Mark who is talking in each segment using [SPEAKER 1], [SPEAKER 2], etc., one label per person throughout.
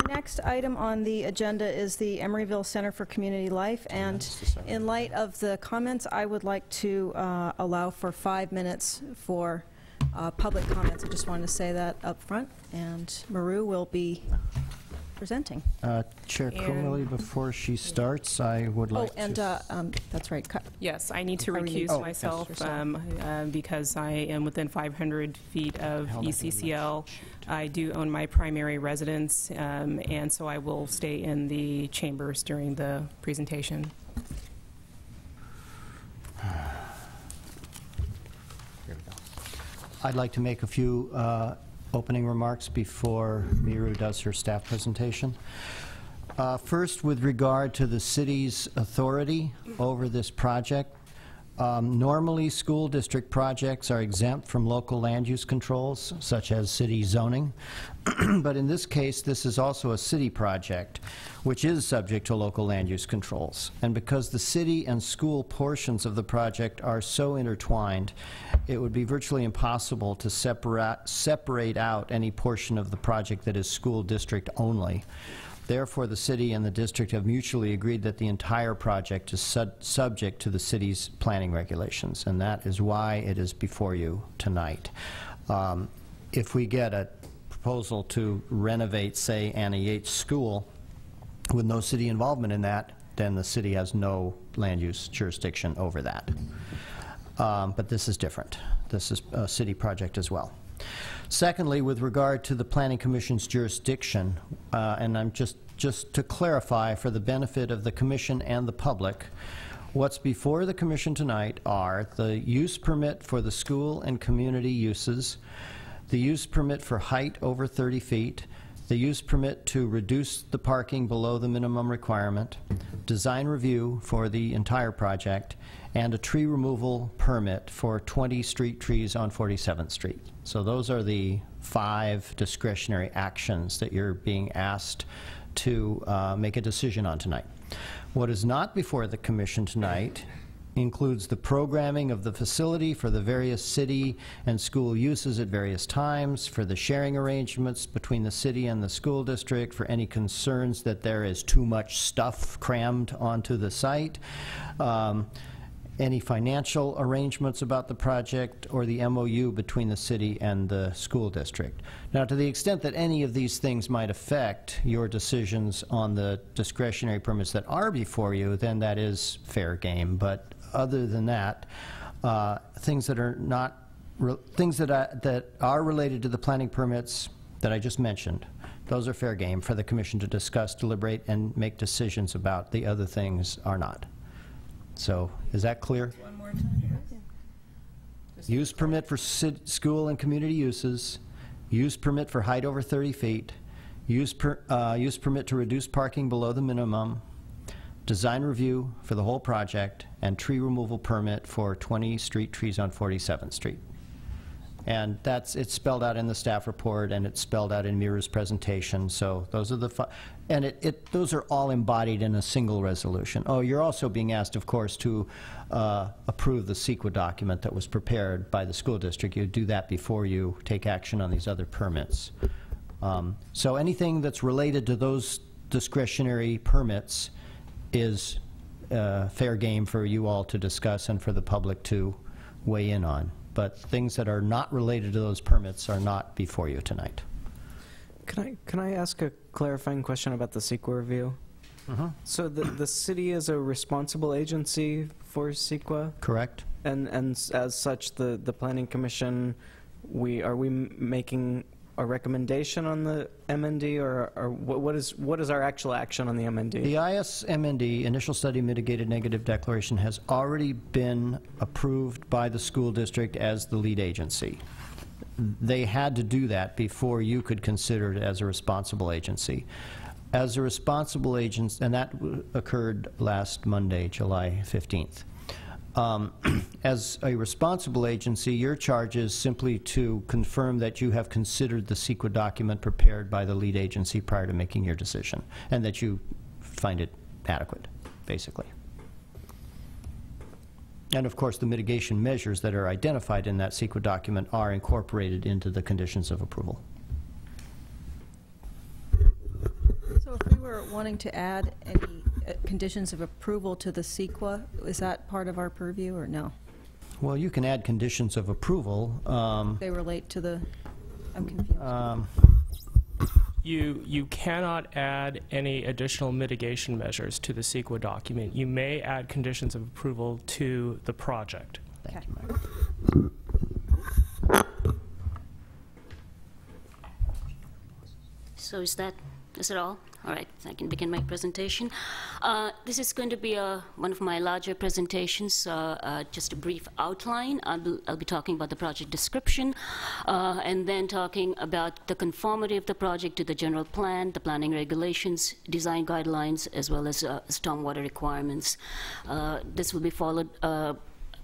[SPEAKER 1] next item on the agenda is the Emeryville Center for Community Life, and in light of the comments, I would like to allow for 5 minutes for public comments. I just wanted to say that up front, and Maru will be presenting.
[SPEAKER 2] Chair Corley, before she starts, I would like
[SPEAKER 1] that's right.
[SPEAKER 3] Yes, I need to recuse myself because I am within 500 feet of ECCL. I do own my primary residence, and so I will stay in the chambers during the presentation.
[SPEAKER 2] I'd like to make a few opening remarks before Miru does her staff presentation. First, with regard to the city's authority over this project, normally school district projects are exempt from local land use controls, such as city zoning. But in this case, this is also a city project, which is subject to local land use controls. And because the city and school portions of the project are so intertwined, it would be virtually impossible to separate out any portion of the project that is school district only. Therefore, the city and the district have mutually agreed that the entire project is subject to the city's planning regulations, and that is why it is before you tonight. If we get a proposal to renovate, say, Anna Yates School with no city involvement in that, then the city has no land use jurisdiction over that. But this is different. This is a city project as well. Secondly, with regard to the Planning Commission's jurisdiction, and I'm just to clarify for the benefit of the Commission and the public, what's before the Commission tonight are the use permit for the school and community uses, the use permit for height over 30 feet, the use permit to reduce the parking below the minimum requirement, design review for the entire project, and a tree removal permit for 20 street trees on 47th Street. So those are the 5 discretionary actions that you're being asked to make a decision on tonight. What is not before the Commission tonight includes the programming of the facility for the various city and school uses at various times, for the sharing arrangements between the city and the school district, for any concerns that there is too much stuff crammed onto the site, any financial arrangements about the project, or the MOU between the city and the school district. Now, to the extent that any of these things might affect your decisions on the discretionary permits that are before you, then that is fair game. But other than that, things that are not that are related to the planning permits that I just mentioned, those are fair game for the Commission to discuss, deliberate, and make decisions about. The other things are not. So, is that clear?
[SPEAKER 1] One more time.
[SPEAKER 2] Use permit for school and community uses, use permit for height over 30 feet, use permit to reduce parking below the minimum, design review for the whole project, and tree removal permit for 20 street trees on 47th Street. And it's spelled out in the staff report, and it's spelled out in Mira's presentation. So those are the and those are all embodied in a single resolution. Oh, you're also being asked, of course, to approve the CEQA document that was prepared by the school district. You do that before you take action on these other permits. So anything that's related to those discretionary permits is fair game for you all to discuss and for the public to weigh in on. But things that are not related to those permits are not before you tonight.
[SPEAKER 4] Can I ask a clarifying question about the CEQA review? So the city is a responsible agency for CEQA?
[SPEAKER 2] Correct.
[SPEAKER 4] And as such, the Planning Commission, are we making a recommendation on the MND, or what is our actual action on the MND? The
[SPEAKER 2] IS-MND, Initial Study Mitigated Negative Declaration, has already been approved by the school district as the lead agency. They had to do that before you could consider it as a responsible agency. As a responsible agency, and that occurred last Monday, July 15th. As a responsible agency, your charge is simply to confirm that you have considered the CEQA document prepared by the lead agency prior to making your decision, and that you find it adequate, basically. And of course, the mitigation measures that are identified in that CEQA document are incorporated into the conditions of approval.
[SPEAKER 1] were wanting to add any conditions of approval to the CEQA. Is that part of our purview or no?
[SPEAKER 2] Well, you can add conditions of approval.
[SPEAKER 1] They relate to the, I'm confused.
[SPEAKER 5] You cannot add any additional mitigation measures to the CEQA document. You may add conditions of approval to the project.
[SPEAKER 2] Thank
[SPEAKER 1] Okay.
[SPEAKER 2] you, Mike.
[SPEAKER 6] So is that all? All right, I can begin my presentation. This is going to be one of my larger presentations, just a brief outline. I'll be talking about the project description, and then talking about the conformity of the project to the general plan, the planning regulations, design guidelines, as well as stormwater requirements. This will be followed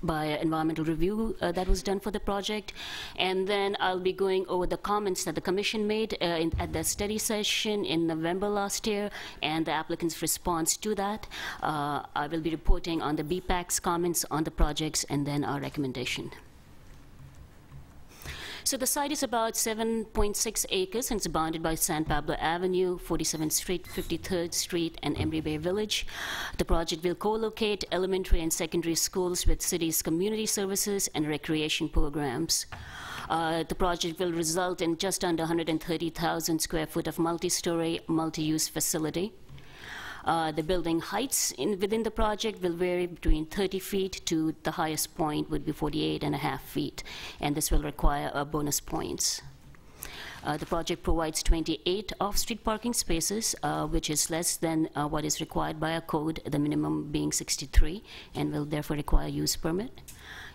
[SPEAKER 6] by an environmental review that was done for the project. And then I'll be going over the comments that the Commission made at the study session in November last year, and the applicant's response to that. I will be reporting on the BPAC's comments on the projects, and then our recommendation. So the site is about 7.6 acres, and it's bounded by San Pablo Avenue, 47th Street, 53rd Street, and Emery Bay Village. The project will co-locate elementary and secondary schools with city's community services and recreation programs. The project will result in just under 130,000 square foot of multi-story, multi-use facility. The building heights within the project will vary between 30 feet to the highest point would be 48.5 feet, and this will require bonus points. The project provides 28 off-street parking spaces, which is less than what is required by our code, the minimum being 63, and will therefore require use permit.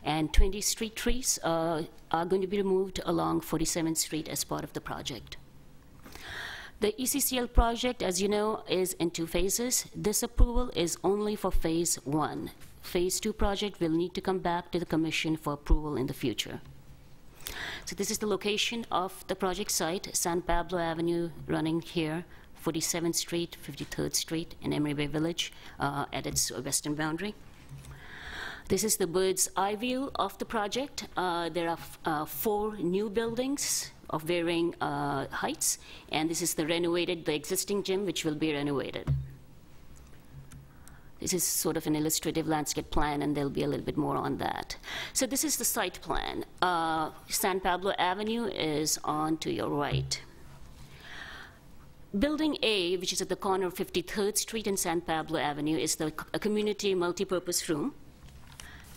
[SPEAKER 6] And 20 street trees are going to be removed along 47th Street as part of the project. The ECCL project, as you know, is in 2 phases. This approval is only for phase 1. Phase 2 project will need to come back to the Commission for approval in the future. So this is the location of the project site, San Pablo Avenue running here, 47th Street, 53rd Street, and Emery Bay Village at its western boundary. This is the bird's eye view of the project. There are 4 new buildings of varying heights, and this is the existing gym, which will be renovated. This is sort of an illustrative landscape plan, and there'll be a little bit more on that. So this is the site plan. San Pablo Avenue is on to your right. Building A, which is at the corner of 53rd Street and San Pablo Avenue, is a community multipurpose room.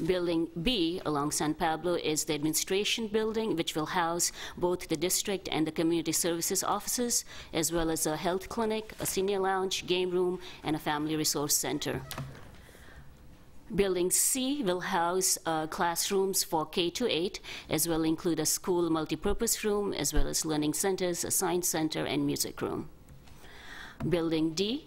[SPEAKER 6] Building B along San Pablo is the administration building, which will house both the district and the community services offices, as well as a health clinic, a senior lounge, game room, and a family resource center. Building C will house classrooms for K-8, as well include a school multipurpose room, as well as learning centers, a science center, and music room. Building D,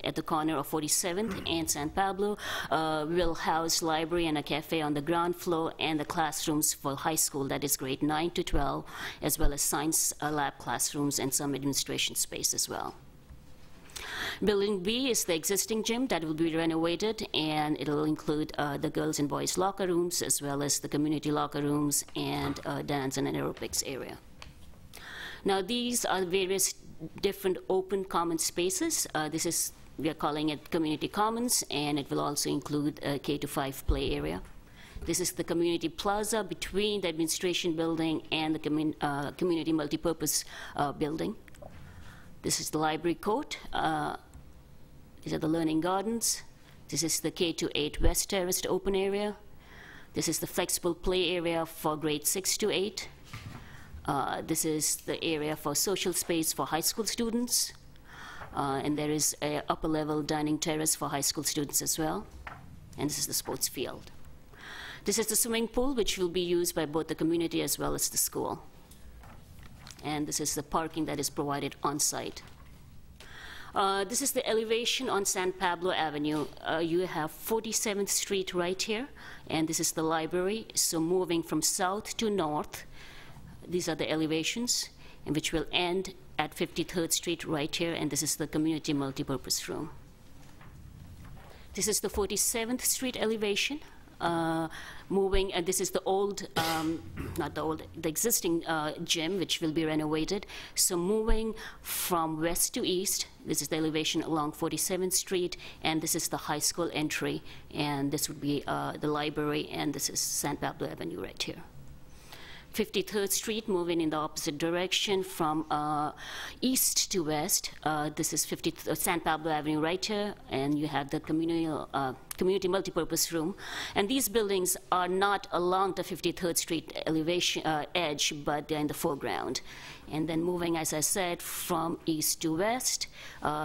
[SPEAKER 6] at the corner of 47th and San Pablo, will house library and a cafe on the ground floor, and the classrooms for high school, that is grade 9 to 12, as well as science lab classrooms and some administration space as well. Building B is the existing gym that will be renovated, and it will include the girls and boys locker rooms, as well as the community locker rooms and dance and aerobics area. Now these are various different open common spaces. We are calling it Community Commons, and it will also include a K-5 play area. This is the community plaza between the administration building and the community multipurpose building. This is the library court. These are the learning gardens. This is the K-8 West Terraced open area. This is the flexible play area for grade 6 to 8. This is the area for social space for high school students. And there is an upper level dining terrace for high school students as well. And this is the sports field. This is the swimming pool, which will be used by both the community as well as the school. And this is the parking that is provided on site. This is the elevation on San Pablo Avenue. You have 47th Street right here, and this is the library. So moving from south to north, these are the elevations, and which will end at 53rd Street right here, and this is the community multipurpose room. This is the 47th Street elevation. Moving, this is the old, the existing gym, which will be renovated. So moving from west to east, this is the elevation along 47th Street, and this is the high school entry, and this would be the library, and this is San Pablo Avenue right here. 53rd Street, moving in the opposite direction from east to west. This is San Pablo Avenue right here, and you have the community multipurpose room. And these buildings are not along the 53rd Street elevation edge, but they're in the foreground. And then moving, as I said, from east to west,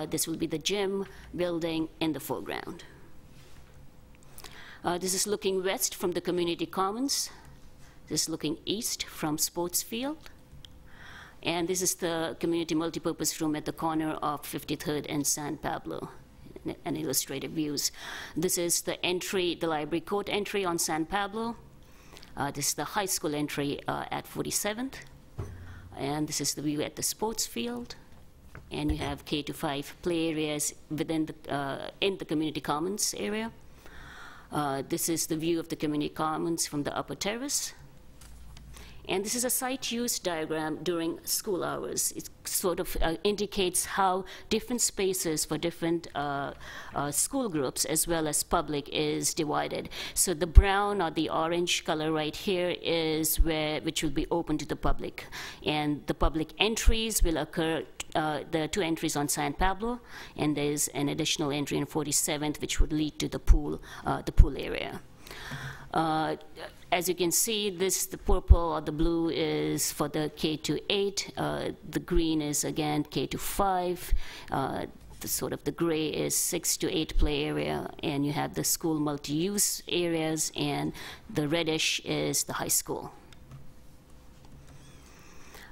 [SPEAKER 6] this will be the gym building in the foreground. This is looking west from the community commons. This is looking east from Sports Field. And this is the community multipurpose room at the corner of 53rd and San Pablo, and illustrative views. This is the entry, the library court entry on San Pablo. This is the high school entry at 47th. And this is the view at the sports field. And you have K-5 play areas within the, in the community commons area. This is the view of the community commons from the upper terrace. And this is a site use diagram during school hours. It sort of indicates how different spaces for different school groups as well as public is divided. So the brown or the orange color right here is which will be open to the public. And the public entries will occur, there are 2 entries on San Pablo, and there's an additional entry on 47th, which would lead to the pool area. As you can see, the purple or the blue is for the K-8. The green is, again, K-5. The gray is 6 to 8 play area, and you have the school multi-use areas, and the reddish is the high school.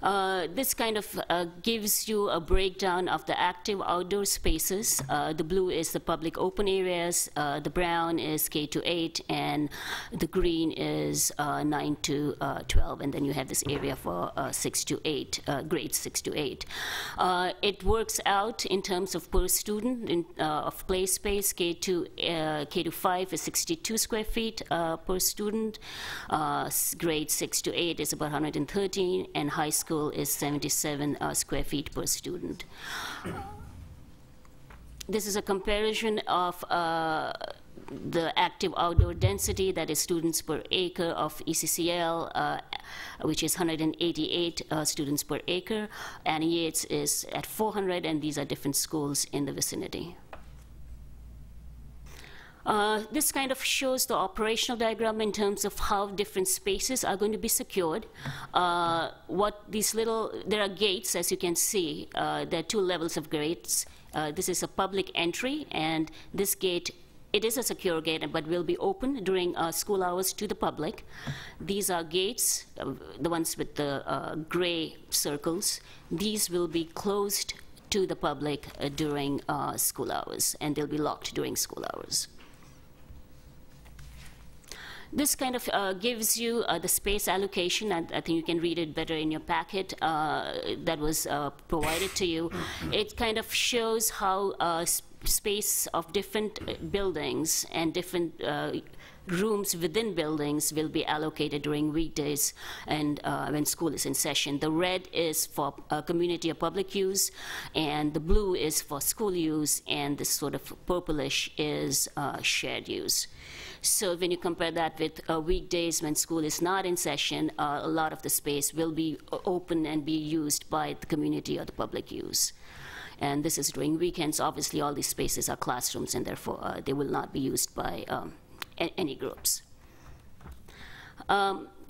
[SPEAKER 6] This kind of gives you a breakdown of the active outdoor spaces. The blue is the public open areas, the brown is K-8, and the green is 9 to 12, and then you have this area for 6 to 8, grades 6 to 8. It works out in terms of per student of play space. K-5 is 62 square feet per student. Grade 6 to 8 is about 113, and high school is 77 square feet per student. This is a comparison of the active outdoor density, that is students per acre of ECCL, which is 188 students per acre, and Yates is at 400, and these are different schools in the vicinity. This kind of shows the operational diagram in terms of how different spaces are going to be secured. There are gates, as you can see. There are 2 levels of gates. This is a public entry, and this gate, it is a secure gate, but will be open during school hours to the public. These are gates, the ones with the gray circles. These will be closed to the public during school hours, and they'll be locked during school hours. This kind of gives you the space allocation, and I think you can read it better in your packet that was provided to you. It kind of shows how space of different buildings and different rooms within buildings will be allocated during weekdays and when school is in session. The red is for community or public use, and the blue is for school use, and this sort of purplish is shared use. So when you compare that with weekdays when school is not in session, a lot of the space will be open and be used by the community or the public use. And this is during weekends. Obviously, all these spaces are classrooms, and therefore they will not be used by any groups.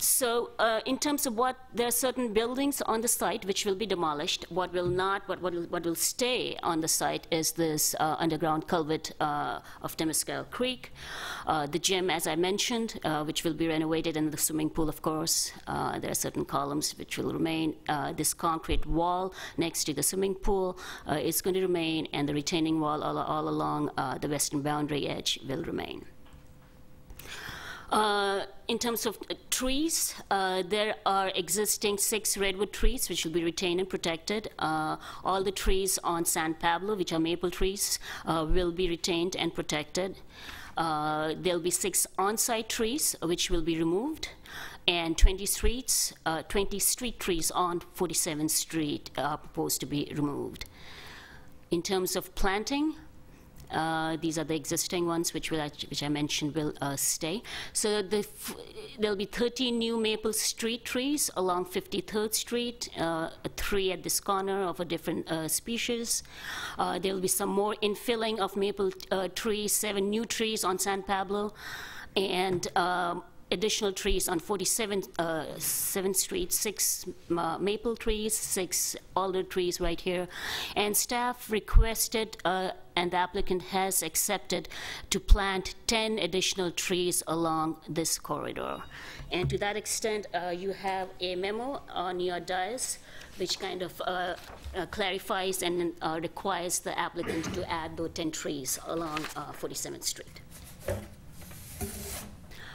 [SPEAKER 6] So in terms of there are certain buildings on the site which will be demolished. What will not, what will stay on the site is this underground culvert of Temescal Creek. The gym, as I mentioned, which will be renovated, and the swimming pool, of course. There are certain columns which will remain. This concrete wall next to the swimming pool is going to remain, and the retaining wall all along the western boundary edge will remain. In terms of trees, there are existing 6 redwood trees which will be retained and protected. All the trees on San Pablo, which are maple trees, will be retained and protected. There'll be 6 on-site trees which will be removed, and 20 street trees on 47th Street are proposed to be removed. In terms of planting, these are the existing ones which I mentioned will stay. So there'll be 13 new maple street trees along 53rd Street, 3 at this corner of a different species. There'll be some more infilling of maple trees, 7 new trees on San Pablo, and additional trees on 7th Street, 6 maple trees, 6 alder trees right here. And staff requested, and the applicant has accepted, to plant 10 additional trees along this corridor. And to that extent, you have a memo on your dais which kind of clarifies and requires the applicant to add those 10 trees along 47th Street.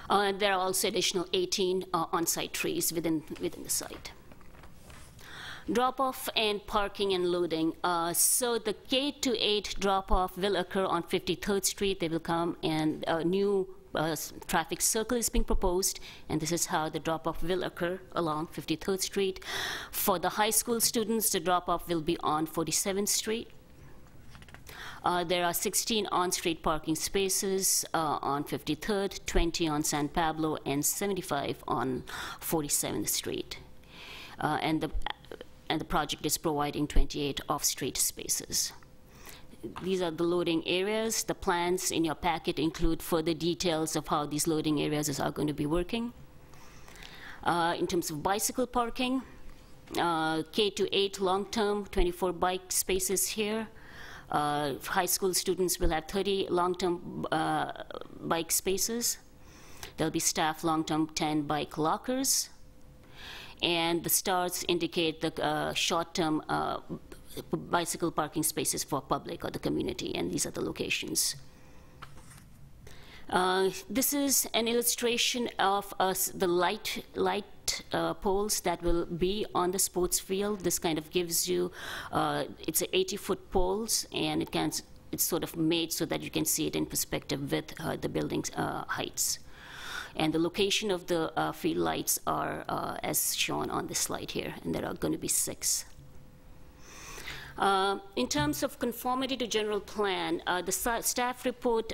[SPEAKER 6] There are also additional 18 on-site trees within the site. Drop-off and parking and loading. So the K-8 drop-off will occur on 53rd Street. They will come, and a new traffic circle is being proposed, and this is how the drop-off will occur along 53rd Street. For the high school students, the drop-off will be on 47th Street. There are 16 on-street parking spaces on 53rd, 20 on San Pablo, and 75 on 47th Street. And the project is providing 28 off-street spaces. These are the loading areas. The plans in your packet include further details of how these loading areas are going to be working. In terms of bicycle parking, K-8 long-term, 24 bike spaces here. High school students will have 30 long-term bike spaces. There'll be staff long-term 10 bike lockers. And the stars indicate the short-term bicycle parking spaces for public or the community, and these are the locations. This is an illustration of the light poles that will be on the sports field. This kind of gives you, it's 80-foot poles, and it's sort of made so that you can see it in perspective with the building's heights. And the location of the field lights are as shown on this slide here, and there are going to be 6. In terms of conformity to general plan, the staff report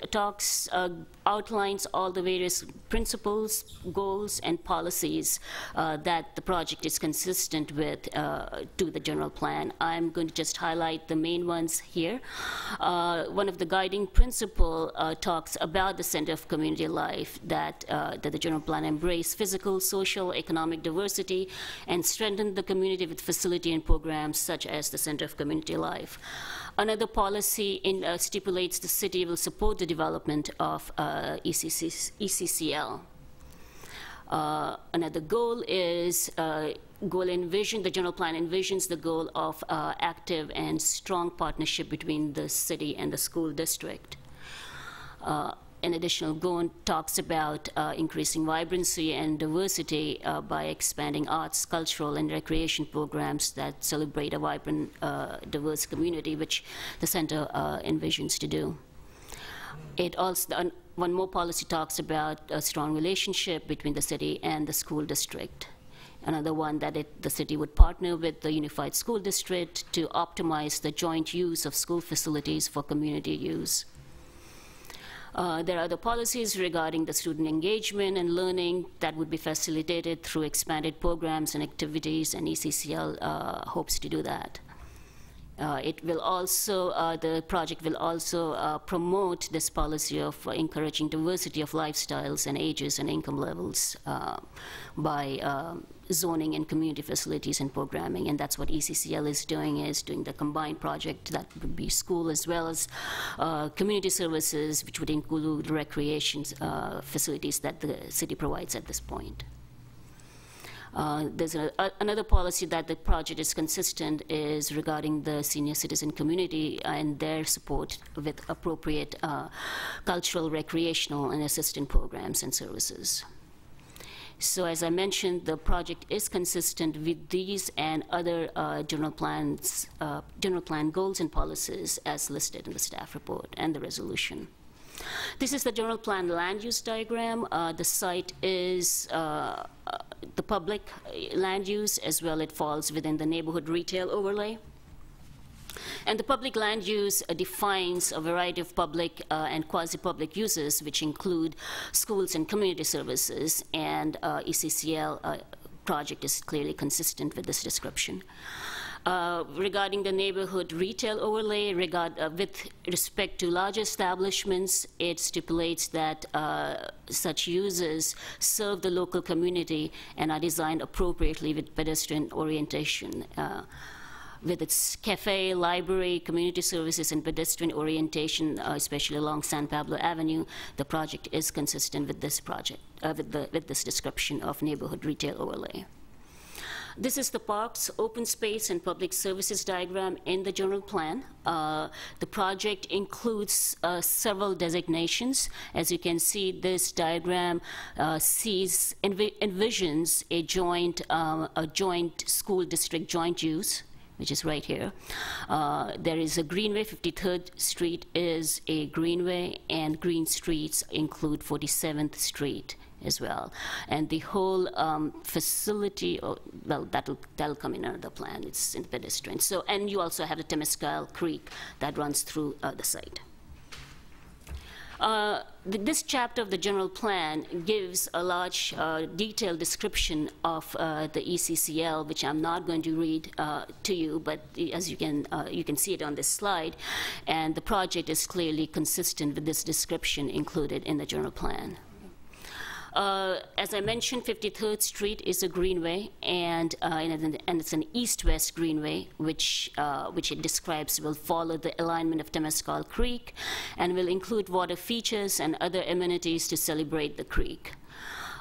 [SPEAKER 6] outlines all the various principles, goals, and policies that the project is consistent with to the general plan. I'm going to just highlight the main ones here. One of the guiding principle talks about the center of community life, that the general plan embrace physical, social, economic diversity, and strengthen the community with facility and programs such as the center of community life. Another policy stipulates the city will support the development of ECCL. Another goal is the general plan envisions the goal of active and strong partnership between the city and the school district. An additional goal talks about increasing vibrancy and diversity by expanding arts, cultural, and recreation programs that celebrate a vibrant, diverse community, which the center envisions to do. It also, one more policy talks about a strong relationship between the city and the school district. Another one that the city would partner with the Unified School District to optimize the joint use of school facilities for community use. There are other policies regarding the student engagement and learning that would be facilitated through expanded programs and activities, and ECCL hopes to do that. It will also, the project will also promote this policy of encouraging diversity of lifestyles and ages and income levels by zoning and community facilities and programming, and that's what ECCL is doing the combined project that would be school as well as community services, which would include recreation facilities that the city provides at this point. There's another policy that the project is consistent is regarding the senior citizen community and their support with appropriate cultural, recreational, and assistance programs and services. So as I mentioned, the project is consistent with these and other general plan goals and policies as listed in the staff report and the resolution. This is the general plan land use diagram. The site is the public land use, as well it falls within the neighborhood retail overlay. And the public land use defines a variety of public and quasi-public uses, which include schools and community services, and ECCL project is clearly consistent with this description. Regarding the neighborhood retail overlay, with respect to large establishments, it stipulates that such uses serve the local community and are designed appropriately with pedestrian orientation. With its cafe, library, community services, and pedestrian orientation, especially along San Pablo Avenue, the project is consistent with this project, with this description of neighborhood retail overlay. This is the parks, open space, and public services diagram in the general plan. The project includes several designations. As you can see, this diagram envisions a joint school district joint use, which is right here. There is a greenway. 53rd Street is a greenway, and green streets include 47th Street as well. And the whole facility, well, that'll come in another plan. It's in pedestrian. So, and you also have the Temescal Creek that runs through the site. This chapter of the general plan gives a large detailed description of the ECCL, which I'm not going to read to you, but as you can see it on this slide, and the project is clearly consistent with this description included in the general plan. As I mentioned, 53rd Street is a greenway, and it's an east-west greenway, which it describes will follow the alignment of Temescal Creek and will include water features and other amenities to celebrate the creek.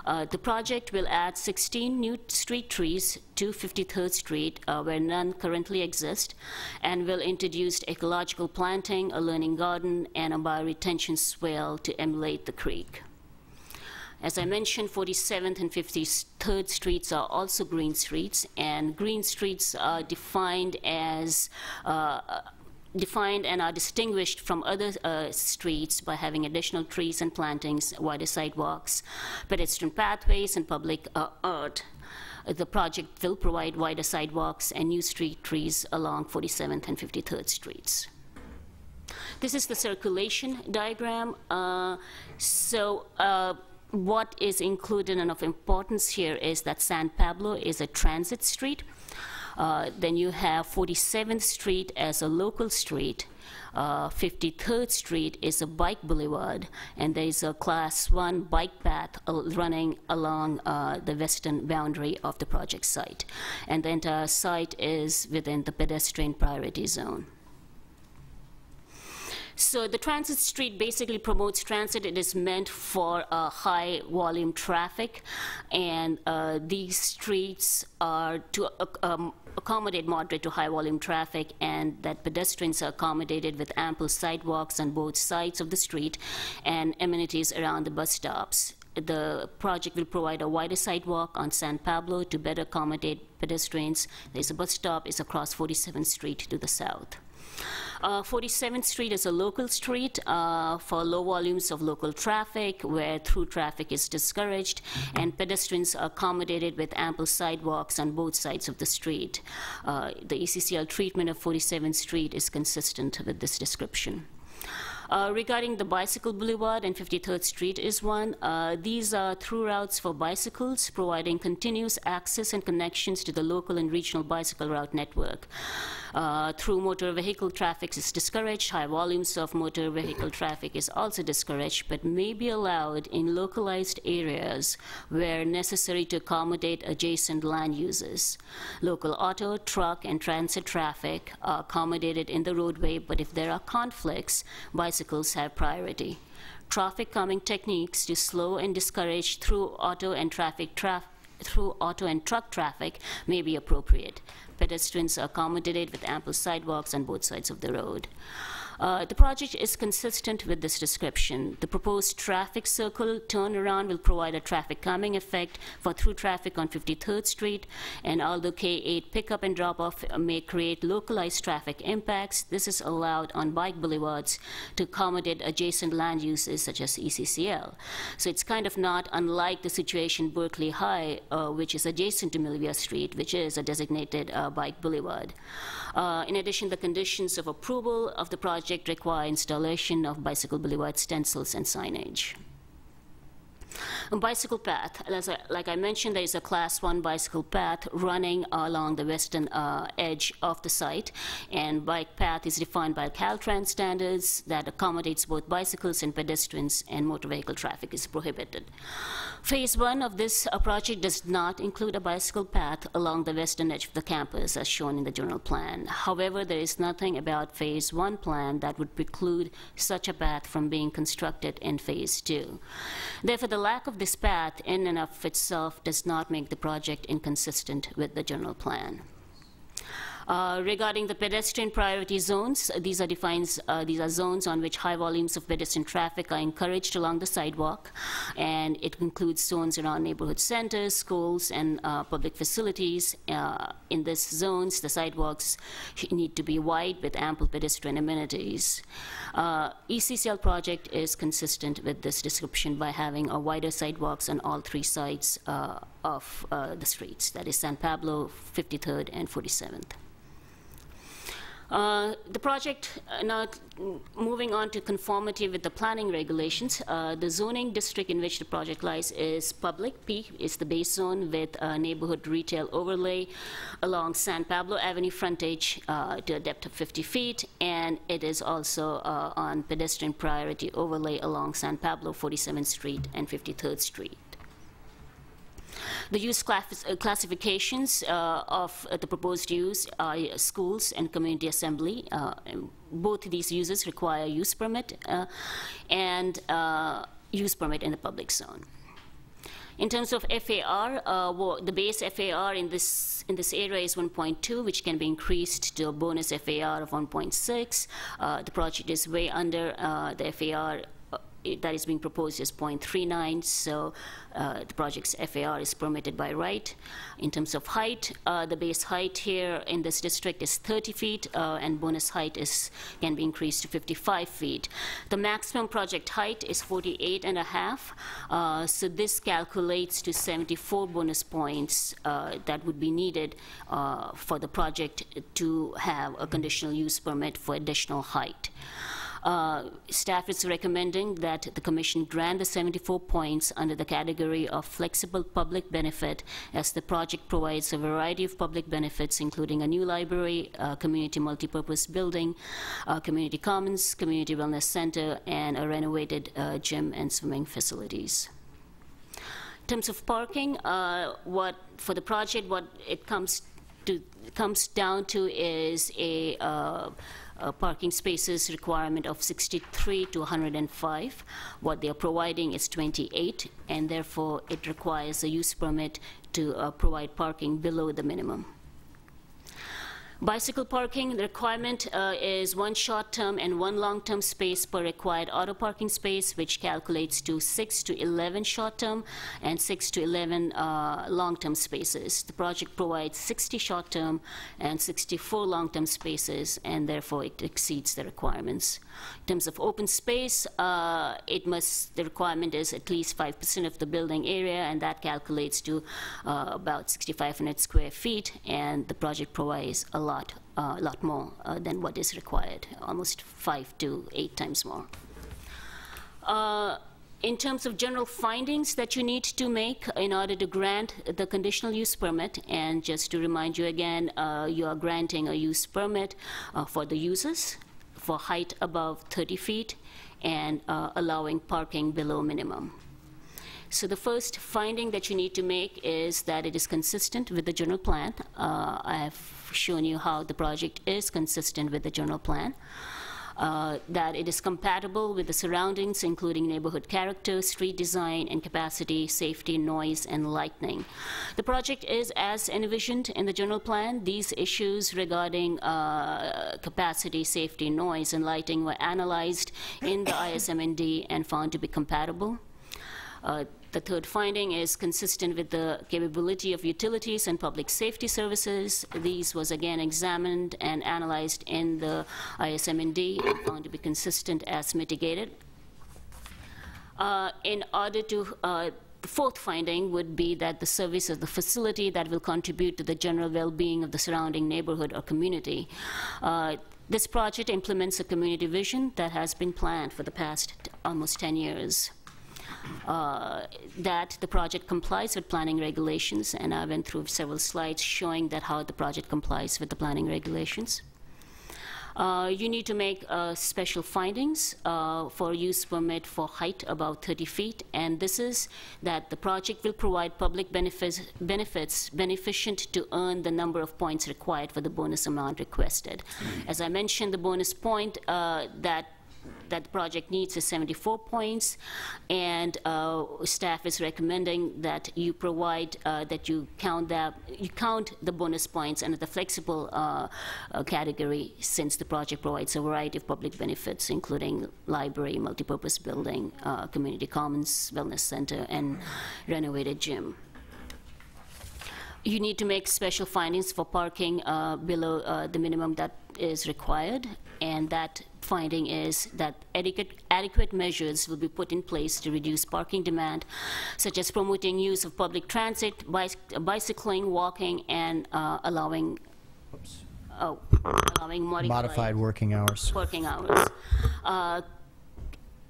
[SPEAKER 6] The project will add 16 new street trees to 53rd Street, where none currently exist, and will introduce ecological planting, a learning garden, and a bioretention swale to emulate the creek. As I mentioned, 47th and 53rd Streets are also green streets, and green streets are defined and are distinguished from other streets by having additional trees and plantings, wider sidewalks, pedestrian pathways, and public art. The project will provide wider sidewalks and new street trees along 47th and 53rd Streets. This is the circulation diagram. What is included and of importance here is that San Pablo is a transit street. Then you have 47th Street as a local street. 53rd Street is a bike boulevard, and there is a Class 1 bike path running along the western boundary of the project site. And the entire site is within the pedestrian priority zone. So the transit street basically promotes transit. It is meant for high volume traffic, and these streets are to accommodate moderate to high volume traffic, and that pedestrians are accommodated with ample sidewalks on both sides of the street and amenities around the bus stops. The project will provide a wider sidewalk on San Pablo to better accommodate pedestrians. There's a bus stop is across 47th Street to the south. 47th Street is a local street for low volumes of local traffic, where through traffic is discouraged, and pedestrians are accommodated with ample sidewalks on both sides of the street. The ECCL treatment of 47th Street is consistent with this description. Regarding the bicycle boulevard, and 53rd Street is one. These are through routes for bicycles, providing continuous access and connections to the local and regional bicycle route network. Through motor vehicle traffic is discouraged. High volumes of motor vehicle traffic is also discouraged, but may be allowed in localized areas where necessary to accommodate adjacent land uses. Local auto, truck, and transit traffic are accommodated in the roadway, but if there are conflicts, bicycles have priority. Traffic calming techniques to slow and discourage through auto and truck traffic may be appropriate. Pedestrians are accommodated with ample sidewalks on both sides of the road. The project is consistent with this description. The proposed traffic circle turnaround will provide a traffic calming effect for through traffic on 53rd Street, and although K8 pickup and drop-off may create localized traffic impacts, this is allowed on bike boulevards to accommodate adjacent land uses such as ECCL. So it's kind of not unlike the situation Berkeley High, which is adjacent to Millview Street, which is a designated bike boulevard. In addition, the conditions of approval of the project require installation of bicycle boulevard stencils and signage. A bicycle path, like I mentioned, there is a Class 1 bicycle path running along the western edge of the site, and bike path is defined by Caltrans standards that accommodates both bicycles and pedestrians, and motor vehicle traffic is prohibited. Phase 1 of this project does not include a bicycle path along the western edge of the campus as shown in the general plan. However, there is nothing about Phase 1 plan that would preclude such a path from being constructed in Phase 2. Therefore, the lack of this path in and of itself does not make the project inconsistent with the general plan. Regarding the pedestrian priority zones, these are zones on which high volumes of pedestrian traffic are encouraged along the sidewalk, and it includes zones around neighborhood centers, schools, and public facilities. In these zones, the sidewalks need to be wide with ample pedestrian amenities. ECCL project is consistent with this description by having a wider sidewalks on all three sides of the streets, that is San Pablo, 53rd, and 47th. The project, now moving on to conformity with the planning regulations, the zoning district in which the project lies is public. P is the base zone with a neighborhood retail overlay along San Pablo Avenue frontage to a depth of 50 feet, and it is also on pedestrian priority overlay along San Pablo 47th Street and 53rd Street. The use classifications of the proposed use are schools and community assembly. Both of these uses require use permit and use permit in the public zone. In terms of FAR, the base FAR in this area is 1.2, which can be increased to a bonus FAR of 1.6. The project is way under the FAR that is being proposed is 0.39, so the project's FAR is permitted by right. In terms of height, the base height here in this district is 30 feet, and bonus height can be increased to 55 feet. The maximum project height is 48.5, so this calculates to 74 bonus points that would be needed for the project to have a conditional use permit for additional height. Staff is recommending that the Commission grant the 74 points under the category of flexible public benefit, as the project provides a variety of public benefits, including a new library, community multipurpose building, community commons, community wellness center, and a renovated gym and swimming facilities. In terms of parking, for the project, what it comes down to is a parking spaces requirement of 63 to 105. What they are providing is 28, and therefore it requires a use permit to provide parking below the minimum. Bicycle parking, the requirement is 1 short-term and 1 long-term space per required auto parking space, which calculates to 6 to 11 short-term and 6 to 11 long-term spaces. The project provides 60 short-term and 64 long-term spaces, and therefore it exceeds the requirements. In terms of open space, the requirement is at least 5% of the building area, and that calculates to about 6,500 square feet, and the project provides a lot more than what is required, almost 5 to 8 times more. In terms of general findings that you need to make in order to grant the conditional use permit, and just to remind you again, you are granting a use permit for the uses for height above 30 feet and allowing parking below minimum. So the first finding that you need to make is that it is consistent with the general plan. I have shown you how the project is consistent with the general plan. that it is compatible with the surroundings, including neighborhood character, street design, and capacity, safety, noise, and lighting. The project is as envisioned in the general plan. These issues regarding capacity, safety, noise, and lighting were analyzed in the ISMND and found to be compatible. The third finding is consistent with the capability of utilities and public safety services. These was again examined and analyzed in the ISMND and found to be consistent as mitigated. In order to the fourth finding would be that the service of the facility that will contribute to the general well-being of the surrounding neighborhood or community. This project implements a community vision that has been planned for the past almost 10 years. That the project complies with planning regulations, and I went through several slides showing that how the project complies with the planning regulations. You need to make special findings for use permit for height above 30 feet, and this is that the project will provide public benefits beneficent to earn the number of points required for the bonus amount requested. As I mentioned, the bonus point that the project needs is 74 points, and staff is recommending that you provide that you count the bonus points under the flexible category, since the project provides a variety of public benefits, including library, multipurpose building, community commons, wellness center, and renovated gym. You need to make special findings for parking below the minimum that is required, and that finding is that adequate measures will be put in place to reduce parking demand, such as promoting use of public transit, bicycling, walking, and allowing
[SPEAKER 2] modified working hours.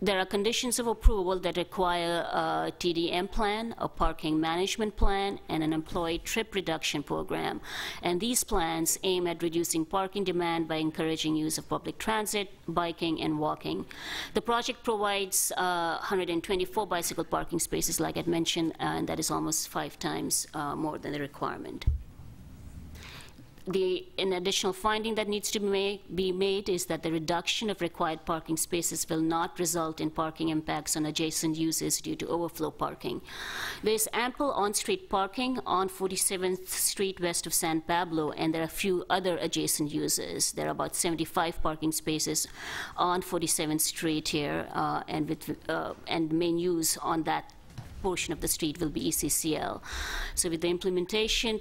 [SPEAKER 6] There are conditions of approval that require a TDM plan, a parking management plan, and an employee trip reduction program. And these plans aim at reducing parking demand by encouraging use of public transit, biking, and walking. The project provides 124 bicycle parking spaces, like I mentioned, and that is almost 5 times more than the requirement. An additional finding that needs to be made is that the reduction of required parking spaces will not result in parking impacts on adjacent uses due to overflow parking. There is ample on-street parking on 47th Street west of San Pablo, and there are a few other adjacent uses. There are about 75 parking spaces on 47th Street here, and main use on that portion of the street will be ECCL. So with the implementation,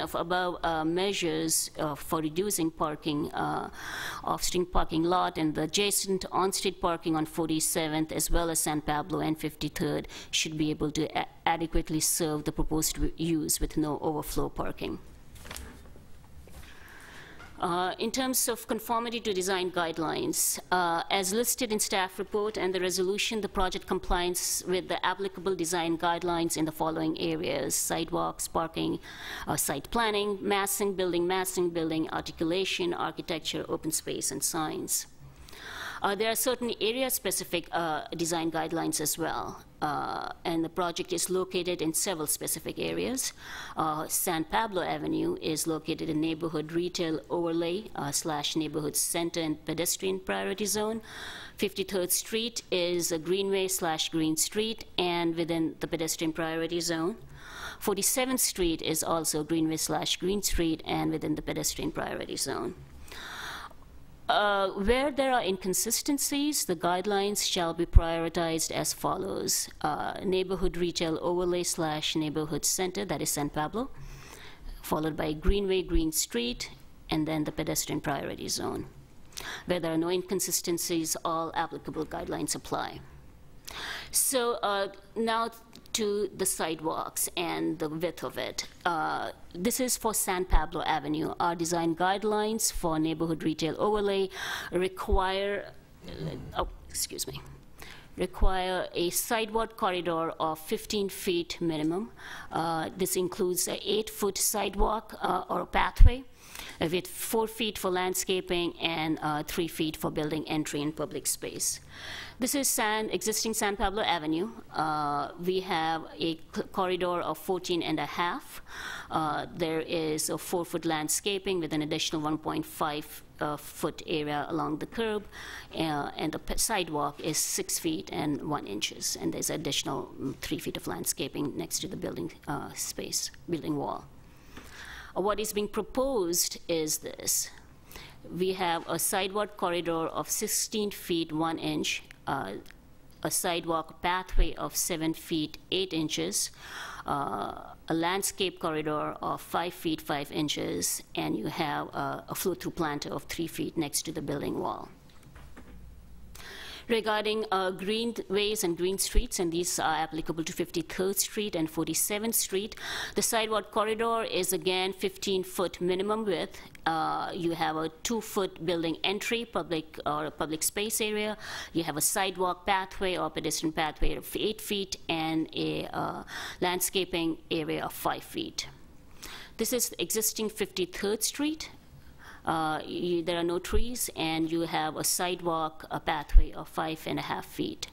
[SPEAKER 6] of above measures for reducing parking, off-street parking lot and the adjacent on-street parking on 47th as well as San Pablo and 53rd should be able to adequately serve the proposed use with no overflow parking. In terms of conformity to design guidelines, as listed in staff report and the resolution, the project complies with the applicable design guidelines in the following areas: sidewalks, parking, site planning, massing, building, articulation, architecture, open space, and signs. There are certain area-specific design guidelines as well, and the project is located in several specific areas. San Pablo Avenue is located in neighborhood retail overlay / neighborhood center and pedestrian priority zone. 53rd Street is a greenway / green street and within the pedestrian priority zone. 47th Street is also greenway / green street and within the pedestrian priority zone. Where there are inconsistencies, the guidelines shall be prioritized as follows: neighborhood retail overlay / neighborhood center, that is San Pablo, followed by greenway, green street, and then the pedestrian priority zone. Where there are no inconsistencies, all applicable guidelines apply. So now to the sidewalks and the width of it. This is for San Pablo Avenue. Our design guidelines for neighborhood retail overlay require, require a sidewalk corridor of 15 feet minimum. This includes an 8-foot sidewalk or a pathway. with 4 feet for landscaping and 3 feet for building entry and public space. This is existing San Pablo Avenue. We have a corridor of 14.5. There is a 4-foot landscaping with an additional 1.5 foot area along the curb, and the sidewalk is 6 feet and 1 inches, and there's additional 3 feet of landscaping next to the building building wall. What is being proposed is this. We have a sidewalk corridor of 16 feet 1 inch, a sidewalk pathway of 7 feet 8 inches, a landscape corridor of 5 feet 5 inches, and you have a flow-through planter of 3 feet next to the building wall. Regarding greenways and green streets, and these are applicable to 53rd Street and 47th Street, the sidewalk corridor is again 15-foot minimum width. You have a 2-foot building entry, public space area. You have a sidewalk pathway or pedestrian pathway of 8 feet and a landscaping area of 5 feet. This is existing 53rd Street. There are no trees, and you have a sidewalk, a pathway of 5.5 feet.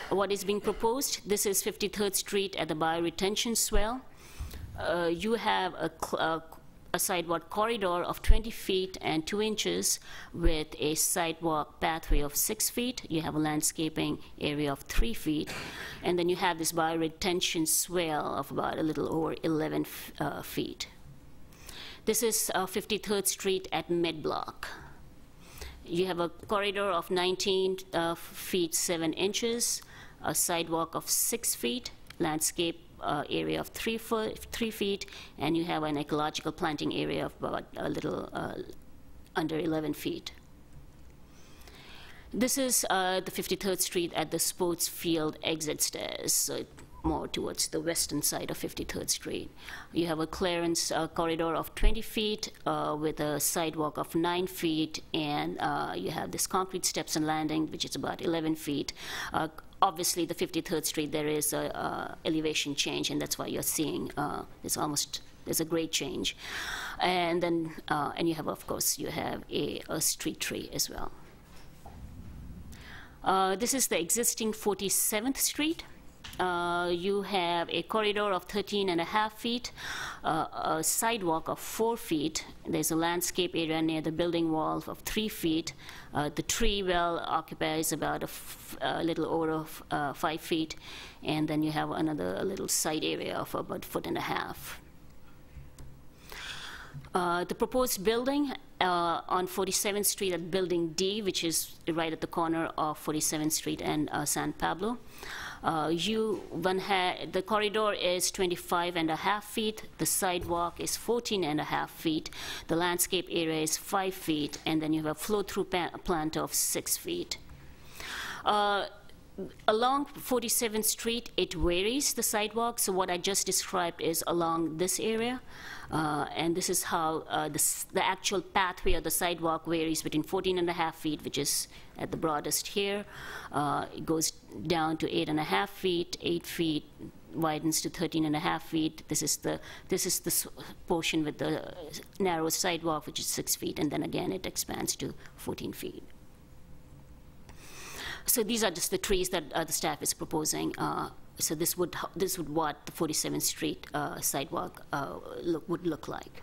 [SPEAKER 6] What is being proposed? This is 53rd Street at the bioretention swell. You have a sidewalk corridor of 20 feet and 2 inches with a sidewalk pathway of 6 feet. You have a landscaping area of 3 feet, and then you have this bioretention swell of about a little over 11 feet. This is 53rd Street at mid-block. You have a corridor of 19 feet 7 inches, a sidewalk of 6 feet, landscape area of 3 feet, and you have an ecological planting area of about a little under 11 feet. This is the 53rd Street at the sports field exit stairs. So more towards the western side of 53rd Street. You have a clearance corridor of 20 feet with a sidewalk of 9 feet, and you have this concrete steps and landing, which is about 11 feet. Obviously, the 53rd Street, there is a elevation change, and that's why you're seeing there's a grade change. And then, and you have, of course, you have a street tree as well. This is the existing 47th Street. You have a corridor of 13.5 feet, a sidewalk of 4 feet. There's a landscape area near the building wall of 3 feet. The tree well occupies about a little over 5 feet, and then you have another little side area of about 1.5 feet. The proposed building on 47th Street at Building D, which is right at the corner of 47th Street and San Pablo. The corridor is 25.5 feet, the sidewalk is 14.5 feet, the landscape area is 5 feet, and then you have a flow-through planter of 6 feet. Along 47th Street, it varies, the sidewalk. So what I just described is along this area. And this is how the actual pathway of the sidewalk varies between 14.5 feet, which is at the broadest here. It goes down to 8.5 feet, 8 feet, widens to 13.5 feet. This is the portion with the narrow sidewalk, which is 6 feet, and then again it expands to 14 feet. So these are just the trees that the staff is proposing. So this would what the 47th Street sidewalk would look like.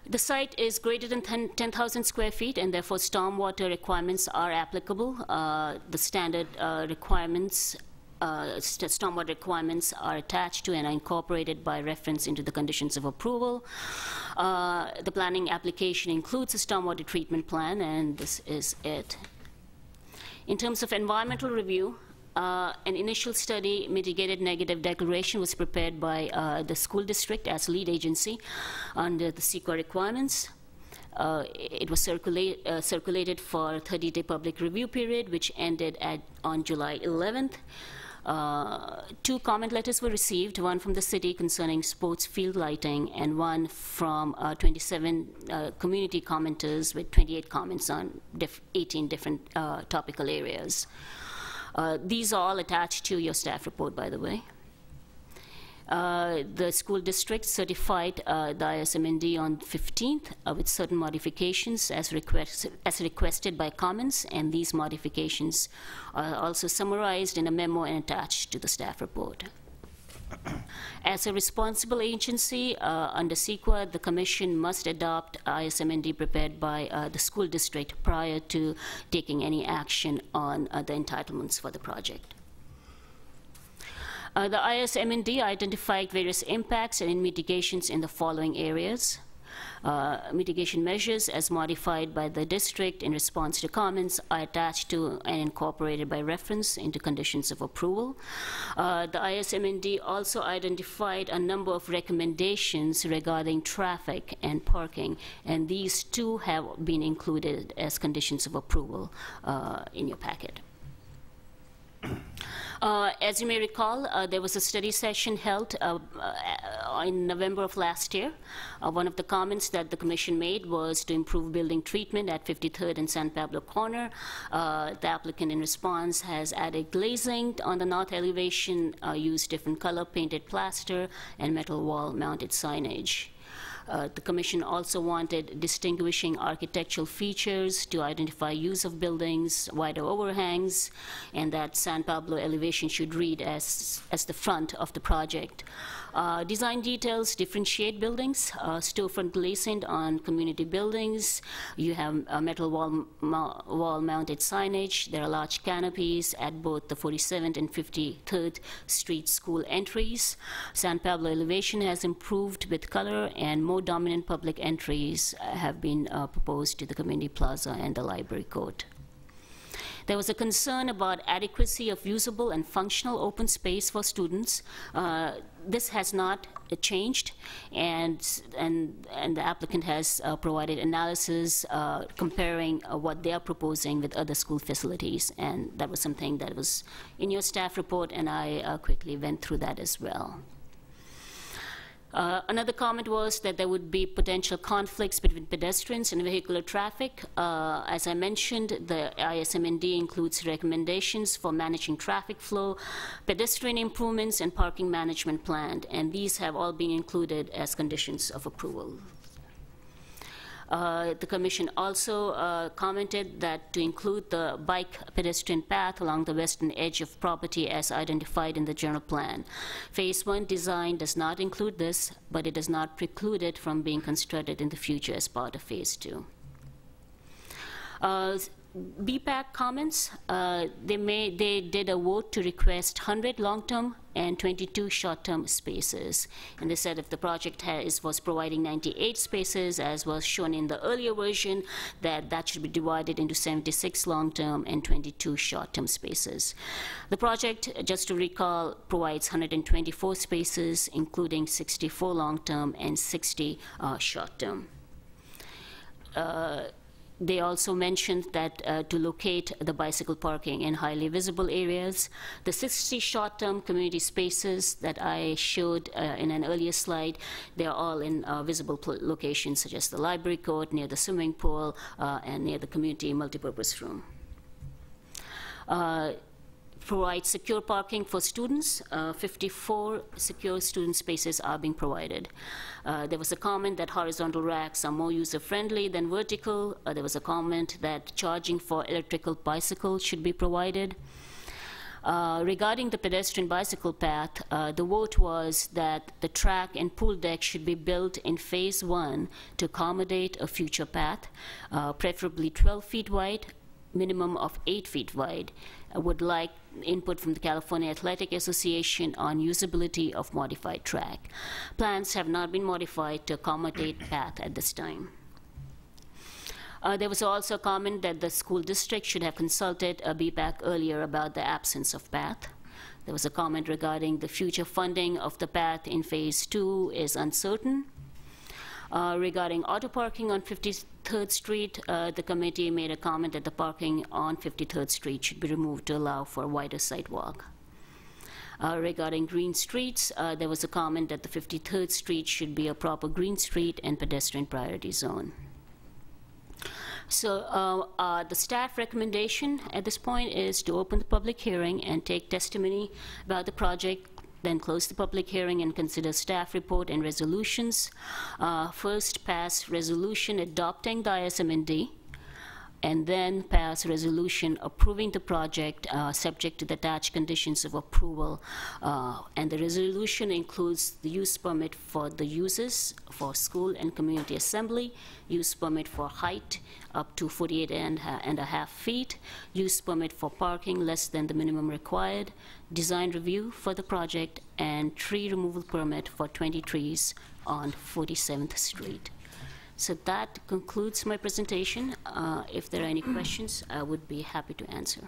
[SPEAKER 6] The site is greater than 10,000 square feet, and therefore stormwater requirements are applicable. The standard requirements, stormwater requirements are attached to and are incorporated by reference into the conditions of approval. The planning application includes a stormwater treatment plan, and this is it. In terms of environmental review, an initial study mitigated negative declaration was prepared by the school district as lead agency under the CEQA requirements. It was circulated for a 30-day public review period, which ended on July 11th. 2 comment letters were received, one from the city concerning sports field lighting, and one from 27 community commenters with 28 comments on 18 different topical areas. These are all attached to your staff report, by the way. The school district certified the ISMND on 15th with certain modifications as requested by comments, and these modifications are also summarized in a memo and attached to the staff report. As a responsible agency under CEQA, the Commission must adopt ISMND prepared by the school district prior to taking any action on the entitlements for the project. The ISMND identified various impacts and mitigations in the following areas. Mitigation measures as modified by the district in response to comments are attached to and incorporated by reference into conditions of approval. The ISMND also identified a number of recommendations regarding traffic and parking, and these too have been included as conditions of approval in your packet. As you may recall, there was a study session held in November of last year. One of the comments that the Commission made was to improve building treatment at 53rd and San Pablo corner. The applicant in response has added glazing on the north elevation, used different color painted plaster, and metal wall mounted signage. The Commission also wanted distinguishing architectural features to identify use of buildings, wider overhangs, and that San Pablo elevation should read as the front of the project. Design details differentiate buildings, storefront glazing on community buildings. You have metal wall mounted signage. There are large canopies at both the 47th and 53rd Street school entries. San Pablo elevation has improved with color, and more dominant public entries have been proposed to the community plaza and the library court. There was a concern about adequacy of usable and functional open space for students. This has not changed, and the applicant has provided analysis comparing what they are proposing with other school facilities, and that was something that was in your staff report, and I quickly went through that as well. Another comment was that there would be potential conflicts between pedestrians and vehicular traffic. As I mentioned, the ISMND includes recommendations for managing traffic flow, pedestrian improvements, and parking management plan, and these have all been included as conditions of approval. The Commission also commented that to include the bike pedestrian path along the western edge of property as identified in the general plan. Phase 1 design does not include this, but it does not preclude it from being constructed in the future as part of Phase 2. BPAC comments, they did a vote to request 100 long-term and 22 short-term spaces. And they said if the project was providing 98 spaces, as was shown in the earlier version, that should be divided into 76 long-term and 22 short-term spaces. The project, just to recall, provides 124 spaces, including 64 long-term and 60 short-term. They also mentioned that to locate the bicycle parking in highly visible areas. The 60 short-term community spaces that I showed in an earlier slide, they're all in visible locations such as the library court, near the swimming pool, and near the community multipurpose room. Provide secure parking for students. 54 secure student spaces are being provided. There was a comment that horizontal racks are more user-friendly than vertical. There was a comment that charging for electrical bicycles should be provided. Regarding the pedestrian bicycle path, the vote was that the track and pool deck should be built in Phase 1 to accommodate a future path, preferably 12 feet wide, minimum of 8 feet wide. I would like input from the California Athletic Association on usability of modified track. Plans have not been modified to accommodate path at this time. There was also a comment that the school district should have consulted a BPAC earlier about the absence of path. There was a comment regarding the future funding of the path in Phase 2 is uncertain. Regarding auto parking on 53rd Street, the committee made a comment that the parking on 53rd Street should be removed to allow for a wider sidewalk. Regarding green streets, there was a comment that the 53rd Street should be a proper green street and pedestrian priority zone. So the staff recommendation at this point is to open the public hearing and take testimony about the project then close the public hearing and consider staff report and resolutions. First, pass resolution adopting the ISMND, and then pass resolution approving the project subject to the attached conditions of approval. And the resolution includes the use permit for the uses for school and community assembly, use permit for height up to 48.5 feet, use permit for parking less than the minimum required, design review for the project, and tree removal permit for 20 trees on 47th Street. So that concludes my presentation. If there are any questions, I would be happy to answer.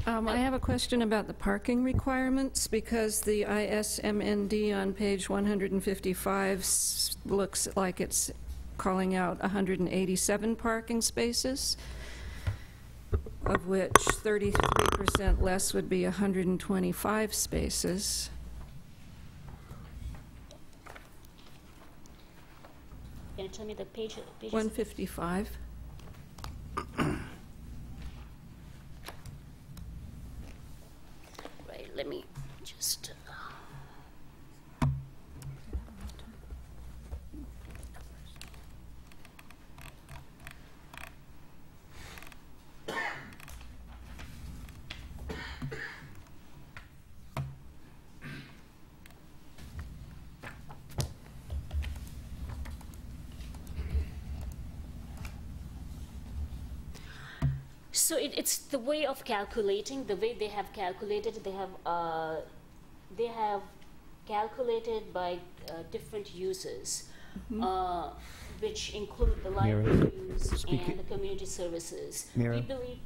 [SPEAKER 7] I have a question about the parking requirements, because the ISMND on page 155 looks like it's calling out 187 parking spaces, of which 33% less would be 125 spaces.
[SPEAKER 6] Can you tell me the page?
[SPEAKER 7] 155.
[SPEAKER 6] Right, let me just... So it's the way of calculating, the way they have calculated, they have calculated by different uses, which include the library use and the community services.
[SPEAKER 2] Mira,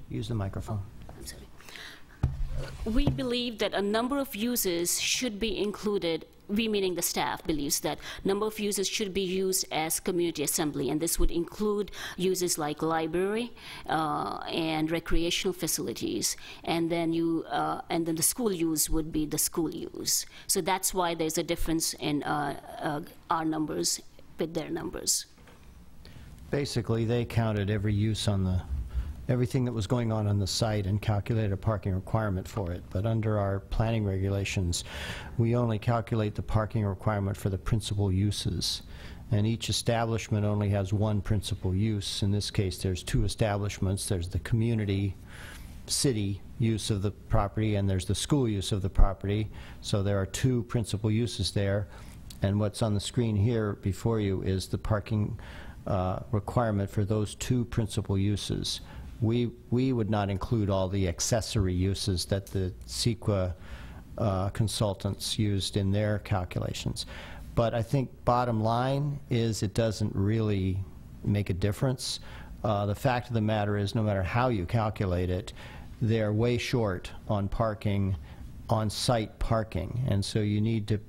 [SPEAKER 2] use the microphone.
[SPEAKER 6] I'm sorry. We believe that a number of uses should be included. We, meaning the staff, believes that number of uses should be used as community assembly, and this would include uses like library and recreational facilities, and then the school use would be the school use. So that's why there's a difference in our numbers with their numbers.
[SPEAKER 2] Basically, they counted every use on everything that was going on the site and calculated a parking requirement for it. But under our planning regulations, we only calculate the parking requirement for the principal uses. And each establishment only has one principal use. In this case, there's two establishments. There's the community city use of the property, and there's the school use of the property. So there are two principal uses there. And what's on the screen here before you is the parking requirement for those two principal uses. We would not include all the accessory uses that the CEQA consultants used in their calculations. But I think bottom line is it doesn't really make a difference. The fact of the matter is, no matter how you calculate it, they're way short on parking, on-site parking, and so you need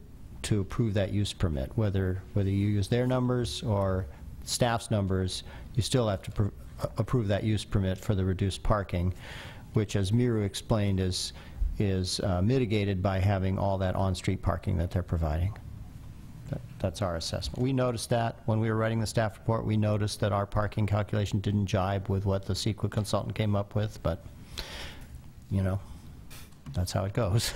[SPEAKER 2] to approve that use permit. Whether you use their numbers or staff's numbers, you still have to approve that use permit for the reduced parking, which, as Miru explained, is mitigated by having all that on-street parking that they're providing. That's our assessment. We noticed that when we were writing the staff report. We noticed that our parking calculation didn't jibe with what the CEQA consultant came up with, but you know, that's how it goes.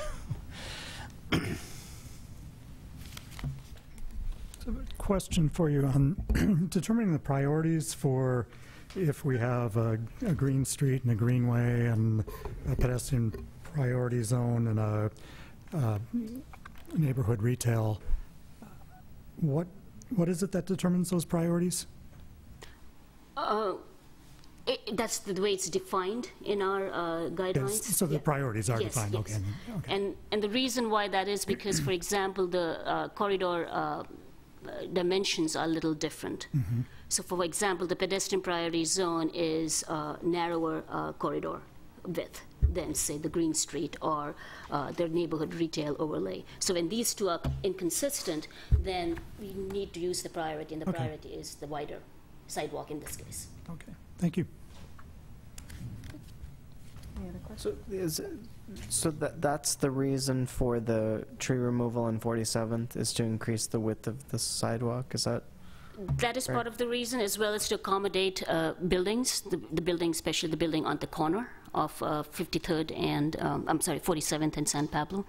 [SPEAKER 8] So a question for you on determining the priorities for if we have a green street and a greenway and a pedestrian priority zone and a neighborhood retail. What is it that determines those priorities?
[SPEAKER 6] That's the way it's defined in our guidelines.
[SPEAKER 8] Yes, so the priorities are defined.
[SPEAKER 6] Yes.
[SPEAKER 8] Okay.
[SPEAKER 6] And the reason why that is because, for example, the corridor dimensions are a little different.
[SPEAKER 8] Mm-hmm.
[SPEAKER 6] So, for example, the pedestrian priority zone is narrower corridor width than, say, the Green Street or their neighborhood retail overlay. So when these two are inconsistent, then we need to use the priority, and the priority is the wider sidewalk in this case.
[SPEAKER 8] Okay, thank you.
[SPEAKER 1] Any other questions?
[SPEAKER 4] So that's the reason for the tree removal on 47th, is to increase the width of the sidewalk, is that?
[SPEAKER 6] That is part of the reason, as well as to accommodate buildings, the building, especially the building on the corner of 53rd and, 47th and San Pablo.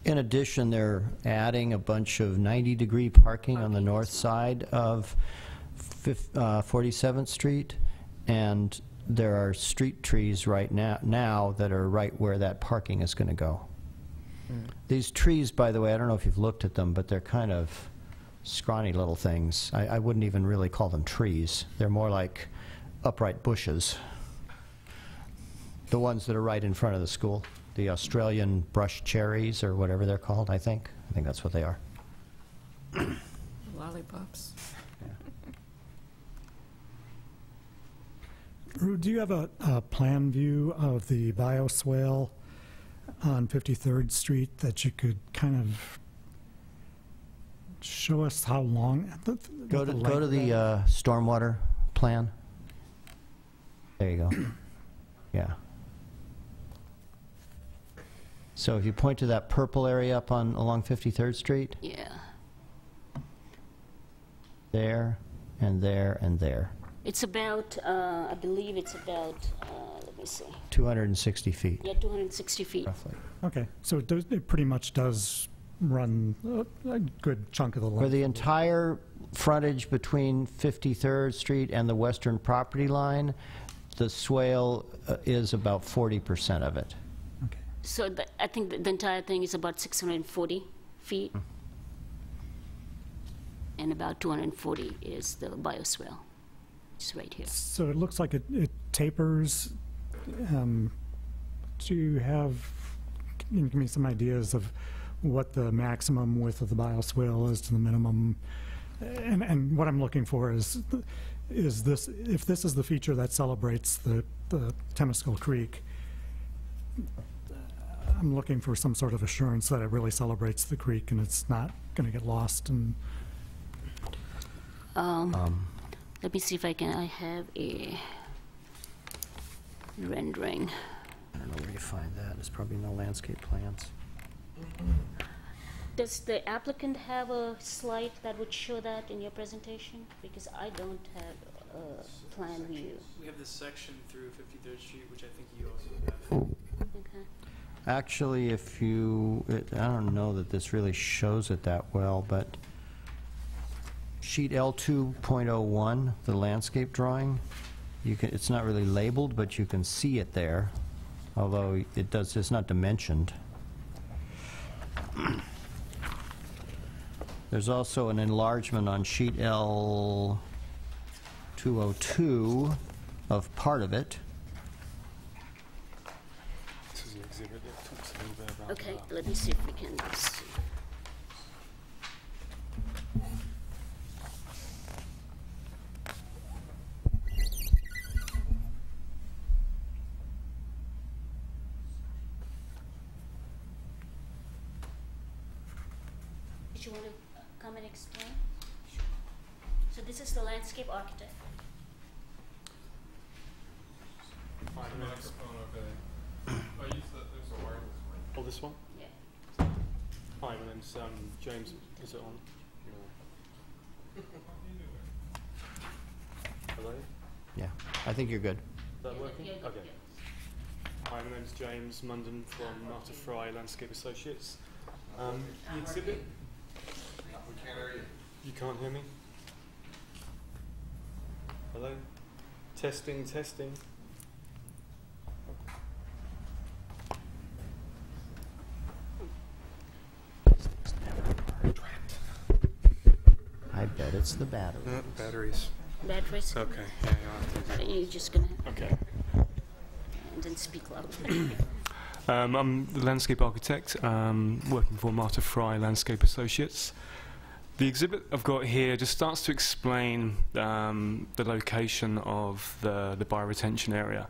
[SPEAKER 2] In addition, they're adding a bunch of 90-degree parking on the north side of 47th Street, and there are street trees right now that are right where that parking is going to go. These trees, by the way, I don't know if you've looked at them, but they're kind of scrawny little things. I wouldn't even really call them trees. They're more like upright bushes. The ones that are right in front of the school. The Australian brush cherries, or whatever they're called, I think. I think that's what they are.
[SPEAKER 7] Lollipops.
[SPEAKER 8] Do you have a plan view of the bioswale on 53rd Street that you could kind of show us how long?
[SPEAKER 2] Go to the stormwater plan. There you go. Yeah. So if you point to that purple area up along 53rd Street.
[SPEAKER 6] Yeah.
[SPEAKER 2] There, and there, and there.
[SPEAKER 6] It's about, I believe it's about, let me see.
[SPEAKER 2] 260 feet.
[SPEAKER 6] Yeah, 260 feet.
[SPEAKER 2] Roughly.
[SPEAKER 8] Okay, so it pretty much does run a good chunk of the length.
[SPEAKER 2] For the entire frontage between 53rd Street and the western property line, the swale is about 40% of it.
[SPEAKER 8] Okay.
[SPEAKER 6] So I think the entire thing is about 640 feet. And about 240 is the bioswale. It's right here.
[SPEAKER 8] So it looks like it tapers. Do you have, can you give me some ideas of what the maximum width of the bioswale is to the minimum? And what I'm looking for is this, if this is the feature that celebrates the Temescal Creek, I'm looking for some sort of assurance that it really celebrates the creek and it's not going to get lost. And
[SPEAKER 6] let me see if I have a rendering.
[SPEAKER 2] I don't know where you find that. There's probably no landscape plans.
[SPEAKER 6] Does the applicant have a slide that would show that in your presentation? Because I don't have a plan view.
[SPEAKER 9] We have this section through 53rd Street, which I think you also have.
[SPEAKER 6] Okay.
[SPEAKER 2] Actually, if you, I don't know that this really shows it that well, but sheet L2.01, the landscape drawing, it's not really labeled, but you can see it there, although it's not dimensioned. There's also an enlargement on sheet L202 of part of it.
[SPEAKER 9] This is an exhibit that talks a little bit about
[SPEAKER 6] Okay, let me see if we can see. Did you want to come and explain? So this is the landscape architect.
[SPEAKER 9] Oh, this one?
[SPEAKER 6] Yeah.
[SPEAKER 9] Hi, my name's James. Is it on? Hello?
[SPEAKER 2] Yeah, I think you're good.
[SPEAKER 9] Is that working?
[SPEAKER 6] Yeah,
[SPEAKER 9] Okay. Hi, my name's James Munden from Marta Fry Landscape Associates. The exhibit?
[SPEAKER 10] We can't hear you.
[SPEAKER 9] You can't hear me? Hello? Testing, testing.
[SPEAKER 2] I bet it's the battery.
[SPEAKER 10] Batteries.
[SPEAKER 6] Batteries.
[SPEAKER 9] Okay. Yeah,
[SPEAKER 6] You're just gonna
[SPEAKER 9] okay.
[SPEAKER 6] and then speak loud.
[SPEAKER 9] I'm the landscape architect working for Marta Fry Landscape Associates. The exhibit I've got here just starts to explain the location of the bioretention area.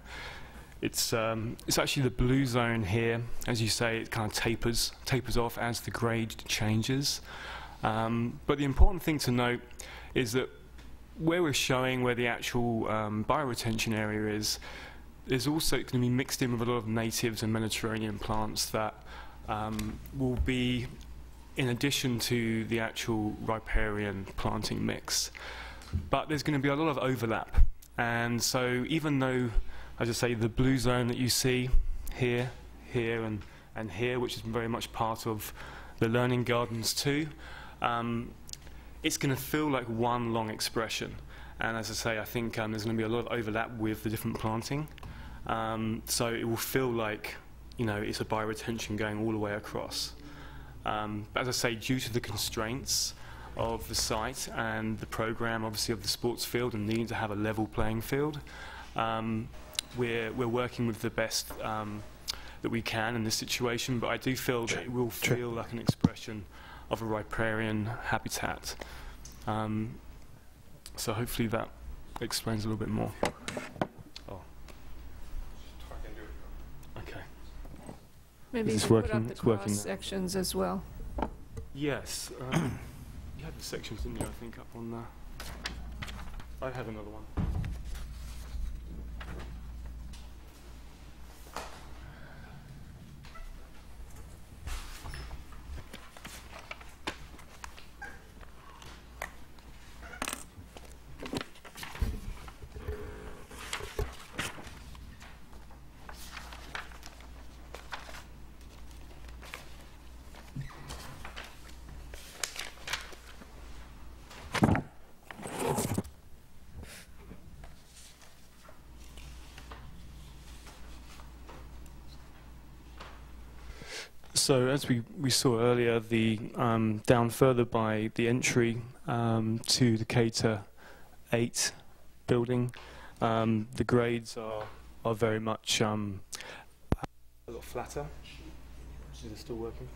[SPEAKER 9] It's actually the blue zone here. As you say, it kind of tapers off as the grade changes. But the important thing to note is that where we're showing where the actual bioretention area is also going to be mixed in with a lot of natives and Mediterranean plants that will be in addition to the actual riparian planting mix. but there's going to be a lot of overlap. And so even though, as I say, the blue zone that you see here, here, and here, which is very much part of the learning gardens too, it's going to feel like one long expression. And as I say, I think there's going to be a lot of overlap with the different planting. So it will feel like, you know, it's a bioretention going all the way across. But as I say, due to the constraints of the site and the program, obviously, of the sports field and needing to have a level playing field, we're working with the best that we can in this situation. But I do feel that it will feel like an expression of a riparian habitat. So hopefully that explains a little bit more. Oh. Okay.
[SPEAKER 7] Maybe you
[SPEAKER 9] Is this
[SPEAKER 7] can put
[SPEAKER 9] working?
[SPEAKER 7] up the
[SPEAKER 9] It's working
[SPEAKER 7] cross
[SPEAKER 9] now.
[SPEAKER 7] sections as well.
[SPEAKER 9] Yes. You had the sections, didn't you, I think, up on there? I have another one. So as we saw earlier, the down further by the entry to the K-8 building, the grades are very much a lot flatter. Is it still working?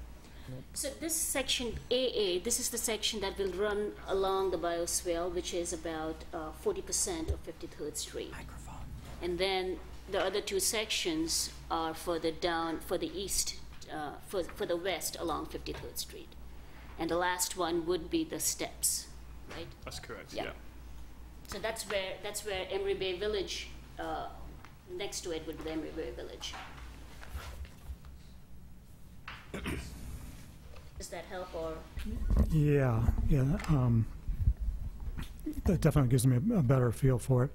[SPEAKER 6] So this section AA, this is the section that will run along the bioswale, which is about 40% of 53rd Street. And then the other two sections are further down for the east, for the west along 53rd Street. And the last one would be the steps, right?
[SPEAKER 9] That's correct,
[SPEAKER 6] Yeah.
[SPEAKER 9] yeah.
[SPEAKER 6] So that's where Emery Bay Village, next to it would be the Emery Bay Village. Does that help, or?
[SPEAKER 8] Yeah, that definitely gives me a better feel for it.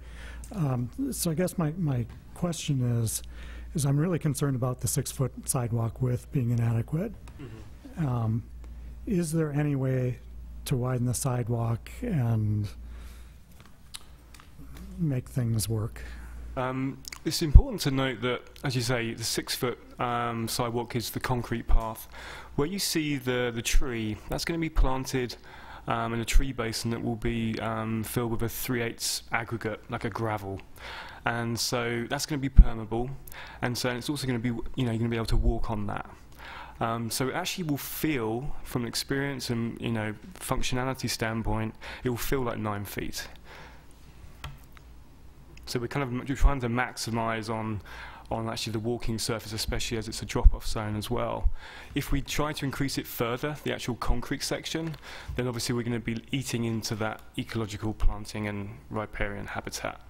[SPEAKER 8] So I guess my question is I'm really concerned about the 6-foot sidewalk width being inadequate.
[SPEAKER 9] Mm-hmm.
[SPEAKER 8] Is there any way to widen the sidewalk and make things work?
[SPEAKER 9] It's important to note that, as you say, the 6-foot sidewalk is the concrete path. Where you see the tree, that's going to be planted in a tree basin that will be filled with a 3/8 aggregate, like a gravel. And so that's going to be permeable, and so it's also going to be, you're going to be able to walk on that. So it actually will feel, from an experience and functionality standpoint, it will feel like 9 feet. So we're trying to maximise on actually the walking surface, especially as it's a drop-off zone as well. If we try to increase it further, the actual concrete section, then obviously we're going to be eating into that ecological planting and riparian habitat.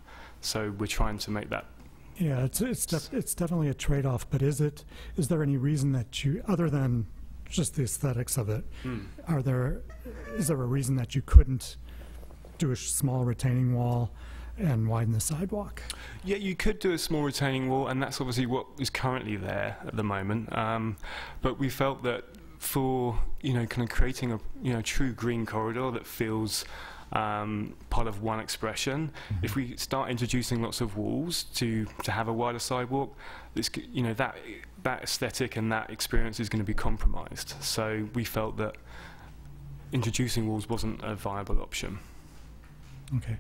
[SPEAKER 9] So we're trying to make that.
[SPEAKER 8] Yeah, it's definitely a trade-off. But is there any reason that you, other than just the aesthetics of it, is there a reason that you couldn't do a small retaining wall and widen the sidewalk?
[SPEAKER 9] Yeah, you could do a small retaining wall, and that's obviously what is currently there at the moment. But we felt that for kind of creating a true green corridor that feels part of one expression, if we start introducing lots of walls to have a wider sidewalk, this, that aesthetic and that experience is going to be compromised. So we felt that introducing walls wasn't a viable option.
[SPEAKER 8] Okay.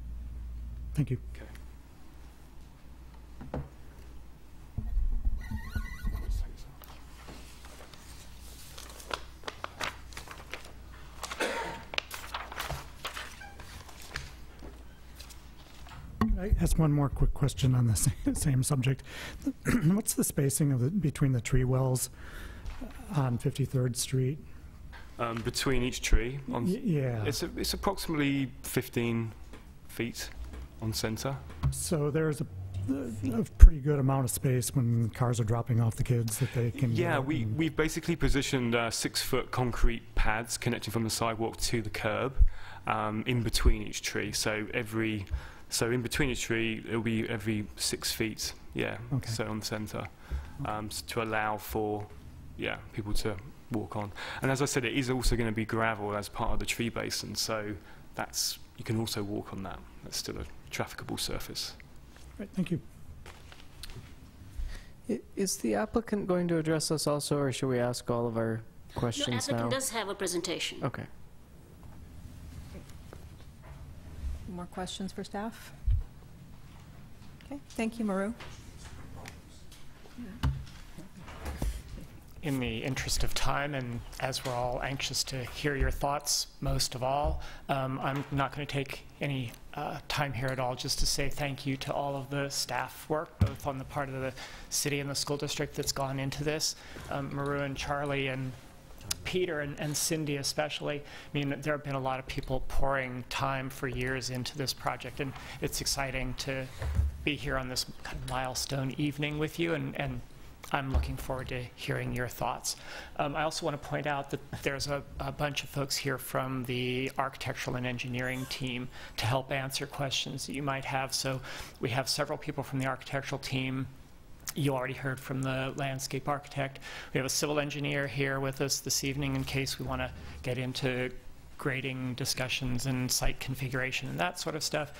[SPEAKER 8] Thank you.
[SPEAKER 9] Okay.
[SPEAKER 8] Can I ask one more quick question on the same subject? What's the spacing between the tree wells on 53rd Street?
[SPEAKER 9] Between each tree,
[SPEAKER 8] Yeah.
[SPEAKER 9] it's approximately 15 feet on center.
[SPEAKER 8] So there's a pretty good amount of space when cars are dropping off the kids that they can.
[SPEAKER 9] Yeah, we've basically positioned 6-foot concrete pads connecting from the sidewalk to the curb in between each tree. So in between each tree, it'll be every 6 feet. Yeah. Okay. So on the centre, to allow for people to walk on. And as I said, it is also going to be gravel as part of the tree basin. So you can also walk on that. That's still a trafficable surface.
[SPEAKER 8] Right, thank you.
[SPEAKER 4] Is the applicant going to address us also, or should we ask all of our questions now?
[SPEAKER 6] The applicant does have a presentation.
[SPEAKER 4] Okay.
[SPEAKER 1] More questions for staff? Okay, thank you, Maru.
[SPEAKER 11] In the interest of time, and as we're all anxious to hear your thoughts most of all, I'm not going to take any time here at all just to say thank you to all of the staff work, both on the part of the city and the school district that's gone into this. Maru and Charlie and Peter and Cindy especially. I mean, there have been a lot of people pouring time for years into this project, and it's exciting to be here on this kind of milestone evening with you, and I'm looking forward to hearing your thoughts. I also want to point out that there's a bunch of folks here from the architectural and engineering team to help answer questions that you might have. So we have several people from the architectural team. You already heard from the landscape architect. We have a civil engineer here with us this evening in case we want to get into grading discussions and site configuration and that sort of stuff.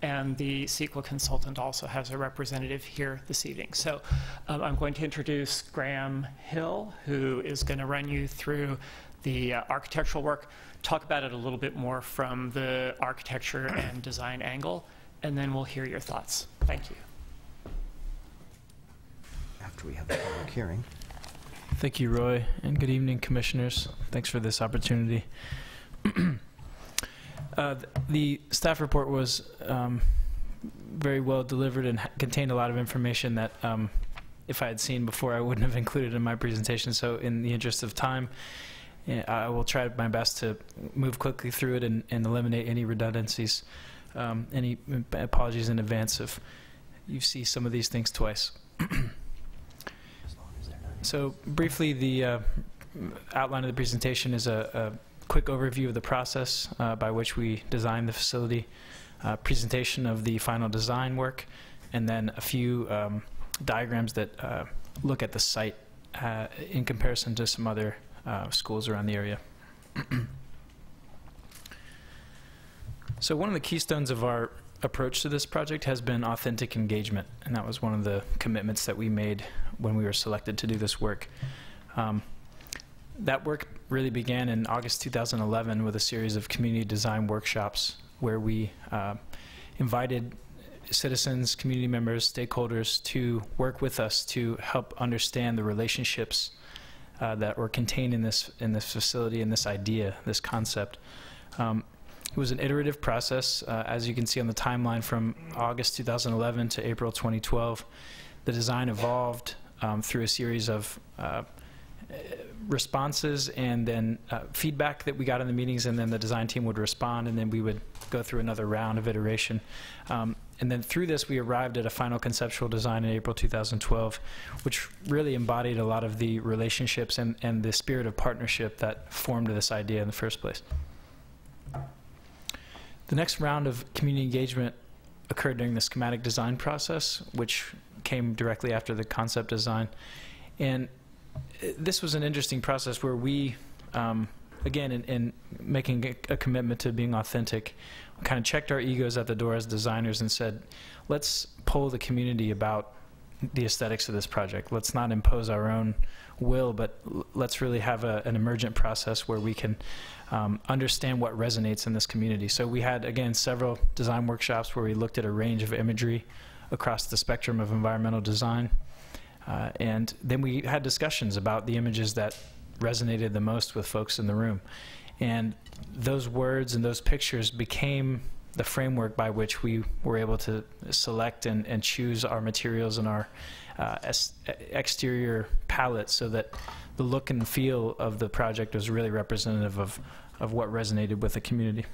[SPEAKER 11] And the CEQA consultant also has a representative here this evening. So I'm going to introduce Graham Hill, who is going to run you through the architectural work, talk about it a little bit more from the architecture and design angle, and then we'll hear your thoughts. Thank you.
[SPEAKER 2] After we have the public hearing.
[SPEAKER 12] Thank you, Roy, and good evening, commissioners. Thanks for this opportunity. The staff report was very well delivered and contained a lot of information that if I had seen before, I wouldn't have included in my presentation. So in the interest of time, I will try my best to move quickly through it and eliminate any redundancies. Any apologies in advance if you see some of these things twice. So briefly, the outline of the presentation is a quick overview of the process by which we designed the facility, presentation of the final design work, and then a few diagrams that look at the site in comparison to some other schools around the area. So one of the keystones of our approach to this project has been authentic engagement, and that was one of the commitments that we made when we were selected to do this work. That work really began in August 2011 with a series of community design workshops where we invited citizens, community members, stakeholders to work with us to help understand the relationships that were contained in this facility and this idea, this concept. It was an iterative process. As you can see on the timeline from August 2011 to April 2012, the design evolved through a series of responses and then feedback that we got in the meetings, and then the design team would respond, and then we would go through another round of iteration. And then through this, we arrived at a final conceptual design in April 2012, which really embodied a lot of the relationships and the spirit of partnership that formed this idea in the first place. The next round of community engagement occurred during the schematic design process, which came directly after the concept design. And this was an interesting process where we, again, in making a commitment to being authentic, kind of checked our egos at the door as designers and said, let's poll the community about the aesthetics of this project. Let's not impose our own will, but let's really have an emergent process where we can understand what resonates in this community. So we had, again, several design workshops where we looked at a range of imagery across the spectrum of environmental design. And then we had discussions about the images that resonated the most with folks in the room. And those words and those pictures became the framework by which we were able to select and choose our materials and our exterior palette so that the look and feel of the project was really representative of what resonated with the community.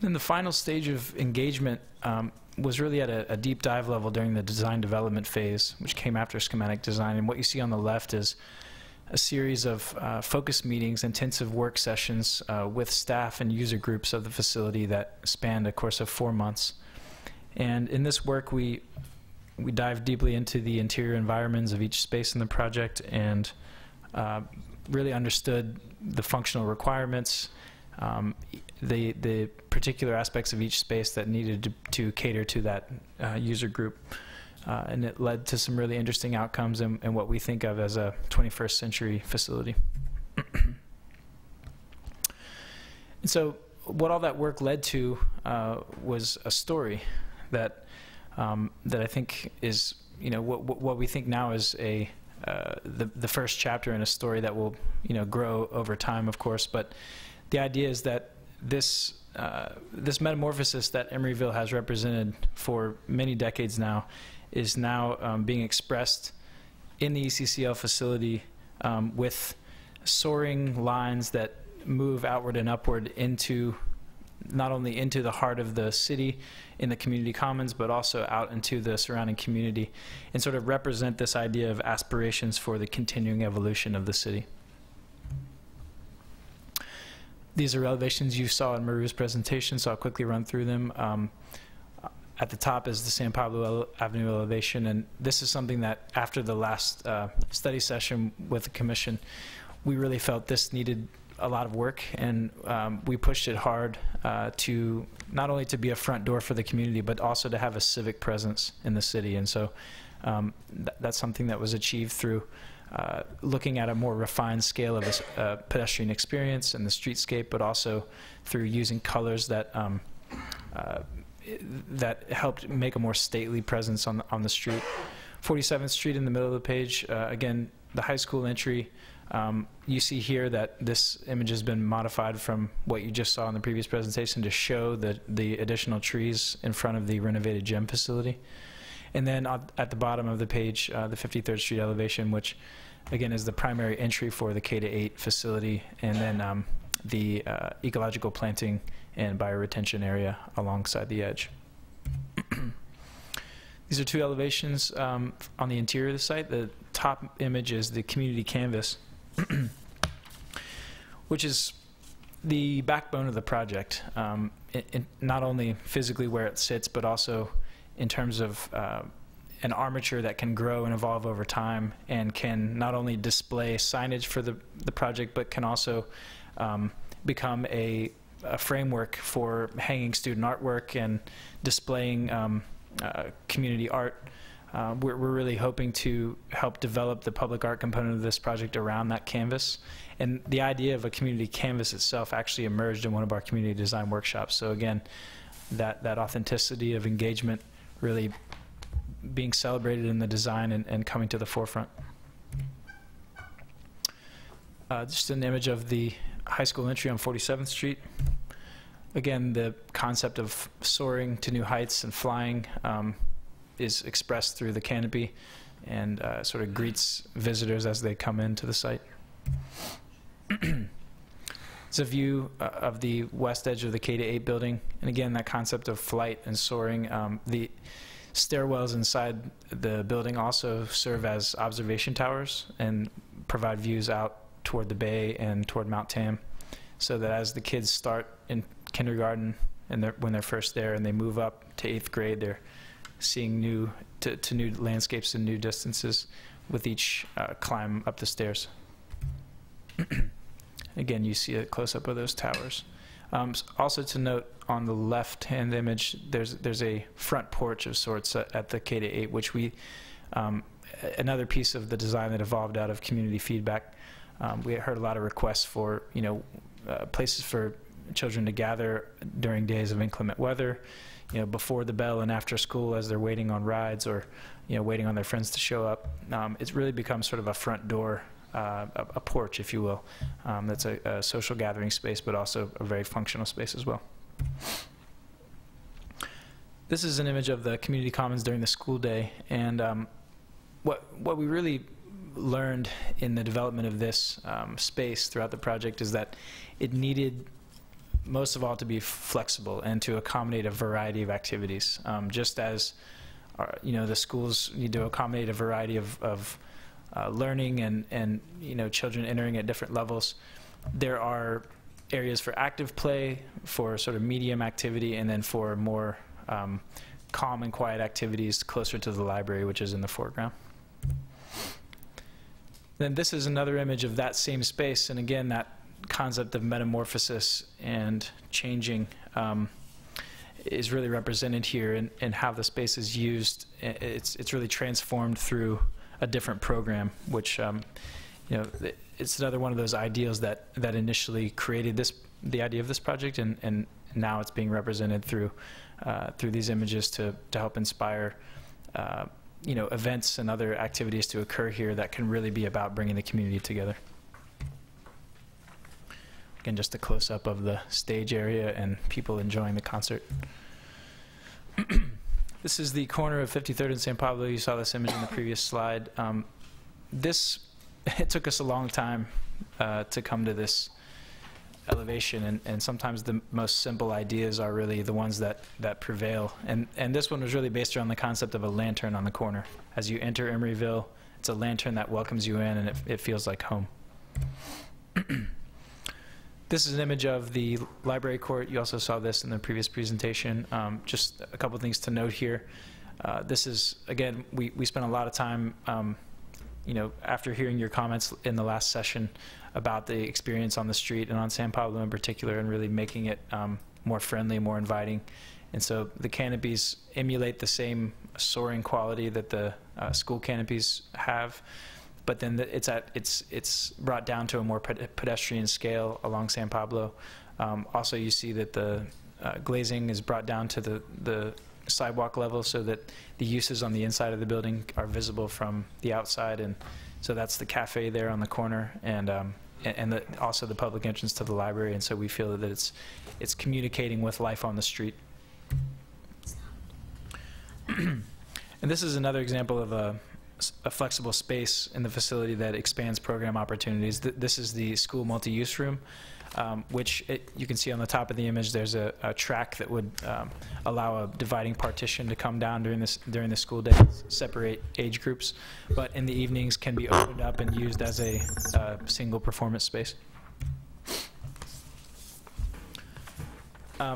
[SPEAKER 12] And the final stage of engagement was really at a deep dive level during the design development phase, which came after schematic design. And what you see on the left is a series of focus meetings, intensive work sessions with staff and user groups of the facility that spanned a course of 4 months. And in this work, we dived deeply into the interior environments of each space in the project and really understood the functional requirements, the particular aspects of each space that needed to cater to that user group. And it led to some really interesting outcomes and what we think of as a 21st century facility. And so what all that work led to was a story that I think is, you know, what we think now is the first chapter in a story that will, you know, grow over time, of course. But the idea is that this metamorphosis that Emeryville has represented for many decades now is now being expressed in the ECCL facility with soaring lines that move outward and upward into not only into the heart of the city in the community commons, but also out into the surrounding community and sort of represent this idea of aspirations for the continuing evolution of the city. These are elevations you saw in Maru's presentation, so I'll quickly run through them. At the top is the San Pablo Avenue elevation, and this is something that after the last study session with the commission, we really felt this needed a lot of work, and we pushed it hard to not only to be a front door for the community, but also to have a civic presence in the city. And so that's something that was achieved through looking at a more refined scale of a pedestrian experience and the streetscape, but also through using colors that that helped make a more stately presence on the street. 47th Street in the middle of the page, again, the high school entry. You see here that this image has been modified from what you just saw in the previous presentation to show the additional trees in front of the renovated gym facility. And then at the bottom of the page, the 53rd Street elevation, which again is the primary entry for the K-8 facility, and then the ecological planting and bioretention area alongside the edge. These are two elevations on the interior of the site. The top image is the community canvas, which is the backbone of the project, not only physically where it sits, but also in terms of an armature that can grow and evolve over time and can not only display signage for the project, but can also become a framework for hanging student artwork and displaying community art. We're really hoping to help develop the public art component of this project around that canvas. And the idea of a community canvas itself actually emerged in one of our community design workshops. So again, that authenticity of engagement really being celebrated in the design and coming to the forefront. Just an image of the high school entry on 47th Street. Again, the concept of soaring to new heights and flying is expressed through the canopy and sort of greets visitors as they come into the site. It's a view of the west edge of the K-8 building, and again, that concept of flight and soaring. The stairwells inside the building also serve as observation towers and provide views out toward the bay and toward Mount Tam, so that as the kids start in kindergarten and when they're first there and they move up to 8th grade, they're seeing new landscapes and new distances with each climb up the stairs. Again, you see a close-up of those towers. Also to note, on the left-hand image, there's a front porch of sorts at the K-8, which another piece of the design that evolved out of community feedback. We heard a lot of requests for, places for children to gather during days of inclement weather, before the bell and after school as they're waiting on rides or, waiting on their friends to show up. It's really become sort of a front door, a porch, if you will. That's a social gathering space, but also a very functional space as well. This is an image of the community commons during the school day, and what we really learned in the development of this space throughout the project is that it needed most of all to be flexible and to accommodate a variety of activities. Just as the schools need to accommodate a variety of learning and children entering at different levels, there are areas for active play, for sort of medium activity, and then for more calm and quiet activities closer to the library, which is in the foreground. Then this is another image of that same space, and again, that concept of metamorphosis and changing is really represented here in how the space is used. It's really transformed through a different program, which it's another one of those ideals that initially created the idea of this project, and now it's being represented through these images to help inspire events and other activities to occur here that can really be about bringing the community together. Again, just a close-up of the stage area and people enjoying the concert. This is the corner of 53rd and San Pablo. You saw this image in the previous slide. It took us a long time to come to this elevation, and sometimes the most simple ideas are really the ones that prevail. And this one was really based around the concept of a lantern on the corner. As you enter Emeryville, it's a lantern that welcomes you in, and it feels like home. This is an image of the library court. You also saw this in the previous presentation. Just a couple things to note here. This is, again, we spent a lot of time after hearing your comments in the last session about the experience on the street and on San Pablo in particular, and really making it more friendly, more inviting. And so the canopies emulate the same soaring quality that the school canopies have, but then it's brought down to a more pedestrian scale along San Pablo. Also, you see that the glazing is brought down to the sidewalk level so that the uses on the inside of the building are visible from the outside, and so that's the cafe there on the corner, and also the public entrance to the library. And so we feel that it's communicating with life on the street. And this is another example of a flexible space in the facility that expands program opportunities. This is the school multi-use room, which you can see on the top of the image. There's a track that would allow a dividing partition to come down during the school day, separate age groups, but in the evenings can be opened up and used as a single performance space.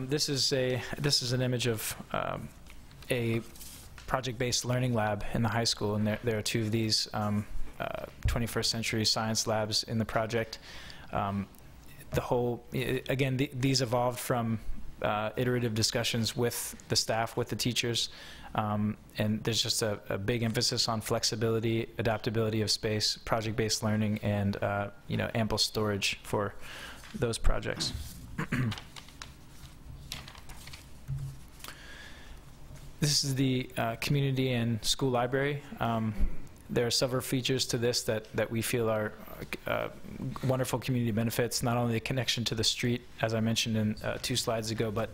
[SPEAKER 12] This is an image of a project-based learning lab in the high school, and there are two of these 21st century science labs in the project. These evolved from iterative discussions with the staff, with the teachers, and there's just a big emphasis on flexibility, adaptability of space, project-based learning, and ample storage for those projects. This is the community and school library. There are several features to this that we feel are wonderful community benefits, not only the connection to the street, as I mentioned in 2 slides ago, but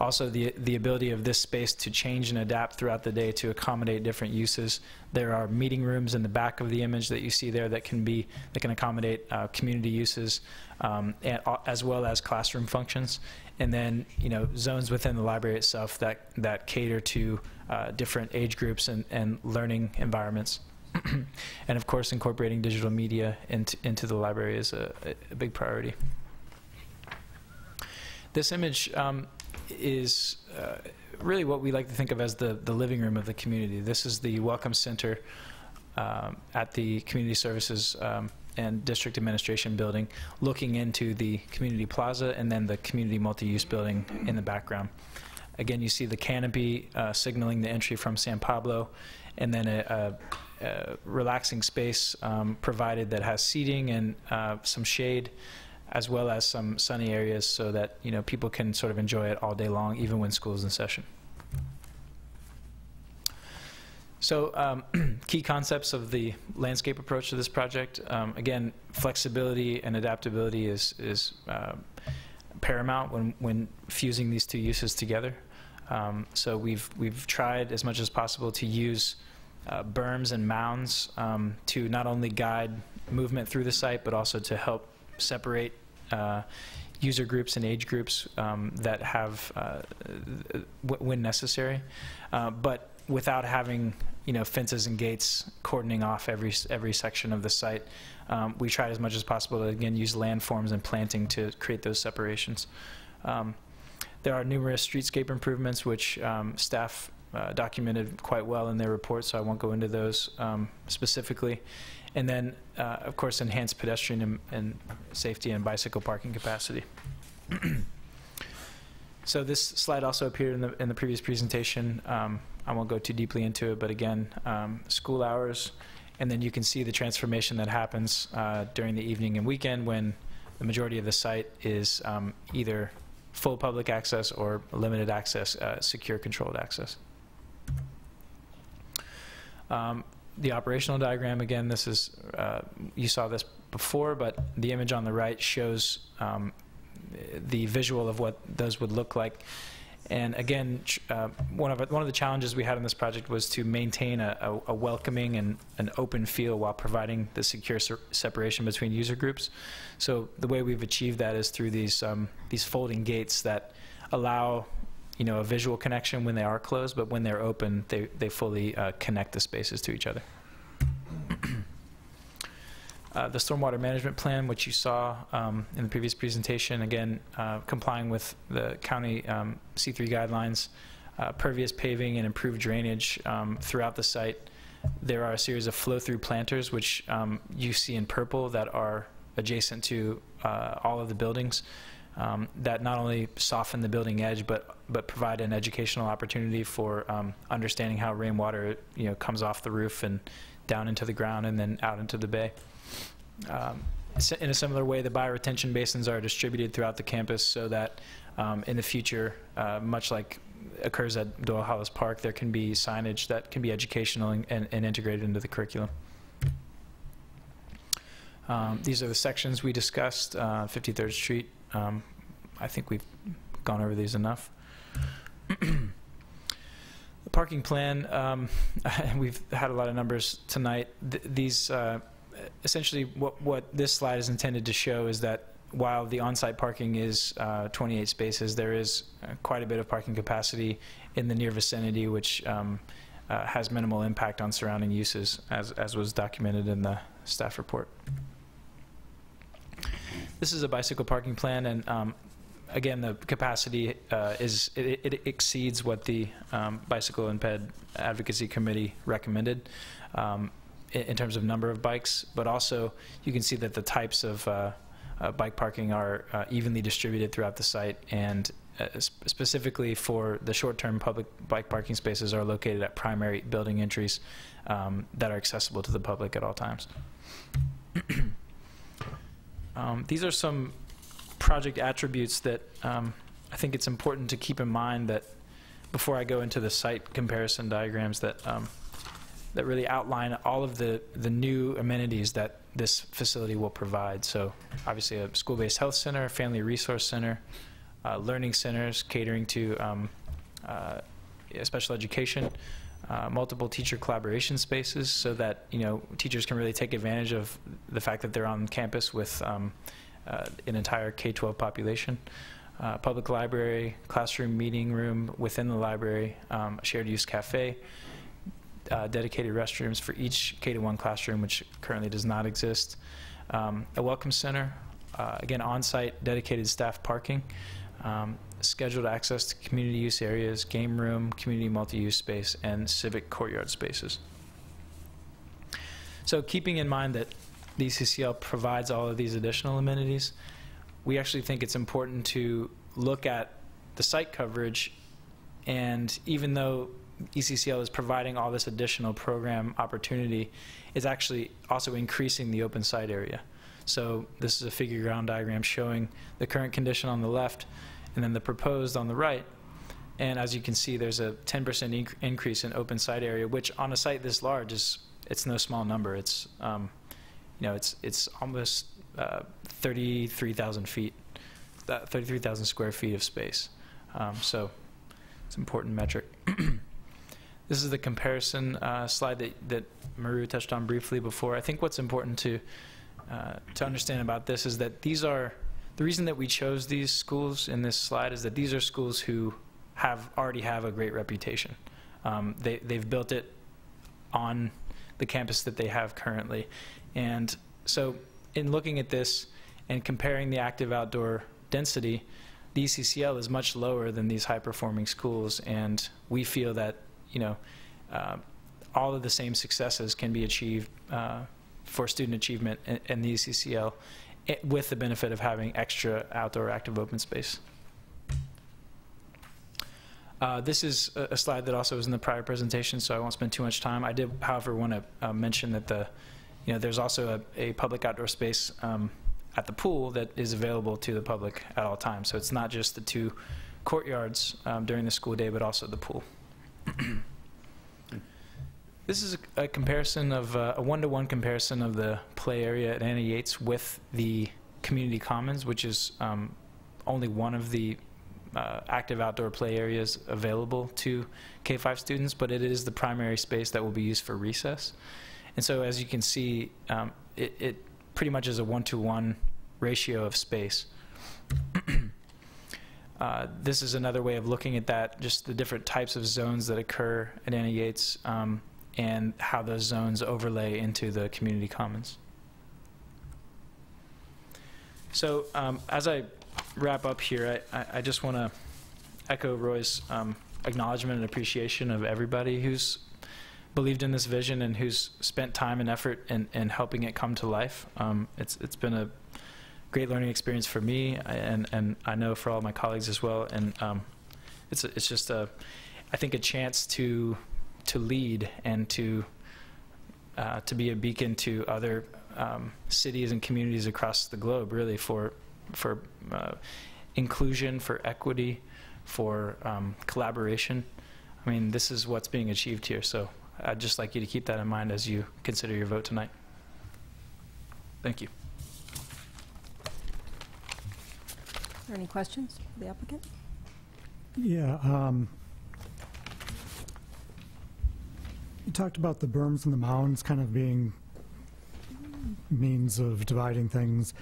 [SPEAKER 12] also the ability of this space to change and adapt throughout the day to accommodate different uses. There are meeting rooms in the back of the image that you see there that can accommodate community uses, as well as classroom functions. And then zones within the library itself that cater to different age groups and learning environments. And of course, incorporating digital media into the library is a big priority. This image is really what we like to think of as the living room of the community. This is the Welcome Center at the Community Services and District Administration building, looking into the Community Plaza and then the Community Multi-Use building in the background. Again, you see the canopy signaling the entry from San Pablo, and then a relaxing space provided that has seating and some shade, as well as some sunny areas so that people can sort of enjoy it all day long, even when school is in session. So key concepts of the landscape approach to this project. Again, flexibility and adaptability is paramount when fusing these two uses together. So we've tried as much as possible to use berms and mounds to not only guide movement through the site, but also to help separate user groups and age groups that have, when necessary, but without having fences and gates cordoning off every section of the site. We tried as much as possible to, again, use landforms and planting to create those separations. There are numerous streetscape improvements which staff documented quite well in their report, so I won't go into those specifically. And then, of course, enhanced pedestrian and safety and bicycle parking capacity. So this slide also appeared in the previous presentation. I won't go too deeply into it, but again, school hours, and then you can see the transformation that happens during the evening and weekend when the majority of the site is either full public access or limited access, secure controlled access. The operational diagram, again, this is, you saw this before, but the image on the right shows the visual of what those would look like. And again, one of the challenges we had in this project was to maintain a welcoming and an open feel while providing the secure separation between user groups. So the way we've achieved that is through these folding gates that allow a visual connection when they are closed, but when they're open, they fully connect the spaces to each other. The stormwater management plan, which you saw in the previous presentation, again, complying with the county C3 guidelines, pervious paving and improved drainage throughout the site. There are a series of flow-through planters, which you see in purple, that are adjacent to all of the buildings, that not only soften the building edge, but provide an educational opportunity for understanding how rainwater comes off the roof and down into the ground and then out into the bay. In a similar way, the bioretention basins are distributed throughout the campus so that in the future, much like occurs at Doyle Hollis Park, there can be signage that can be educational and integrated into the curriculum. These are the sections we discussed, 53rd Street. I think we've gone over these enough. The parking plan, we've had a lot of numbers tonight. These essentially, what this slide is intended to show is that while the on-site parking is 28 spaces, there is quite a bit of parking capacity in the near vicinity, which has minimal impact on surrounding uses, as was documented in the staff report. This is a bicycle parking plan, and again, the capacity it exceeds what the Bicycle and Ped Advocacy Committee recommended. In terms of number of bikes, but also you can see that the types of bike parking are evenly distributed throughout the site, and specifically for the short-term public bike parking spaces are located at primary building entries that are accessible to the public at all times. These are some project attributes that I think it's important to keep in mind that before I go into the site comparison diagrams that that really outline all of the new amenities that this facility will provide. So obviously a school-based health center, family resource center, learning centers catering to special education, multiple teacher collaboration spaces so that teachers can really take advantage of the fact that they're on campus with an entire K-12 population. Public library, classroom meeting room within the library, a shared use cafe, dedicated restrooms for each K-1 classroom, which currently does not exist. A welcome center, again, on-site dedicated staff parking, scheduled access to community use areas, game room, community multi-use space, and civic courtyard spaces. So keeping in mind that the ECCL provides all of these additional amenities, we actually think it's important to look at the site coverage, and even though ECCL is providing all this additional program opportunity, is actually also increasing the open site area. So this is a figure ground diagram showing the current condition on the left and then the proposed on the right. And as you can see, there's a 10% increase in open site area, which on a site this large it's no small number. It's it's almost 33,000 feet, 33,000 square feet of space. So it's an important metric. This is the comparison slide that Maru touched on briefly before. I think what's important to understand about this is that these are the reason that we chose these schools in this slide is that these are schools who already have a great reputation. They've built it on the campus that they have currently. And so in looking at this and comparing the active outdoor density, the ECCL is much lower than these high-performing schools, and we feel that, you know, all of the same successes can be achieved for student achievement in the ECCL with the benefit of having extra outdoor active open space. This is a slide that also was in the prior presentation, so I won't spend too much time. I did, however, want to mention that there's also a public outdoor space at the pool that is available to the public at all times. So it's not just the 2 courtyards during the school day, but also the pool. This is a comparison of a one-to-one comparison of the play area at Anna Yates with the community commons, which is only one of the active outdoor play areas available to K-5 students, but it is the primary space that will be used for recess. And so as you can see, it pretty much is a 1-to-1 ratio of space. This is another way of looking at that, just the different types of zones that occur at Anna Yates and how those zones overlay into the community commons. So as I wrap up here, I just want to echo Roy's acknowledgement and appreciation of everybody who's believed in this vision and who's spent time and effort in helping it come to life. It's been a great learning experience for me, and I know for all my colleagues as well. And it's just I think a chance to lead and to be a beacon to other cities and communities across the globe, really, for inclusion, for equity, for collaboration. I mean, this is what's being achieved here. So I'd just like you to keep that in mind as you consider your vote tonight. Thank you.
[SPEAKER 1] Are there any questions for the applicant?
[SPEAKER 8] Yeah. You talked about the berms and the mounds kind of being means of dividing things.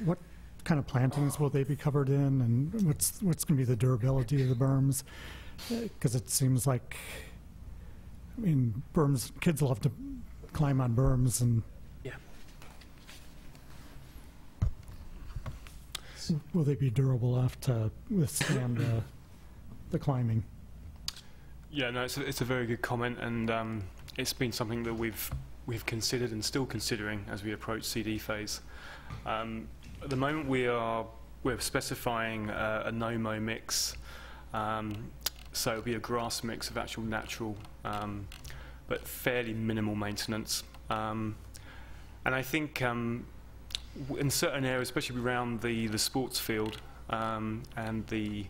[SPEAKER 8] What kind of plantings will they be covered in, and what's going to be the durability of the berms? Because it seems like, I mean, berms, kids love to climb on berms, and
[SPEAKER 12] yeah.
[SPEAKER 8] Will they be durable enough to withstand the climbing?
[SPEAKER 9] Yeah, no, it's a very good comment, and it's been something that we've considered and still considering as we approach CD phase. At the moment, we're specifying a no-mow mix, so it'll be a grass mix of actual natural, but fairly minimal maintenance. And I think in certain areas, especially around the sports field and the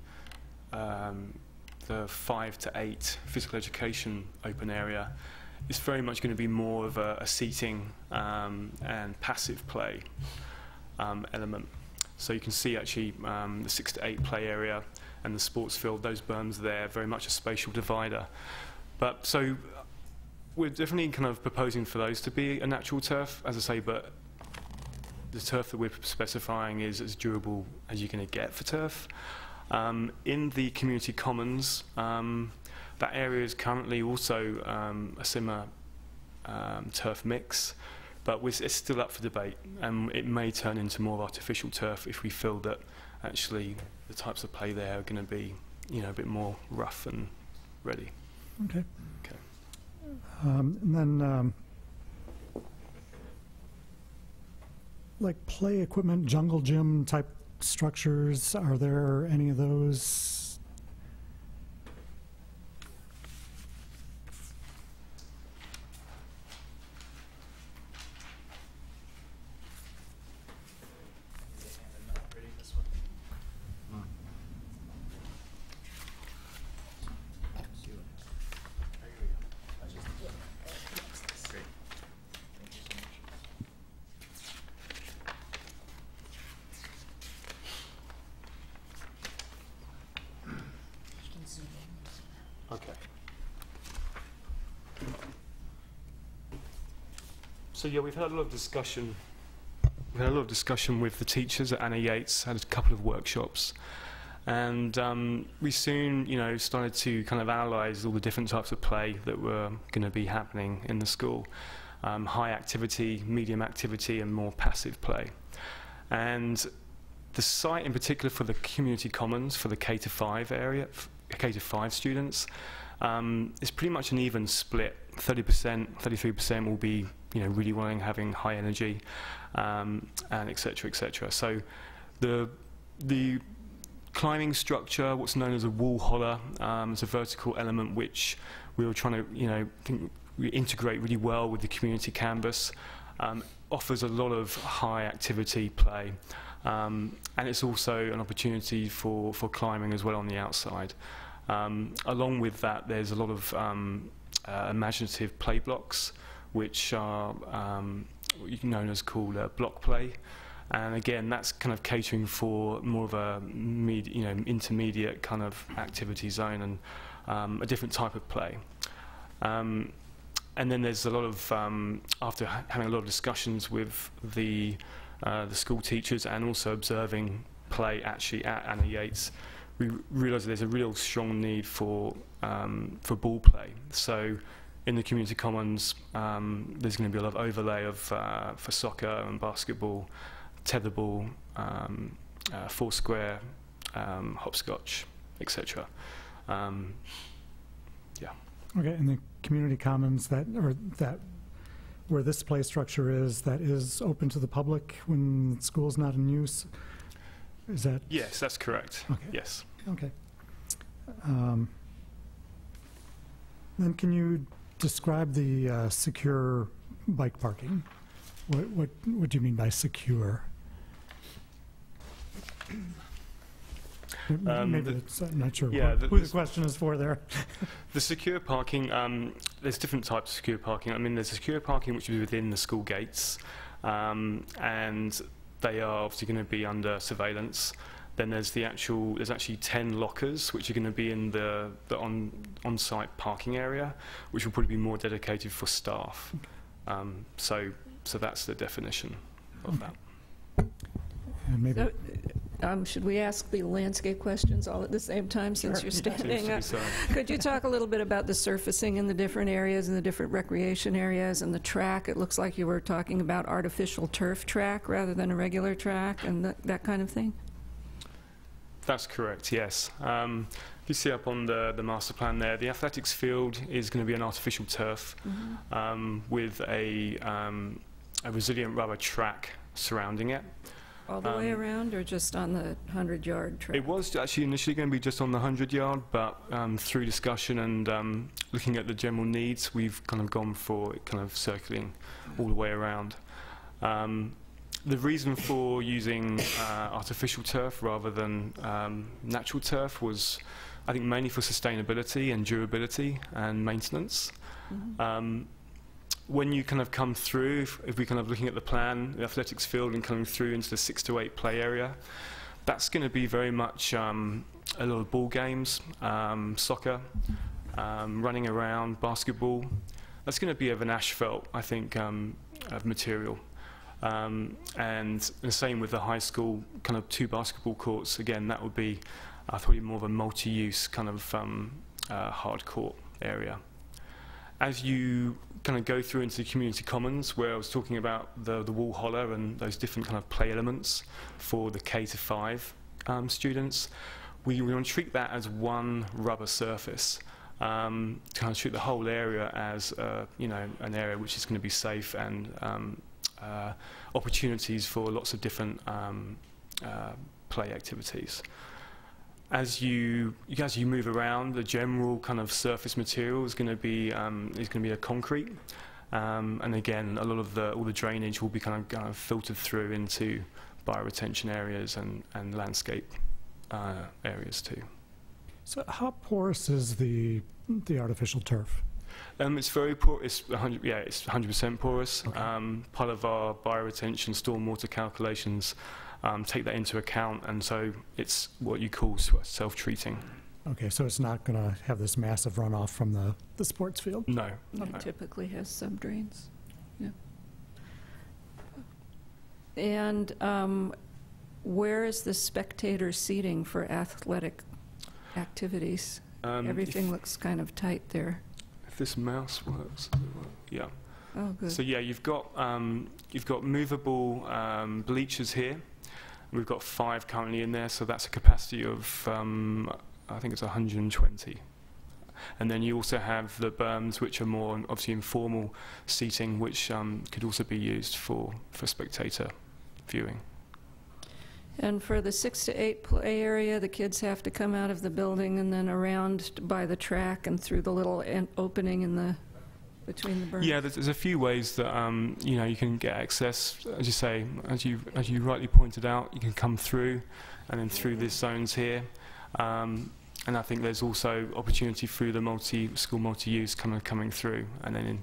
[SPEAKER 9] 5 to 8 physical education open area, it's very much going to be more of a seating and passive play element. So you can see actually the 6 to 8 play area and the sports field, those berms there, very much a spatial divider. But so we're definitely kind of proposing for those to be a natural turf, as I say, but the turf that we're specifying is as durable as you're going to get for turf. In the community commons, that area is currently also a similar turf mix, but it's still up for debate, and it may turn into more artificial turf if we feel that actually the types of play there are going to be, you know, a bit more rough and ready.
[SPEAKER 8] Okay.
[SPEAKER 9] Okay.
[SPEAKER 8] And then, like play equipment, jungle gym type structures, are there any of those?
[SPEAKER 9] Okay. So yeah, we've had a lot of discussion we had a lot of discussion with the teachers at Anna Yates, had a couple of workshops, and we soon, started to kind of analyse all the different types of play that were going to be happening in the school. High activity, medium activity, and more passive play. And the site in particular for the community commons, for the K-5 area, K-5 students, is pretty much an even split. 30%, 33% will be, really wanting, having high energy, and et cetera, So the climbing structure, what's known as a wall holler, is a vertical element which we were trying to, we integrate really well with the community canvas, offers a lot of high activity play, and it's also an opportunity for climbing as well on the outside. Along with that, there's a lot of imaginative play blocks, which are known as called block play, and again, that's kind of catering for more of a intermediate kind of activity zone and a different type of play. And then there's a lot of, after having a lot of discussions with the school teachers and also observing play actually at Anna Yates, we realised there's a real strong need for ball play. So in the community commons, there's going to be a lot of overlay of for soccer and basketball, tetherball, foursquare, hopscotch, etc.
[SPEAKER 8] Okay, and the community commons that where this play structure is, that is open to the public when the school's not in use? Is that?
[SPEAKER 9] Yes, that's correct.
[SPEAKER 8] Okay.
[SPEAKER 9] Yes.
[SPEAKER 8] Okay. Then can you describe the secure bike parking? What do you mean by secure? Maybe I'm not sure who the question is for there.
[SPEAKER 9] The secure parking, there's different types of secure parking. I mean, there's secure parking which is within the school gates, and they are obviously going to be under surveillance. Then there's there's actually 10 lockers which are going to be in the on-site parking area, which will probably be more dedicated for staff. So that's the definition of that.
[SPEAKER 8] And maybe.
[SPEAKER 7] Should we ask the landscape questions all at the same time since you're standing? Could you talk a little bit about the surfacing in the different areas and the different recreation areas and the track? It looks like you were talking about artificial turf track rather than a regular track and that kind of thing.
[SPEAKER 9] That's correct, yes. You see up on the master plan there, the athletics field is going to be an artificial turf with a resilient rubber track surrounding it.
[SPEAKER 7] All the way around, or just on the 100-yard track?
[SPEAKER 9] It was actually initially going to be just on the 100-yard, but through discussion and looking at the general needs, we've kind of gone for it kind of circling all the way around. The reason for using artificial turf rather than natural turf was, I think, mainly for sustainability and durability and maintenance. When you kind of come through, if we're kind of looking at the plan, the athletics field and coming through into the 6 to 8 play area, that's going to be very much a lot of ball games, soccer, running around, basketball. That's going to be of an asphalt, I think, of material. And the same with the high school, kind of 2 basketball courts. Again, that would be probably more of a multi-use kind of hard court area. As you kind of go through into the community commons, where I was talking about the wall holler and those different kind of play elements for the K-5 students, we want to treat that as one rubber surface. Kind of treat the whole area as an area which is going to be safe and opportunities for lots of different play activities. As you move around, the general kind of surface material is going to be a concrete, and again, a lot of all the drainage will be kind of filtered through into bioretention areas and landscape areas too.
[SPEAKER 8] So, how porous is the artificial turf?
[SPEAKER 9] It's very porous. It's 100% porous. Okay. Part of our bioretention stormwater calculations take that into account, and so it's what you call self-treating.
[SPEAKER 8] Okay, so it's not going to have this massive runoff from the sports field?
[SPEAKER 9] No.
[SPEAKER 7] It typically has subdrains. Yeah. And where is the spectator seating for athletic activities? Everything looks kind of tight there.
[SPEAKER 9] If this mouse works, yeah.
[SPEAKER 7] Oh, good.
[SPEAKER 9] So yeah, you've got movable bleachers here. We've got 5 currently in there, so that's a capacity of I think it's 120. And then you also have the berms, which are more obviously informal seating, which could also be used for spectator viewing.
[SPEAKER 7] And for the 6 to 8 play area, the kids have to come out of the building and then around by the track and through the little opening in the between the berms. Yeah,
[SPEAKER 9] there's a few ways that you know, you can get access. As you say, as you rightly pointed out, you can come through and then through these zones here. And I think there's also opportunity through the school multi-use coming through, and then in.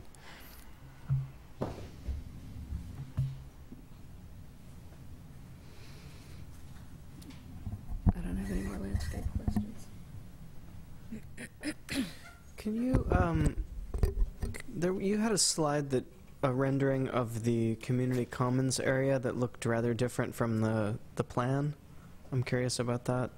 [SPEAKER 7] I don't have any more landscape questions.
[SPEAKER 4] Can you you had a slide that a rendering of the community commons area that looked rather different from the plan. I'm curious about that.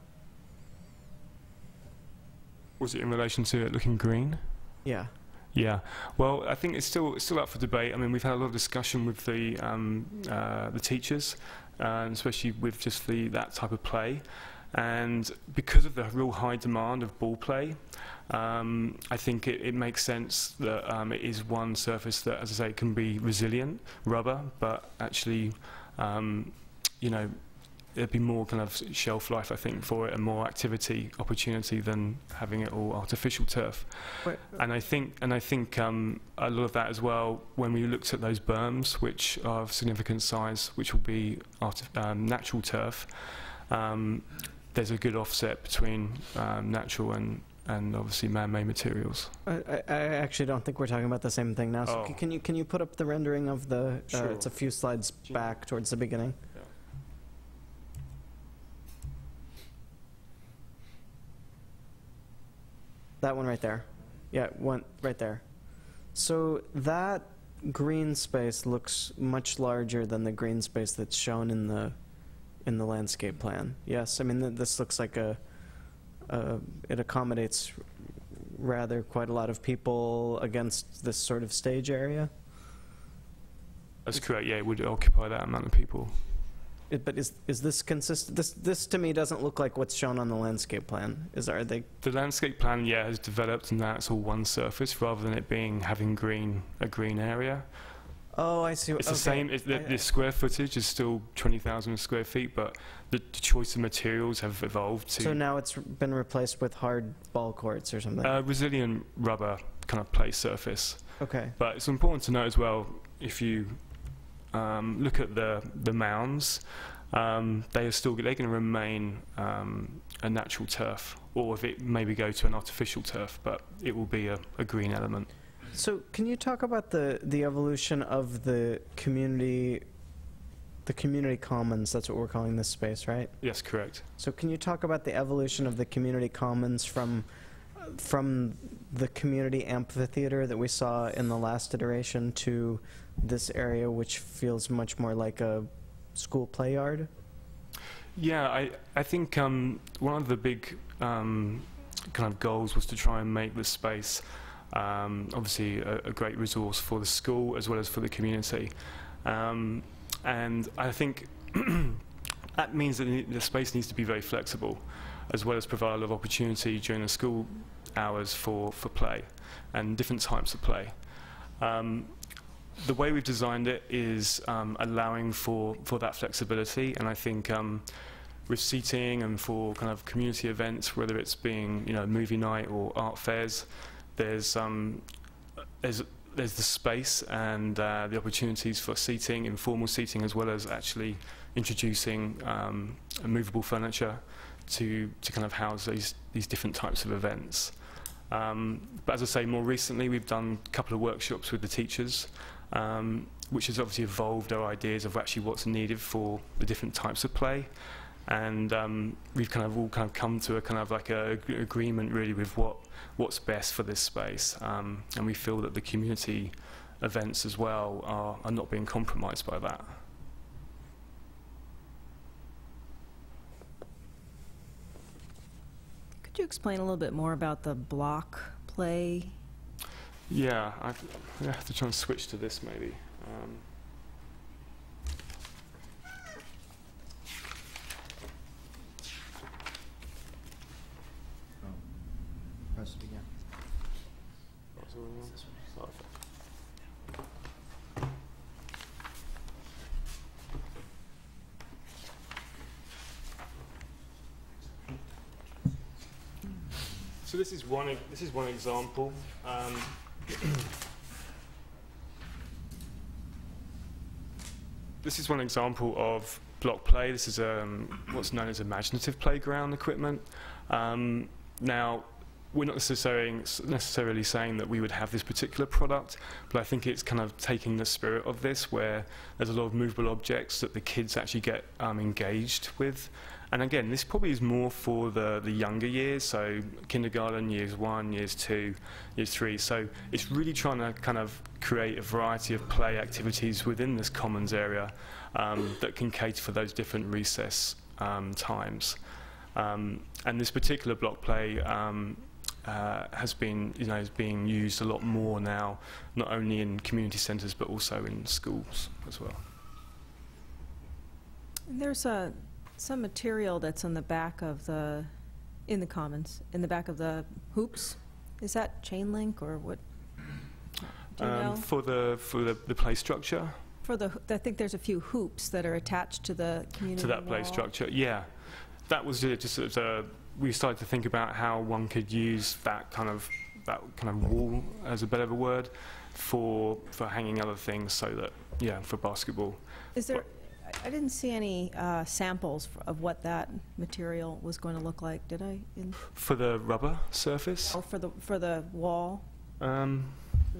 [SPEAKER 9] Was it in relation to it looking green?
[SPEAKER 4] Yeah.
[SPEAKER 9] Yeah. Well, I think it's still up for debate. I mean, we've had a lot of discussion with the teachers, especially with just that type of play, and because of the real high demand of ball play, I think it makes sense that it is one surface that, as I say, can be resilient, rubber, but actually, you know, there'd be more kind of shelf life, I think, for it, and more activity opportunity than having it all artificial turf. And I think a lot of that as well, when we looked at those berms, which are of significant size, which will be natural turf, there's a good offset between natural and obviously man-made materials.
[SPEAKER 4] I actually don't think we're talking about the same thing now. So can you put up the rendering of the?
[SPEAKER 9] Sure.
[SPEAKER 4] It's a few slides back towards the beginning. That one right there. Yeah, one right there. So that green space looks much larger than the green space that's shown in the landscape plan. Yes, I mean this looks like it accommodates rather quite a lot of people against this sort of stage area.
[SPEAKER 9] That's correct. Yeah, it would occupy that amount of people.
[SPEAKER 4] But is this consistent? This to me doesn't look like what's shown on the landscape plan. Are they? The
[SPEAKER 9] landscape plan, yeah, has developed, and that's all one surface rather than it having a green area.
[SPEAKER 4] Oh, I see.
[SPEAKER 9] It's the same. The square footage is still 20,000 square feet, but the choice of materials have evolved to.
[SPEAKER 4] So now it's been replaced with hard ball courts or something.
[SPEAKER 9] Resilient rubber kind of play surface.
[SPEAKER 4] Okay.
[SPEAKER 9] But it's important to note as well, if you look at the mounds, they are going to remain a natural turf, or if it maybe go to an artificial turf, but it will be a green element.
[SPEAKER 4] So can you talk about the evolution of the community commons? That's what we're calling this space, right?
[SPEAKER 9] Yes, correct.
[SPEAKER 4] So can you talk about the evolution of the community commons from the community amphitheater that we saw in the last iteration to this area, which feels much more like a school play yard?
[SPEAKER 9] Yeah, I think one of the big kind of goals was to try and make this space obviously a great resource for the school as well as for the community. And I think that means that the space needs to be very flexible, as well as provide a lot of opportunity during the school hours for play and different types of play. The way we've designed it is allowing for that flexibility, and I think with seating and for kind of community events, whether it's being movie night or art fairs, there's the space and the opportunities for seating, informal seating, as well as actually introducing movable furniture to kind of house these different types of events. But as I say, more recently we've done a couple of workshops with the teachers, which has obviously evolved our ideas of actually what's needed for the different types of play, and we've kind of all come to a kind of like a agreement really with what's best for this space, and we feel that the community events as well are not being compromised by that.
[SPEAKER 1] you explain a little bit more about the block play?
[SPEAKER 9] Yeah, I have to try and switch to this maybe.
[SPEAKER 2] Press it again.
[SPEAKER 9] So this is one example. This is one example of block play. This is what's known as imaginative playground equipment. Now, we're not necessarily saying that we would have this particular product, but I think it's kind of taking the spirit of this, where there's a lot of movable objects that the kids actually get engaged with. And again, this probably is more for the younger years, so kindergarten, years 1, years 2, years 3. So it's really trying to kind of create a variety of play activities within this commons area that can cater for those different recess times. And this particular block play has been, is being used a lot more now, not only in community centres but also in schools as well.
[SPEAKER 1] There's some material that's in the back of the, in the commons, in the back of the hoops. Is that chain link or what? Do you know?
[SPEAKER 9] For the play structure?
[SPEAKER 1] For the, I think there's a few hoops that are attached to the community wall.
[SPEAKER 9] Play structure, yeah. That was just sort of, we started to think about how one could use that kind of wall, as a better word, for hanging other things, so that, yeah, for basketball.
[SPEAKER 1] Is there, I didn't see any samples of what that material was going to look like, did I?
[SPEAKER 9] For the rubber surface?
[SPEAKER 1] Oh, for the wall? For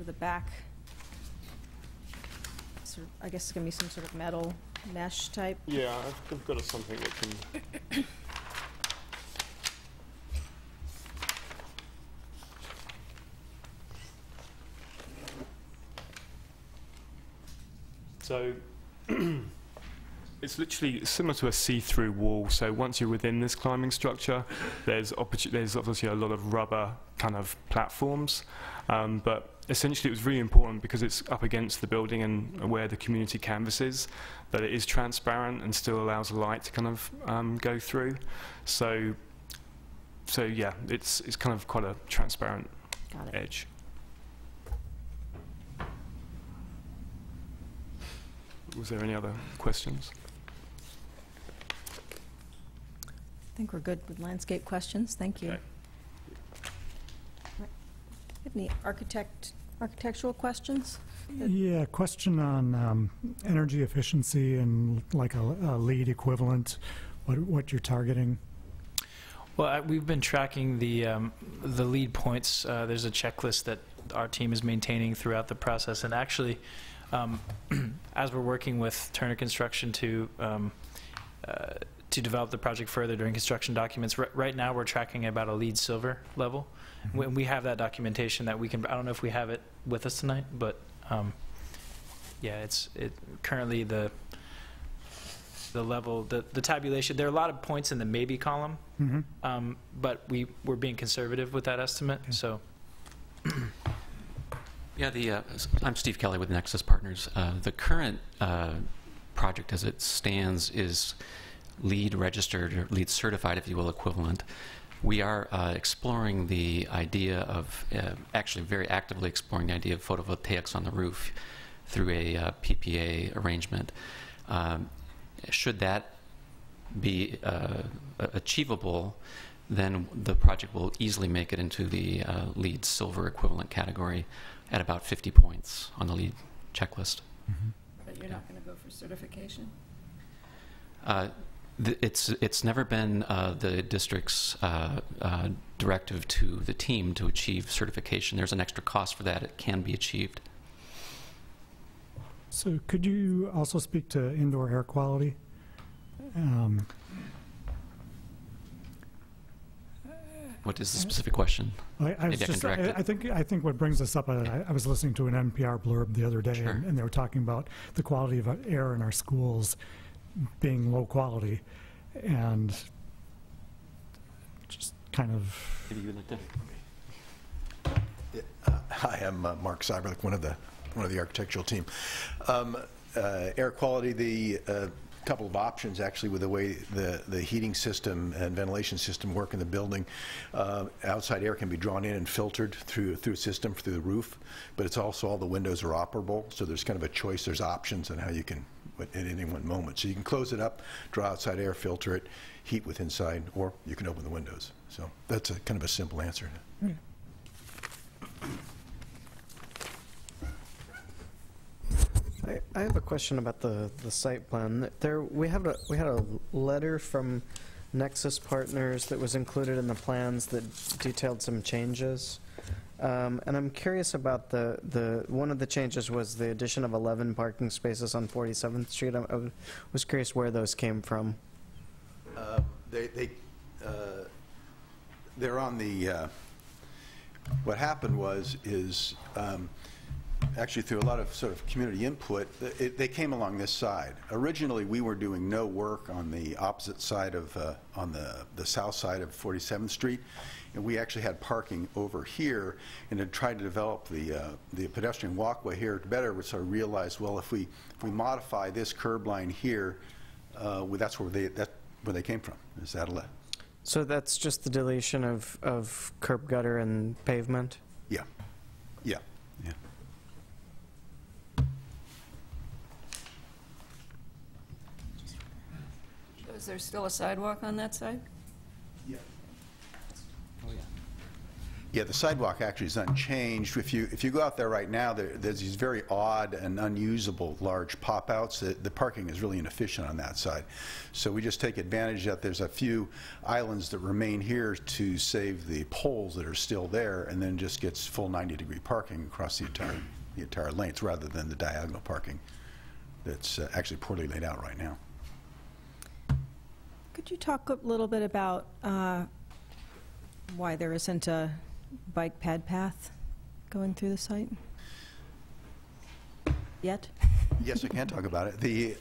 [SPEAKER 1] the back? So I guess it's going to be some sort of metal mesh type?
[SPEAKER 9] Yeah, I've got something that can... So it's literally similar to a see-through wall. So once you're within this climbing structure, there's obviously a lot of rubber kind of platforms. But essentially it was really important, because it's up against the building and where the community canvas is, that it is transparent and still allows light to kind of go through. So yeah, it's kind of quite a transparent edge. Was there any other questions?
[SPEAKER 1] I think we're good with landscape questions. Thank you.
[SPEAKER 9] Okay.
[SPEAKER 1] Have any architectural questions?
[SPEAKER 8] Yeah, question on energy efficiency and like a LEED equivalent, what you're targeting.
[SPEAKER 12] Well, we've been tracking the LEED points. There's a checklist that our team is maintaining throughout the process, and actually, as we're working with Turner Construction to develop the project further during construction documents, right now we're tracking about a LEED silver level. When we have that documentation that we can, I don't know if we have it with us tonight, but yeah, currently the level, the tabulation, there are a lot of points in the maybe column, but we're being conservative with that estimate. Okay. So
[SPEAKER 13] yeah, I'm Steve Kelly with Nexus Partners. The current project as it stands is LEED registered, or LEED certified, if you will, equivalent. We are exploring the idea of, actually very actively exploring the idea of photovoltaics on the roof through a PPA arrangement. Should that be achievable, then the project will easily make it into the LEED silver equivalent category at about 50 points on the LEED checklist.
[SPEAKER 7] But you're not going to go for certification?
[SPEAKER 13] It's never been the district's directive to the team to achieve certification. There's an extra cost for that. It can be achieved.
[SPEAKER 8] So could you also speak to indoor air quality?
[SPEAKER 13] What is the specific question?
[SPEAKER 8] I think what brings us up, I was listening to an NPR blurb the other day, sure, and they were talking about the quality of air in our schools being low quality, and just kind of...
[SPEAKER 13] Maybe you would like to.
[SPEAKER 10] Hi, I'm Mark Cyberlick, one of the architectural team. Air quality, the couple of options actually with the way the heating system and ventilation system work in the building. Outside air can be drawn in and filtered through a system through the roof, but it's also all the windows are operable, so there's kind of a choice. There's options on how you can at any one moment. So you can close it up, draw outside air, filter it, heat with inside, or you can open the windows. So that's a kind of a simple answer.
[SPEAKER 4] I have a question about the site plan. We had a letter from Nexus Partners that was included in the plans that detailed some changes, and I'm curious about one of the changes was the addition of 11 parking spaces on 47th Street. I was curious where those came from.
[SPEAKER 10] They're on the. What happened is. Actually, through a lot of sort of community input, they came along this side. Originally, we were doing no work on the opposite side of, on the south side of 47th Street, and we actually had parking over here, and had tried to develop the pedestrian walkway here better. We sort of realized, well, if we modify this curb line here, that's where they came from. Is that a
[SPEAKER 4] So that's just the deletion of curb gutter and pavement?
[SPEAKER 10] Yeah. Yeah. Yeah.
[SPEAKER 7] Is there still a sidewalk on that side?
[SPEAKER 10] Yeah. Oh, yeah. Yeah, the sidewalk actually is unchanged. If you go out there right now, there's these very odd and unusable large pop-outs. The parking is really inefficient on that side. So we just take advantage that there's a few islands that remain here to save the poles that are still there, and then just gets full 90-degree parking across the entire length, rather than the diagonal parking that's actually poorly laid out right now.
[SPEAKER 1] Could you talk a little bit about why there isn't a bike pad path going through the site yet?
[SPEAKER 10] Yes, I can talk about it.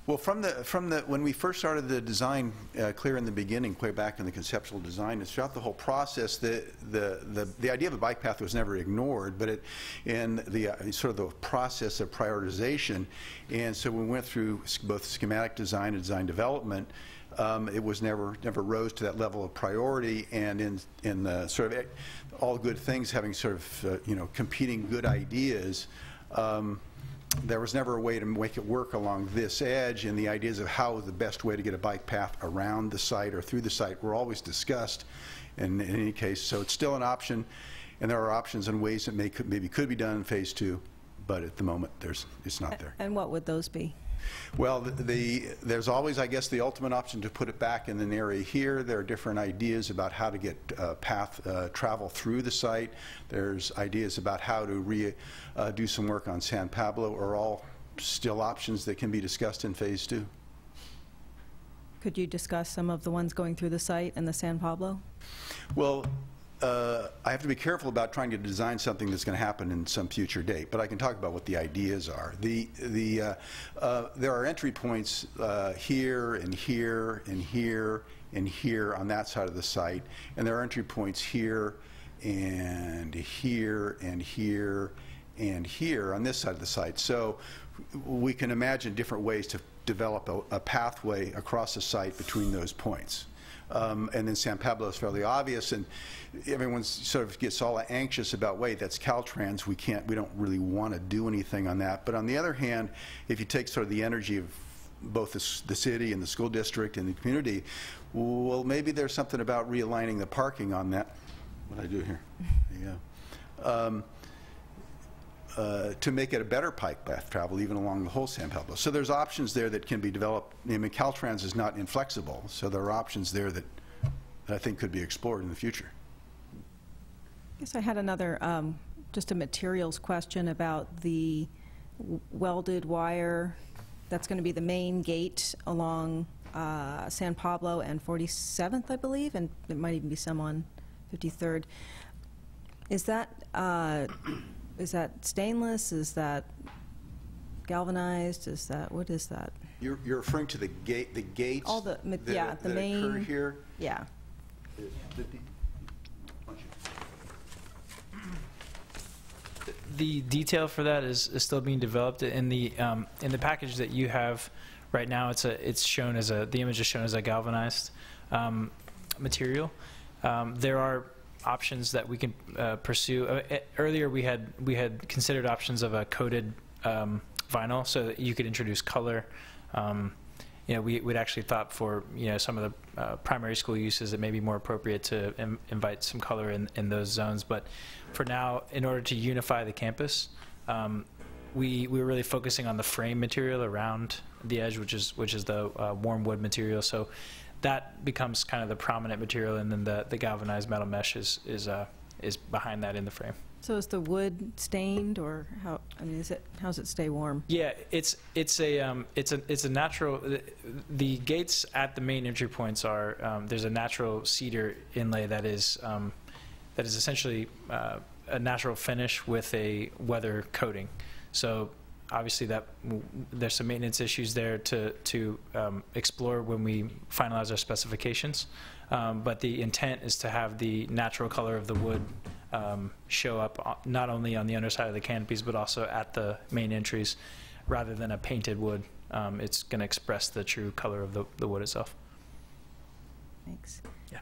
[SPEAKER 10] Well, from the when we first started the design, clear in the beginning, way back in the conceptual design, and throughout the whole process, the idea of a bike path was never ignored, but in the sort of the process of prioritization, and so we went through both schematic design and design development. It was never rose to that level of priority, and in the sort of all good things having sort of competing good ideas. There was never a way to make it work along this edge, and the ideas of how the best way to get a bike path around the site or through the site were always discussed. And in any case, so it's still an option, and there are options and ways that maybe could be done in phase 2, but at the moment it's not there.
[SPEAKER 1] And what would those be?
[SPEAKER 10] Well, there's always, I guess, the ultimate option to put it back in an area here. There are different ideas about how to get travel through the site. There's ideas about how to do some work on San Pablo, are all still options that can be discussed in phase 2.
[SPEAKER 1] Could you discuss some of the ones going through the site and the San Pablo? Well,
[SPEAKER 10] I have to be careful about trying to design something that's going to happen in some future date, but I can talk about what the ideas are. There are entry points here and here and here and here on that side of the site, and there are entry points here and here and here and here on this side of the site. So we can imagine different ways to develop a pathway across the site between those points. And then San Pablo is fairly obvious, and everyone sort of gets all anxious about, wait, that's Caltrans, we don't really want to do anything on that. But on the other hand, if you take sort of the energy of both the city and the school district and the community, well, maybe there's something about realigning the parking on that. What did I do here? Yeah. To make it a better bike path travel even along the whole San Pablo. So there's options there that can be developed. I mean, Caltrans is not inflexible, so there are options there that I think could be explored in the future.
[SPEAKER 1] I guess I had another, just a materials question about the welded wire that's going to be the main gate along San Pablo and 47th, I believe, and there might even be some on 53rd. Is that stainless? Is that galvanized? Is that, what is that?
[SPEAKER 10] You're referring to the gates.
[SPEAKER 1] All the
[SPEAKER 10] that
[SPEAKER 1] main
[SPEAKER 10] occur here.
[SPEAKER 1] Yeah.
[SPEAKER 12] The detail for that is still being developed. In the package that you have right now, it's shown as the image is shown as a galvanized material. There are options that we can pursue. Earlier we had considered options of a coated vinyl, so that you could introduce color. We'd actually thought for some of the primary school uses it may be more appropriate to invite some color in those zones. But for now, in order to unify the campus, we were really focusing on the frame material around the edge, which is the warm wood material. So that becomes kind of the prominent material, and then the galvanized metal mesh is behind that in the frame.
[SPEAKER 1] So is the wood stained, or how? I mean, how does it stay warm?
[SPEAKER 12] Yeah, it's a natural. The gates at the main entry points are there's a natural cedar inlay that is essentially a natural finish with a weather coating. So obviously there's some maintenance issues there to explore when we finalize our specifications. But the intent is to have the natural color of the wood show up not only on the underside of the canopies but also at the main entries, rather than a painted wood. It's going to express the true color of the wood itself.
[SPEAKER 1] Thanks.
[SPEAKER 12] Yeah.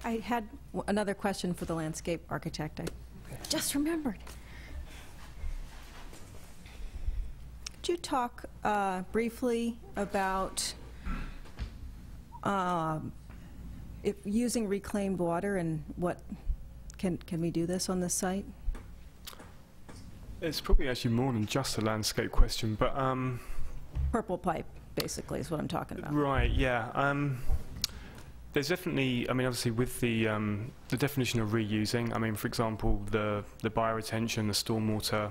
[SPEAKER 1] I had another question for the landscape architect. I just remembered. Could you talk briefly about if using reclaimed water, and what can we do this on this site?
[SPEAKER 9] It's probably actually more than just a landscape question, but
[SPEAKER 1] Purple pipe, basically, is what I'm talking about.
[SPEAKER 9] right, yeah. There's definitely, I mean, obviously with the definition of reusing, I mean, for example, the bioretention, the stormwater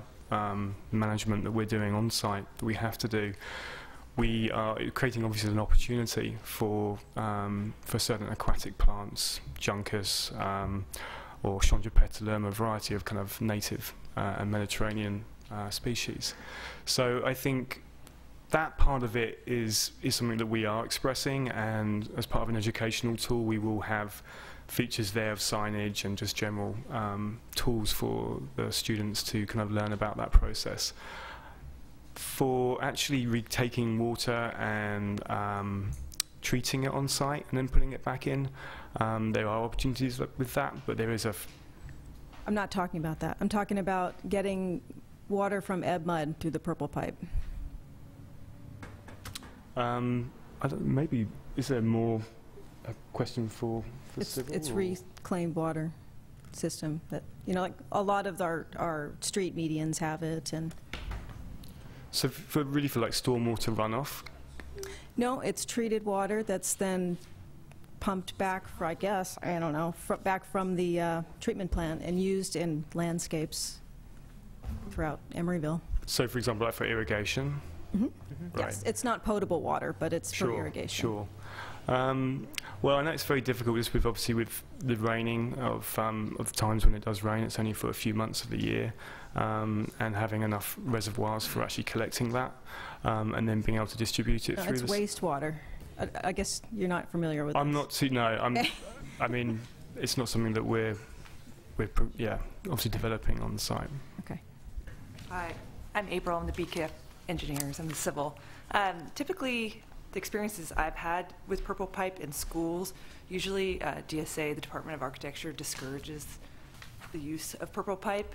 [SPEAKER 9] management that we're doing on site, that we have to do, we are creating obviously an opportunity for certain aquatic plants, juncus, or Chondropetalum, a variety of kind of native and Mediterranean species. So I think that part of it is something that we are expressing, and as part of an educational tool we will have features there of signage and just general tools for the students to kind of learn about that process. For actually retaking water and treating it on site and then putting it back in, there are opportunities with that, but there is
[SPEAKER 1] I'm not talking about that. I'm talking about getting water from ebb mud through the purple pipe.
[SPEAKER 9] I don't, maybe, is there more a question for civil?
[SPEAKER 1] It's reclaimed water system that, like a lot of our street medians have it. And
[SPEAKER 9] so for like stormwater runoff?
[SPEAKER 1] No, it's treated water that's then pumped back for, I guess, I don't know, back from the treatment plant and used in landscapes throughout Emeryville.
[SPEAKER 9] So for example, like for irrigation?
[SPEAKER 1] Mm-hmm.
[SPEAKER 9] Right.
[SPEAKER 1] Yes, it's not potable water, but it's for irrigation.
[SPEAKER 9] Sure. Well, I know it's very difficult just with the raining of times when it does rain. It's only for a few months of the year, and having enough reservoirs for actually collecting that, and then being able to distribute it through.
[SPEAKER 1] It's wastewater. I guess you're not familiar with.
[SPEAKER 9] I'm not too. No, I mean, it's not something that we're obviously developing on the site.
[SPEAKER 1] Okay.
[SPEAKER 14] Hi, I'm April. I'm the BKF engineers. I'm the civil. Typically, the experiences I've had with purple pipe in schools, usually DSA, the Department of Architecture, discourages the use of purple pipe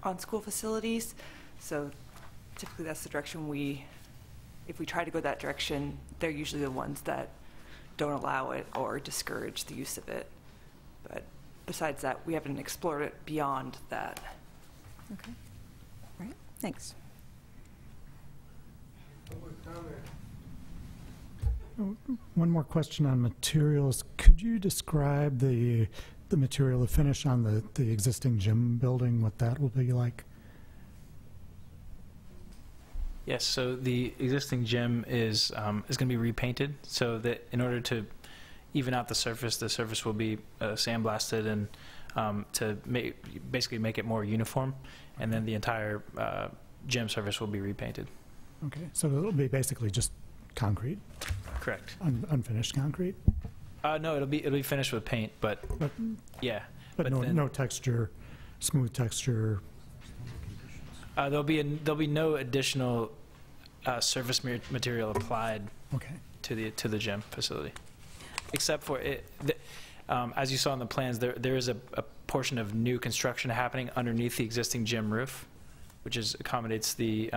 [SPEAKER 14] on school facilities. So typically that's the direction if we try to go that direction, they're usually the ones that don't allow it or discourage the use of it. But besides that, we haven't explored it beyond that.
[SPEAKER 1] Okay. All right. Thanks.
[SPEAKER 8] One more question on materials. Could you describe the material, the finish on the existing gym building, what that will be like?
[SPEAKER 12] Yes, so the existing gym is going to be repainted, so that in order to even out the surface will be sandblasted and to basically make it more uniform, and then the entire gym surface will be repainted.
[SPEAKER 8] Okay, so it'll be basically just concrete?
[SPEAKER 12] Correct.
[SPEAKER 8] Unfinished concrete?
[SPEAKER 12] No, it'll be finished with paint, but yeah.
[SPEAKER 8] But no texture, smooth texture.
[SPEAKER 12] There'll be no additional surface material applied to the gym facility, except for it. As you saw in the plans, there is a portion of new construction happening underneath the existing gym roof, which accommodates the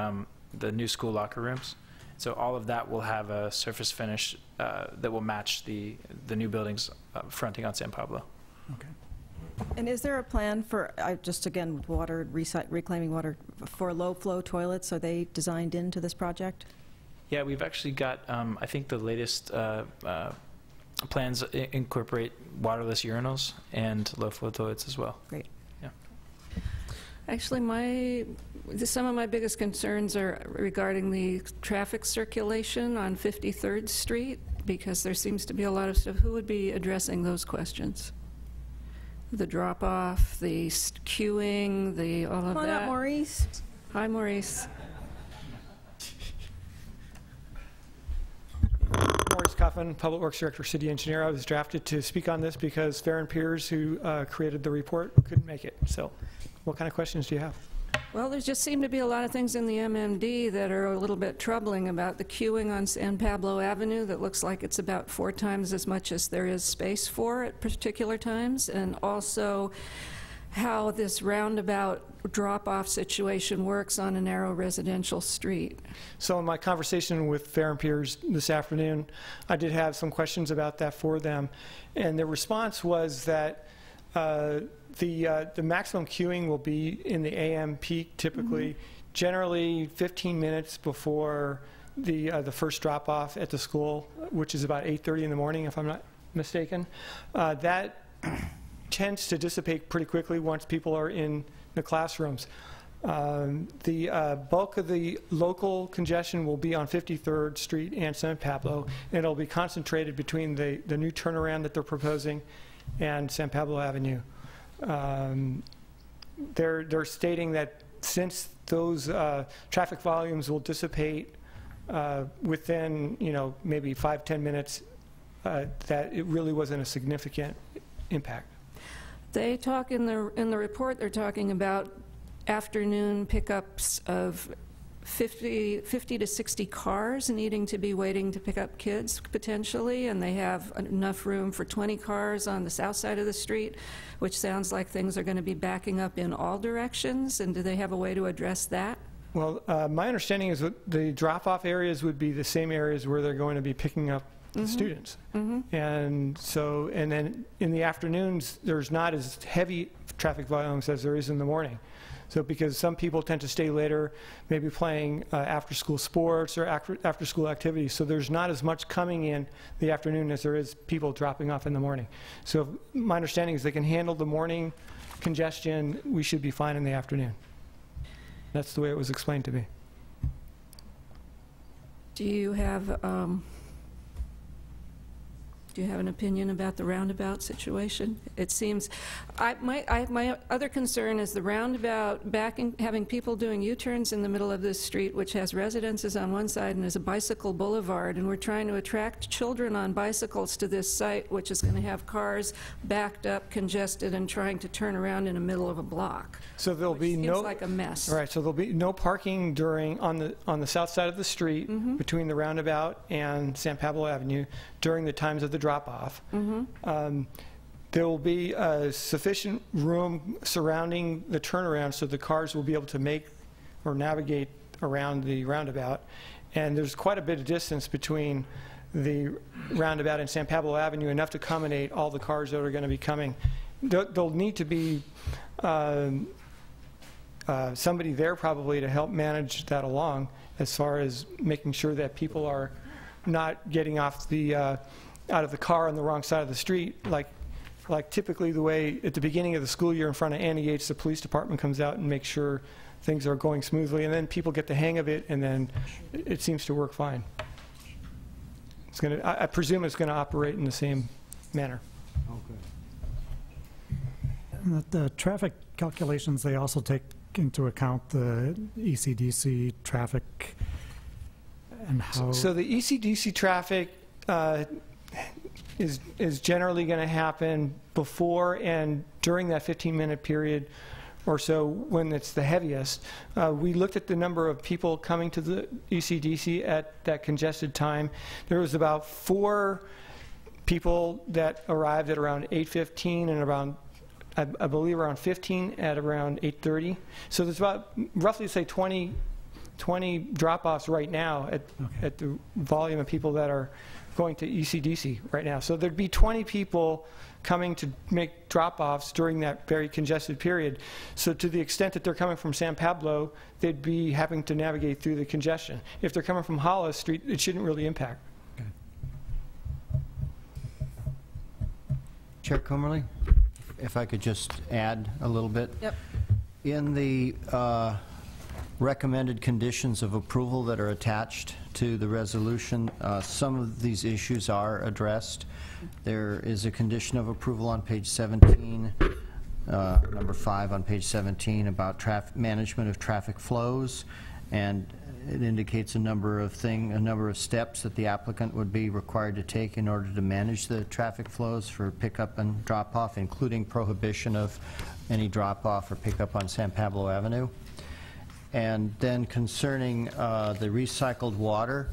[SPEAKER 12] new school locker rooms. So all of that will have a surface finish that will match the new buildings fronting on San Pablo.
[SPEAKER 8] Okay.
[SPEAKER 1] And is there a plan for, just again, reclaiming water, for low-flow toilets? Are they designed into this project?
[SPEAKER 12] Yeah, we've actually got, I think the latest plans incorporate waterless urinals and low-flow toilets as well.
[SPEAKER 1] Great.
[SPEAKER 12] Yeah.
[SPEAKER 7] Actually, some of my biggest concerns are regarding the traffic circulation on 53rd Street, because there seems to be a lot of stuff. Who would be addressing those questions? The drop-off, the queuing, all of that.
[SPEAKER 1] Come on up, Maurice.
[SPEAKER 7] Hi, Maurice.
[SPEAKER 15] Maurice Coffin, Public Works Director, City Engineer. I was drafted to speak on this because Farron Piers, who created the report, couldn't make it. So what kind of questions do you have?
[SPEAKER 7] Well, there just seem to be a lot of things in the MMD that are a little bit troubling about the queuing on San Pablo Avenue that looks like it's about 4 times as much as there is space for at particular times, and also how this roundabout drop-off situation works on a narrow residential street. So in my conversation with Farron Piers this afternoon, I did have some questions about that for them, and their response was that the maximum queuing will be in the AM peak, typically, generally 15 minutes before the first drop-off at the school, which is about 8:30 in the morning, if I'm not mistaken. That tends to dissipate pretty quickly once people are in the classrooms. The bulk of the local congestion will be on 53rd Street and San Pablo, and it'll be concentrated between the new turnaround that they're proposing and San Pablo Avenue. They're stating that since those traffic volumes will dissipate within, maybe 5-10 minutes, that it really wasn't a significant impact. They talk in the report. They're talking about afternoon pickups of 50 to 60 cars needing to be waiting to pick up kids potentially, and they have enough room for 20 cars on the south side of the street, which sounds like things are going to be backing up in all directions. And do they have a way to address that? Well, my understanding is that the drop-off areas would be the same areas where they're going to be picking up the students. And then in the afternoons, there's not as heavy traffic volumes as there is in the morning. So because some people tend to stay later, maybe playing after-school sports or after-school activities, so there's not as much coming in the afternoon as there is people dropping off in the morning. So my understanding is they can handle the morning congestion. We should be fine in the afternoon. That's the way it was explained to me. Do you have an opinion about the roundabout situation? It seems, my other concern is the roundabout having people doing U-turns in the middle of this street, which has residences on one side and is a bicycle boulevard, and we're trying to attract children on bicycles to this site, which is going to have cars backed up, congested, and trying to turn around in the middle of a block. So there'll be seems like a mess. Right. So there'll be no parking on the south side of the street between the roundabout and San Pablo Avenue during the times of the drop-off. There will be sufficient room surrounding the turnaround so the cars will be able to make or navigate around the roundabout. And there's quite a bit of distance between the roundabout and San Pablo Avenue, enough to accommodate all the cars that are going to be coming. There'll need to be somebody there probably to help manage that along, as far as making sure that people are not getting off out of the car on the wrong side of the street, like typically the way at the beginning of the school year in front of Annie Yates, the police department comes out and makes sure things are going smoothly, and then people get the hang of it, and then it seems to work fine. I presume it's going to operate in the same manner.
[SPEAKER 8] And the traffic calculations, they also take into account the ECDC traffic and how...
[SPEAKER 15] So the ECDC traffic is generally going to happen before and during that 15-minute period or so when it's the heaviest. We looked at the number of people coming to the ECDC at that congested time. There was about 4 people that arrived at around 8:15 and around, I believe, around 15 at around 8:30. So there's about, roughly say, 20 drop-offs right now at the volume of people that are going to ECDC right now. So there'd be 20 people coming to make drop-offs during that very congested period. So to the extent that they're coming from San Pablo, they'd be having to navigate through the congestion. If they're coming from Hollis Street, it shouldn't really impact.
[SPEAKER 2] Okay. Chair Cummerly, if I could just add a little bit.
[SPEAKER 1] Yep.
[SPEAKER 2] In the recommended conditions of approval that are attached to the resolution, some of these issues are addressed. There is a condition of approval on page 17, number 5 on page 17, about management of traffic flows, and it indicates a number of steps that the applicant would be required to take in order to manage the traffic flows for pickup and drop-off, including prohibition of any drop-off or pickup on San Pablo Avenue. And then concerning the recycled water,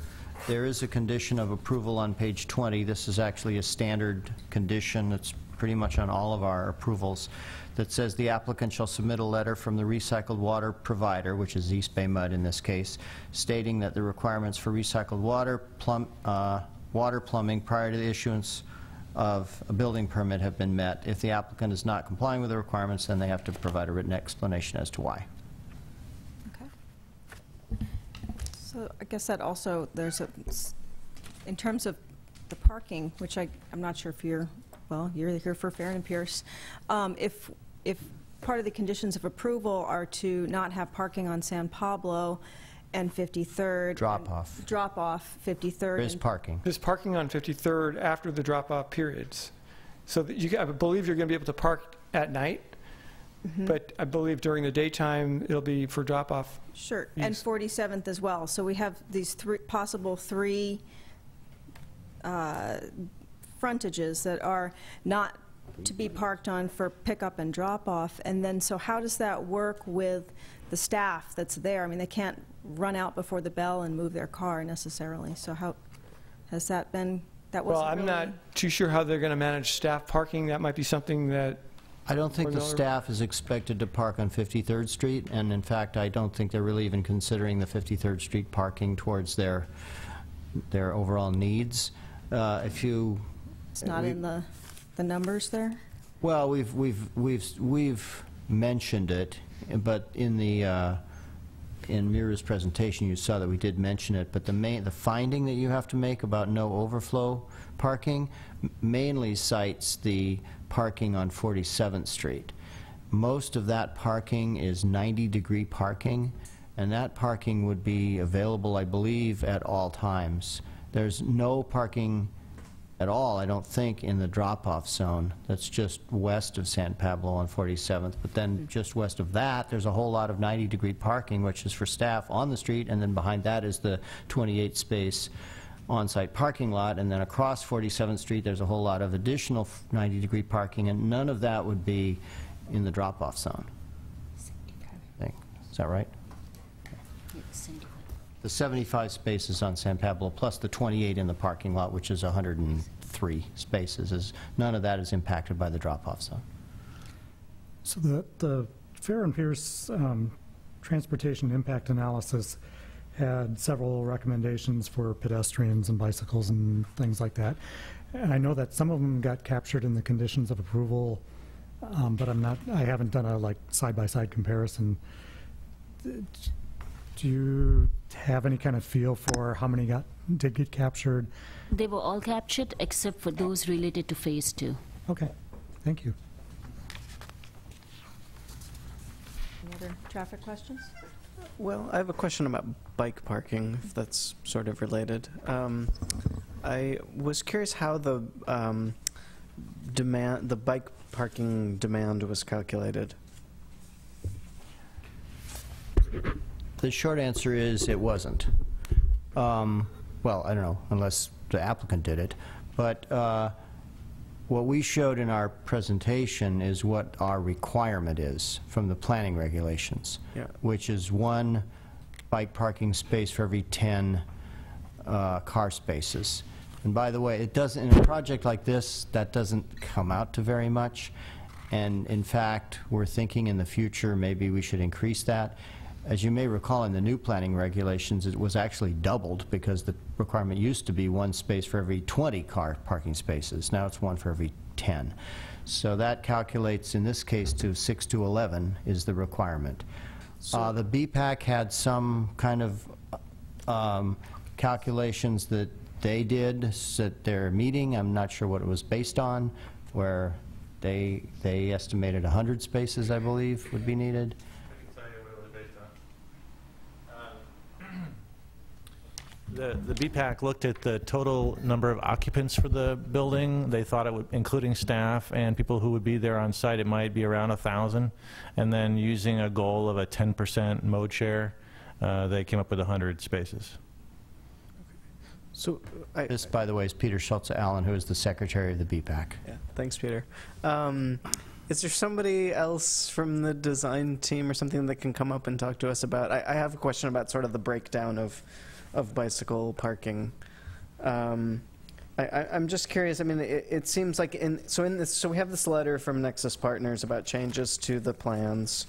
[SPEAKER 2] there is a condition of approval on page 20. This is actually a standard condition. It's pretty much on all of our approvals, that says the applicant shall submit a letter from the recycled water provider, which is East Bay Mud in this case, stating that the requirements for recycled water, water plumbing prior to the issuance of a building permit have been met. If the applicant is not complying with the requirements, then they have to provide a written explanation as to why.
[SPEAKER 1] So I guess that also, there's a, in terms of the parking, which I'm not sure if you're here for Farron and Pierce. If part of the conditions of approval are to not have parking on San Pablo and 53rd.
[SPEAKER 2] Drop-off.
[SPEAKER 1] Drop-off, 53rd.
[SPEAKER 2] There is parking.
[SPEAKER 15] There's parking on 53rd after the drop-off periods. So that I believe you're going to be able to park at night. Mm-hmm. But I believe during the daytime, it'll be for drop-off.
[SPEAKER 1] Sure,
[SPEAKER 15] use.
[SPEAKER 1] and 47th as well. So we have these possible three frontages that are not to be parked on for pickup and drop-off. And then, so how does that work with the staff that's there? I mean, they can't run out before the bell and move their car necessarily. So how has that been?
[SPEAKER 15] Well, I'm not too sure how they're going to manage staff parking. That might be something that
[SPEAKER 2] I don't think the staff is expected to park on 53rd Street, and in fact, I don't think they're really even considering the 53rd Street parking towards their overall needs. It's
[SPEAKER 1] not in the numbers there?
[SPEAKER 2] Well, we've mentioned it, but in the in Mira's presentation, you saw that we did mention it. But the finding that you have to make about no overflow parking mainly cites the parking on 47th Street. Most of that parking is 90-degree parking, and that parking would be available, I believe, at all times. There's no parking at all, I don't think, in the drop-off zone. That's just west of San Pablo on 47th. But then just west of that, there's a whole lot of 90-degree parking, which is for staff on the street, and then behind that is the 28-space on-site parking lot, and then across 47th Street there's a whole lot of additional 90-degree parking, and none of that would be in the drop-off zone. Is that right? The 75 spaces on San Pablo plus the 28 in the parking lot, which is 103 spaces, none of that is impacted by the drop-off zone.
[SPEAKER 8] So the Farron Pierce transportation impact analysis had several recommendations for pedestrians and bicycles and things like that. And I know that some of them got captured in the conditions of approval, but I haven't done a side-by-side comparison. Do you have any kind of feel for how many did get captured?
[SPEAKER 6] They were all captured except for those related to phase 2.
[SPEAKER 8] Okay, thank you.
[SPEAKER 1] Any other traffic questions?
[SPEAKER 4] Well, I have a question about bike parking, if that's sort of related. I was curious how the bike parking demand was calculated.
[SPEAKER 2] The short answer is it wasn't. Well, I don't know, unless the applicant did it. But what we showed in our presentation is what our requirement is from the planning regulations, which is 1 bike parking space for every 10 car spaces. And by the way, it doesn't, in a project like this, that doesn't come out to very much. And in fact, we're thinking in the future maybe we should increase that. As you may recall, in the new planning regulations, it was actually doubled because the requirement used to be 1 space for every 20 car parking spaces. Now it's 1 for every 10. So that calculates, in this case, to 6 to 11 is the requirement. So the BPAC had some kind of calculations that they did at their meeting. I'm not sure what it was based on, where they estimated 100 spaces, I believe, would be needed.
[SPEAKER 16] The BPAC looked at the total number of occupants for the building. They thought it would, including staff and people who would be there on site, it might be around 1,000. And then using a goal of a 10% mode share, they came up with 100 spaces.
[SPEAKER 4] So,
[SPEAKER 2] this, by the way, is Peter Schultze-Allen, who is the secretary of the BPAC.
[SPEAKER 4] Yeah, thanks, Peter. Is there somebody else from the design team or something that can come up and talk to us about? I have a question about sort of the breakdown of bicycle parking. I'm just curious. I mean, it seems like so we have this letter from Nexus Partners about changes to the plans.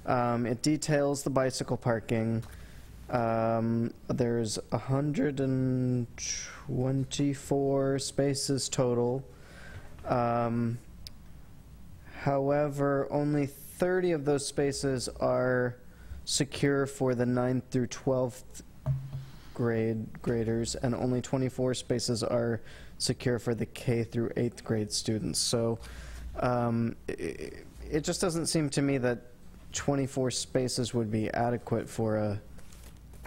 [SPEAKER 4] It details the bicycle parking. There's 124 spaces total. However, only 30 of those spaces are secure for the 9th through 12th graders, and only 24 spaces are secure for the K through 8th grade students. So it just doesn't seem to me that 24 spaces would be adequate for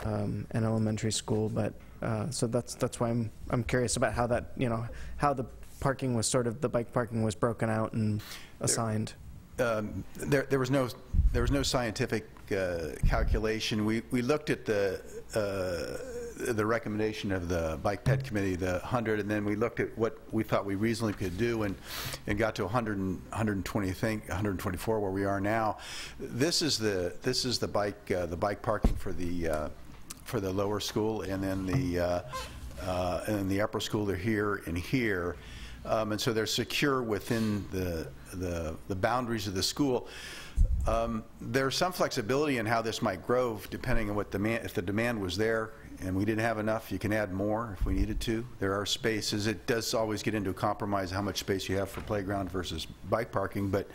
[SPEAKER 4] an elementary school. But so that's why I'm curious about how that, how the parking was sort of, the bike parking was broken out and assigned.
[SPEAKER 10] There was no scientific calculation. We looked at the recommendation of the Bike Ped Committee, the 100, and then we looked at what we thought we reasonably could do, and got to 120, I think 124 where we are now. This is the bike parking for the lower school, and then the upper school. They're here and here. And so they're secure within the boundaries of the school. There's some flexibility in how this might grow depending on what demand. If the demand was there and we didn't have enough, you can add more if we needed to. There are spaces. It does always get into a compromise how much space you have for playground versus bike parking, but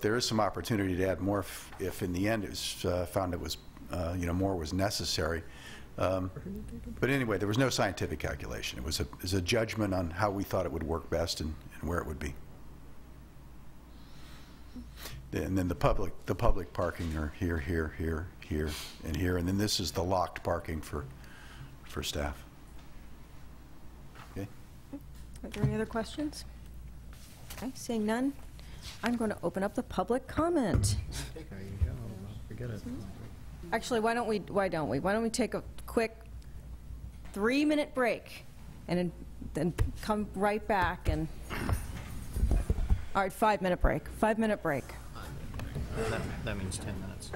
[SPEAKER 10] there is some opportunity to add more if in the end it was found it was more was necessary. But anyway, there was no scientific calculation. It was a judgment on how we thought it would work best and where it would be. And then the public parking are here, here, here, here, and here, and then this is the locked parking for staff. Okay.
[SPEAKER 1] Are there any other questions? Okay, seeing none, I'm going to open up the public comment.
[SPEAKER 2] Forget it.
[SPEAKER 1] Actually, why don't we take a quick 3-minute break and then come right back and, all right, 5-minute break. 5-minute break.
[SPEAKER 2] That means 10 minutes.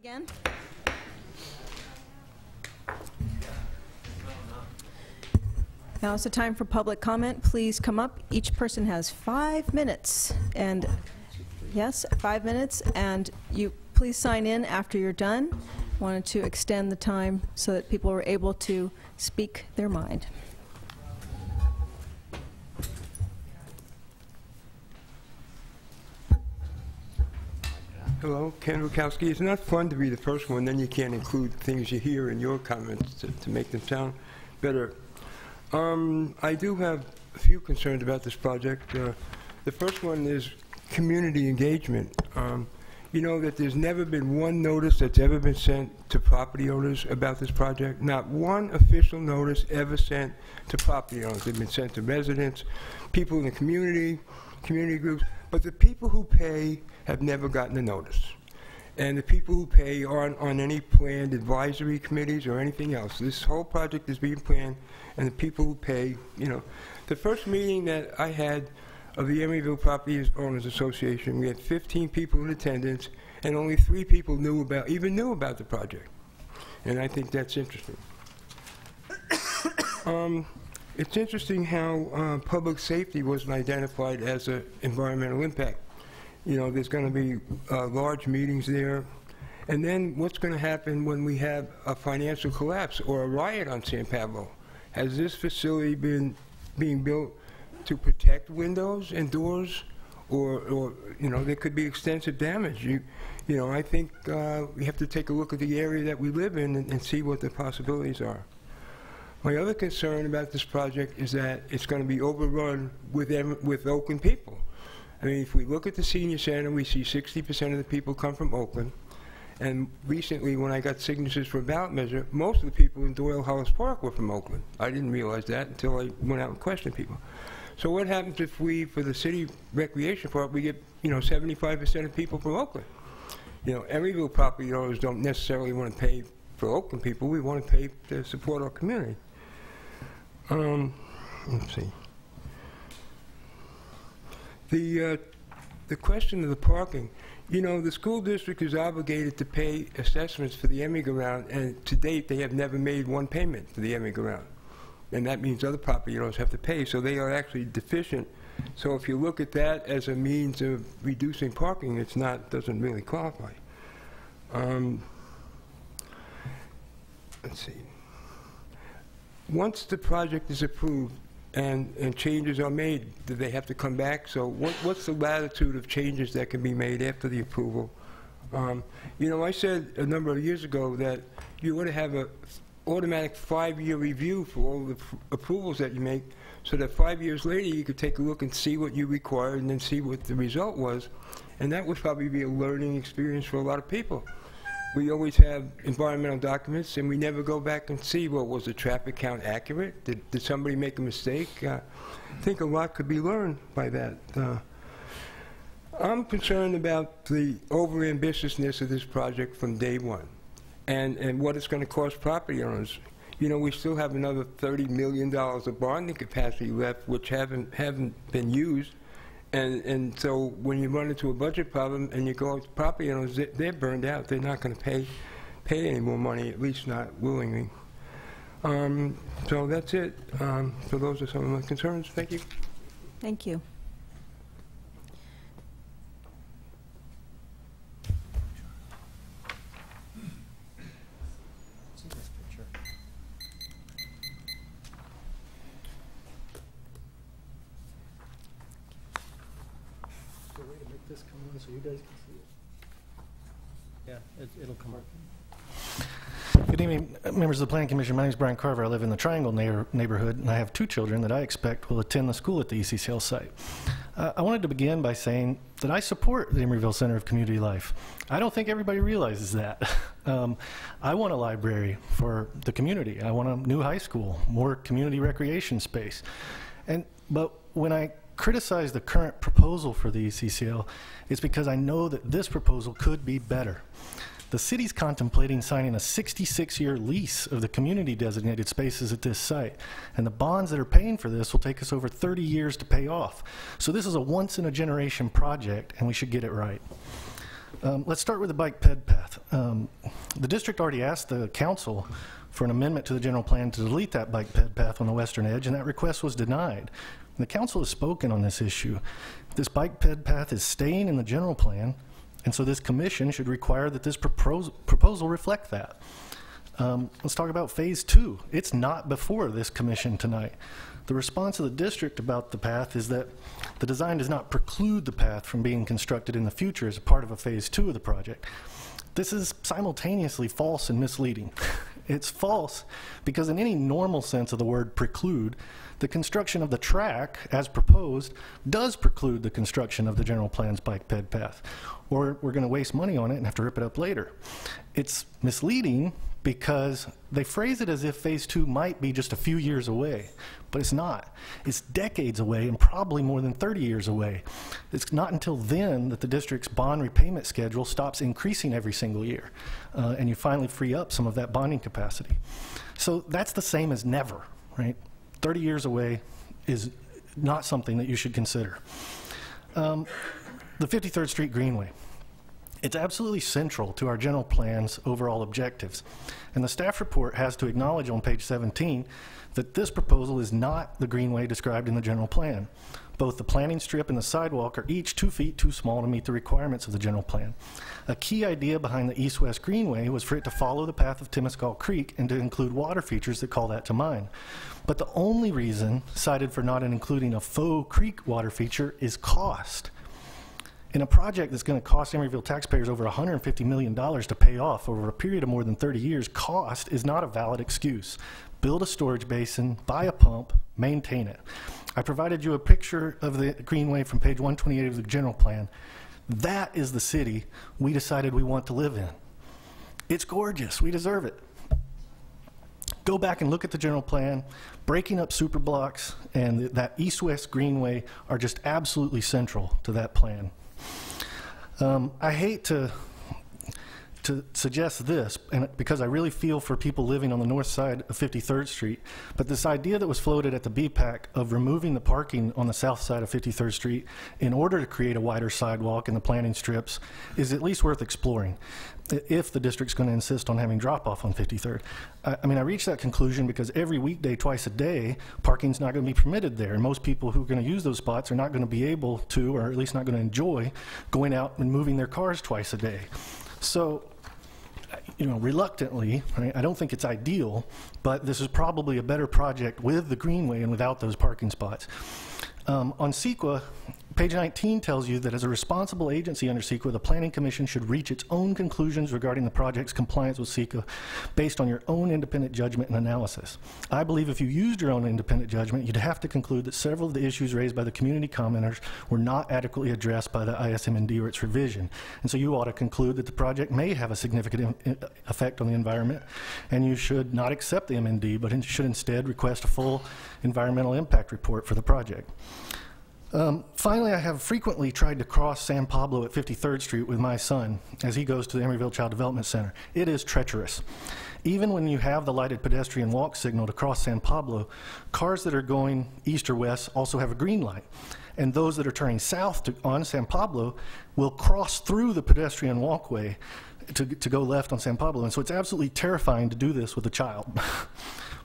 [SPEAKER 1] Again. Now is the time for public comment. Please come up. Each person has 5 minutes. And yes, 5 minutes. And you please sign in after you're done. Wanted to extend the time so that people were able to speak their mind.
[SPEAKER 17] Hello, Ken Rukowski. It's not fun to be the first one, then you can't include things you hear in your comments to make them sound better. I do have a few concerns about this project. The first one is community engagement. You know that there's never been one notice that's ever been sent to property owners about this project. Not one official notice ever sent to property owners. They've been sent to residents, people in the community, community groups, but the people who pay have never gotten a notice. And the people who pay aren't on any planned advisory committees or anything else. This whole project is being planned, and the people who pay, you know. The first meeting that I had of the Emeryville Property Owners Association, we had 15 people in attendance, and only 3 people even knew about the project. And I think that's interesting. It's interesting how public safety wasn't identified as an environmental impact. You know, there's going to be large meetings there. And then what's going to happen when we have a financial collapse or a riot on San Pablo? Has this facility been being built to protect windows and doors? Or you know, there could be extensive damage. You know, I think we have to take a look at the area that we live in and see what the possibilities are. My other concern about this project is that it's going to be overrun with Oakland people. I mean, if we look at the senior center, we see 60% of the people come from Oakland. And recently, when I got signatures for a ballot measure, most of the people in Doyle Hollis Park were from Oakland. I didn't realize that until I went out and questioned people. So what happens if we, for the city recreation park, we get, you know, 75% of people from Oakland? You know, Emeryville property owners don't necessarily want to pay for Oakland people. We want to pay to support our community. Let's see. The question of the parking, you know, the school district is obligated to pay assessments for the Emery-Ground, and to date they have never made one payment for the Emery-Ground. And that means other property owners have to pay, so they are actually deficient. So if you look at that as a means of reducing parking, it's not, doesn't really qualify. Let's see. Once the project is approved, and changes are made, do they have to come back? So what's the latitude of changes that can be made after the approval? You know, I said a number of years ago that you ought to have an automatic 5-year review for all the approvals that you make, so that 5 years later you could take a look and see what you required and then see what the result was. And that would probably be a learning experience for a lot of people. We always have environmental documents, and we never go back and see, well, was the traffic count accurate? Did somebody make a mistake? I think a lot could be learned by that. I'm concerned about the over-ambitiousness of this project from day one, and what it's going to cost property owners. You know, we still have another $30 million of bonding capacity left, which haven't been used. And so when you run into a budget problem and you go to property owners, they're burned out. They're not going to pay any more money, at least not willingly. So that's it. So those are some of my concerns. Thank you.
[SPEAKER 1] Thank you.
[SPEAKER 2] This come on so you guys can see it. Yeah, it'll come up.
[SPEAKER 18] Good evening, members of the Planning Commission. My name is Brian Carver. I live in the Triangle neighborhood, and I have 2 children that I expect will attend the school at the ECCL site. I wanted to begin by saying that I support the Emeryville Center of Community Life. I don't think everybody realizes that. I want a library for the community. I want a new high school, more community recreation space. But when I criticize the current proposal for the ECCL, it's because I know that this proposal could be better. The city's contemplating signing a 66-year lease of the community designated spaces at this site, and the bonds that are paying for this will take us over 30 years to pay off. So this is a once-in-a-generation project, and we should get it right. Let's start with the bike ped path. The district already asked the council for an amendment to the general plan to delete that bike ped path on the western edge, and that request was denied. The council has spoken on this issue. This bike ped path is staying in the general plan, and so this commission should require that this proposal reflect that. Let's talk about phase 2. It's not before this commission tonight. The response of the district about the path is that the design does not preclude the path from being constructed in the future as a part of a phase 2 of the project. This is simultaneously false and misleading. It's false because in any normal sense of the word preclude, the construction of the track, as proposed, does preclude the construction of the general plan's bike ped path, or we're going to waste money on it and have to rip it up later. It's misleading because they phrase it as if phase 2 might be just a few years away, but it's not. It's decades away and probably more than 30 years away. It's not until then that the district's bond repayment schedule stops increasing every single year, and you finally free up some of that bonding capacity. So that's the same as never, right? 30 years away is not something that you should consider. The 53rd Street Greenway. It's absolutely central to our general plan's overall objectives. And the staff report has to acknowledge on page 17 that this proposal is not the greenway described in the general plan. Both the planting strip and the sidewalk are each 2 feet too small to meet the requirements of the general plan. A key idea behind the east-west greenway was for it to follow the path of Temescal Creek and to include water features that call that to mind. But the only reason cited for not including a faux creek water feature is cost. In a project that's going to cost Emeryville taxpayers over $150 million to pay off over a period of more than 30 years, cost is not a valid excuse. Build a storage basin, buy a pump, maintain it. I provided you a picture of the greenway from page 128 of the general plan. That is the city we decided we want to live in. It's gorgeous. We deserve it. Go back and look at the general plan. Breaking up super blocks and that east-west greenway are just absolutely central to that plan. I hate to suggest this, and because I really feel for people living on the north side of 53rd Street, but this idea that was floated at the BPAC of removing the parking on the south side of 53rd Street in order to create a wider sidewalk in the planting strips is at least worth exploring if the district's going to insist on having drop-off on 53rd. I mean, I reached that conclusion because every weekday, twice a day, parking's not going to be permitted there, and most people who are going to use those spots are not going to be able to, or at least not going to enjoy, going out and moving their cars twice a day. So, you know, reluctantly, right, I don't think it's ideal, but this is probably a better project with the greenway and without those parking spots. On CEQA, page 19 tells you that as a responsible agency under CEQA, the Planning Commission should reach its own conclusions regarding the project's compliance with CEQA based on your own independent judgment and analysis. I believe if you used your own independent judgment, you'd have to conclude that several of the issues raised by the community commenters were not adequately addressed by the ISMND or its revision. And so you ought to conclude that the project may have a significant effect on the environment, and you should not accept the MND, but should instead request a full environmental impact report for the project. Finally, I have frequently tried to cross San Pablo at 53rd Street with my son as he goes to the Emeryville Child Development Center. It is treacherous. Even when you have the lighted pedestrian walk signal to cross San Pablo, cars that are going east or west also have a green light. And those that are turning south on San Pablo will cross through the pedestrian walkway to go left on San Pablo. And so it's absolutely terrifying to do this with a child.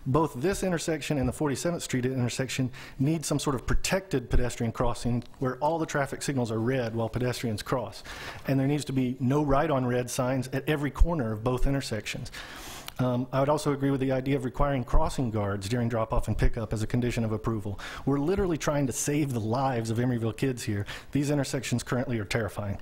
[SPEAKER 18] Both this intersection and the 47th Street intersection need some sort of protected pedestrian crossing where all the traffic signals are red while pedestrians cross. And there needs to be no right on red signs at every corner of both intersections. I would also agree with the idea of requiring crossing guards during drop-off and pickup as a condition of approval. We're literally trying to save the lives of Emeryville kids here. These intersections currently are terrifying.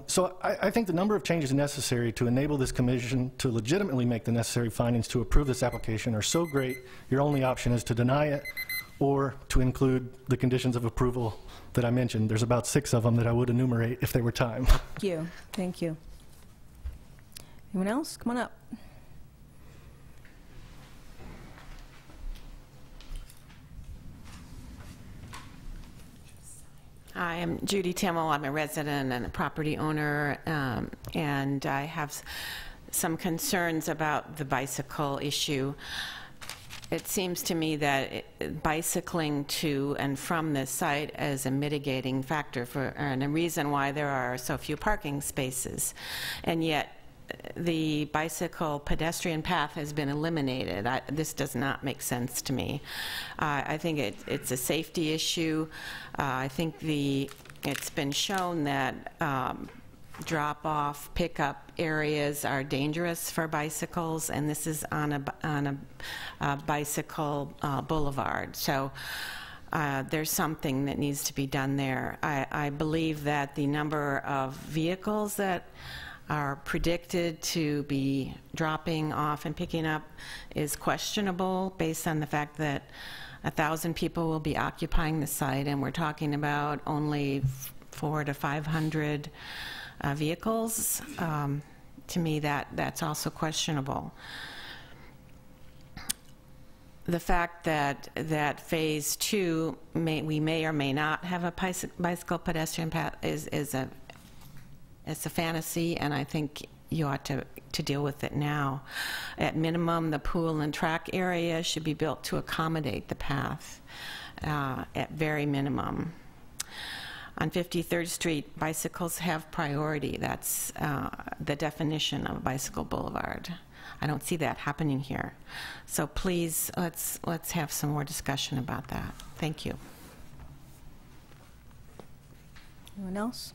[SPEAKER 18] So I think the number of changes necessary to enable this commission to legitimately make the necessary findings to approve this application are so great, your only option is to deny it or to include the conditions of approval that I mentioned. There's about 6 of them that I would enumerate if there were time.
[SPEAKER 1] Thank you. Thank you. Anyone else? Come on up.
[SPEAKER 19] Hi, I'm Judy Timmel. I'm a resident and a property owner, and I have some concerns about the bicycle issue. it seems to me that bicycling to and from this site is a mitigating factor and a reason why there are so few parking spaces. And yet, the bicycle pedestrian path has been eliminated. This does not make sense to me. I think it's a safety issue. I think it's been shown that drop-off, pickup areas are dangerous for bicycles, and this is on a bicycle boulevard. So there's something that needs to be done there. I believe that the number of vehicles that are predicted to be dropping off and picking up is questionable based on the fact that 1,000 people will be occupying the site, and we're talking about only 400 to 500 vehicles. To me, that's also questionable. The fact that phase 2 we may or may not have a bicycle pedestrian path is a fantasy, and I think you ought to deal with it now. At minimum, the pool and track area should be built to accommodate the path at very minimum. On 53rd Street, bicycles have priority. That's the definition of a bicycle boulevard. I don't see that happening here. So please, let's have some more discussion about that. Thank you.
[SPEAKER 1] Anyone else?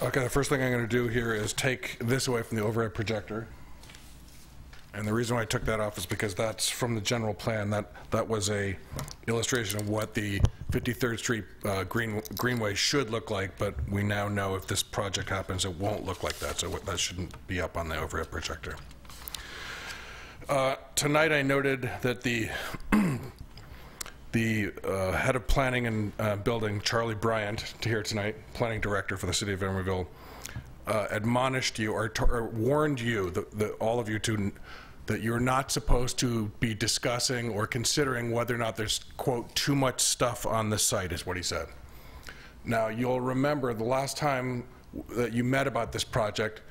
[SPEAKER 20] Okay, the first thing I'm going to do here is take this away from the overhead projector. And the reason why I took that off is because that's from the general plan. That was a illustration of what the 53rd Street Greenway should look like, but we now know if this project happens, it won't look like that, so that shouldn't be up on the overhead projector. Tonight I noted that the head of planning and building, Charlie Bryant, here tonight, planning director for the City of Emeryville, admonished you or warned you, all of you, that you're not supposed to be discussing or considering whether or not there's, quote, too much stuff on the site, is what he said. Now, you'll remember the last time that you met about this project,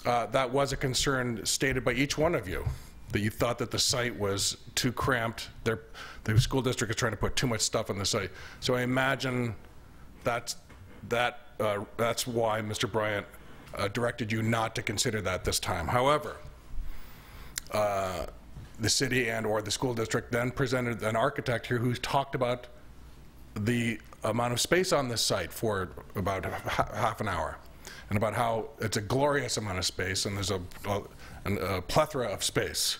[SPEAKER 20] that was a concern stated by each one of you, that you thought that the site was too cramped. The school district is trying to put too much stuff on the site. So I imagine that's why Mr. Bryant directed you not to consider that this time. However, the city or the school district then presented an architect here who talked about the amount of space on this site for about half an hour, and about how it's a glorious amount of space and there's a plethora of space.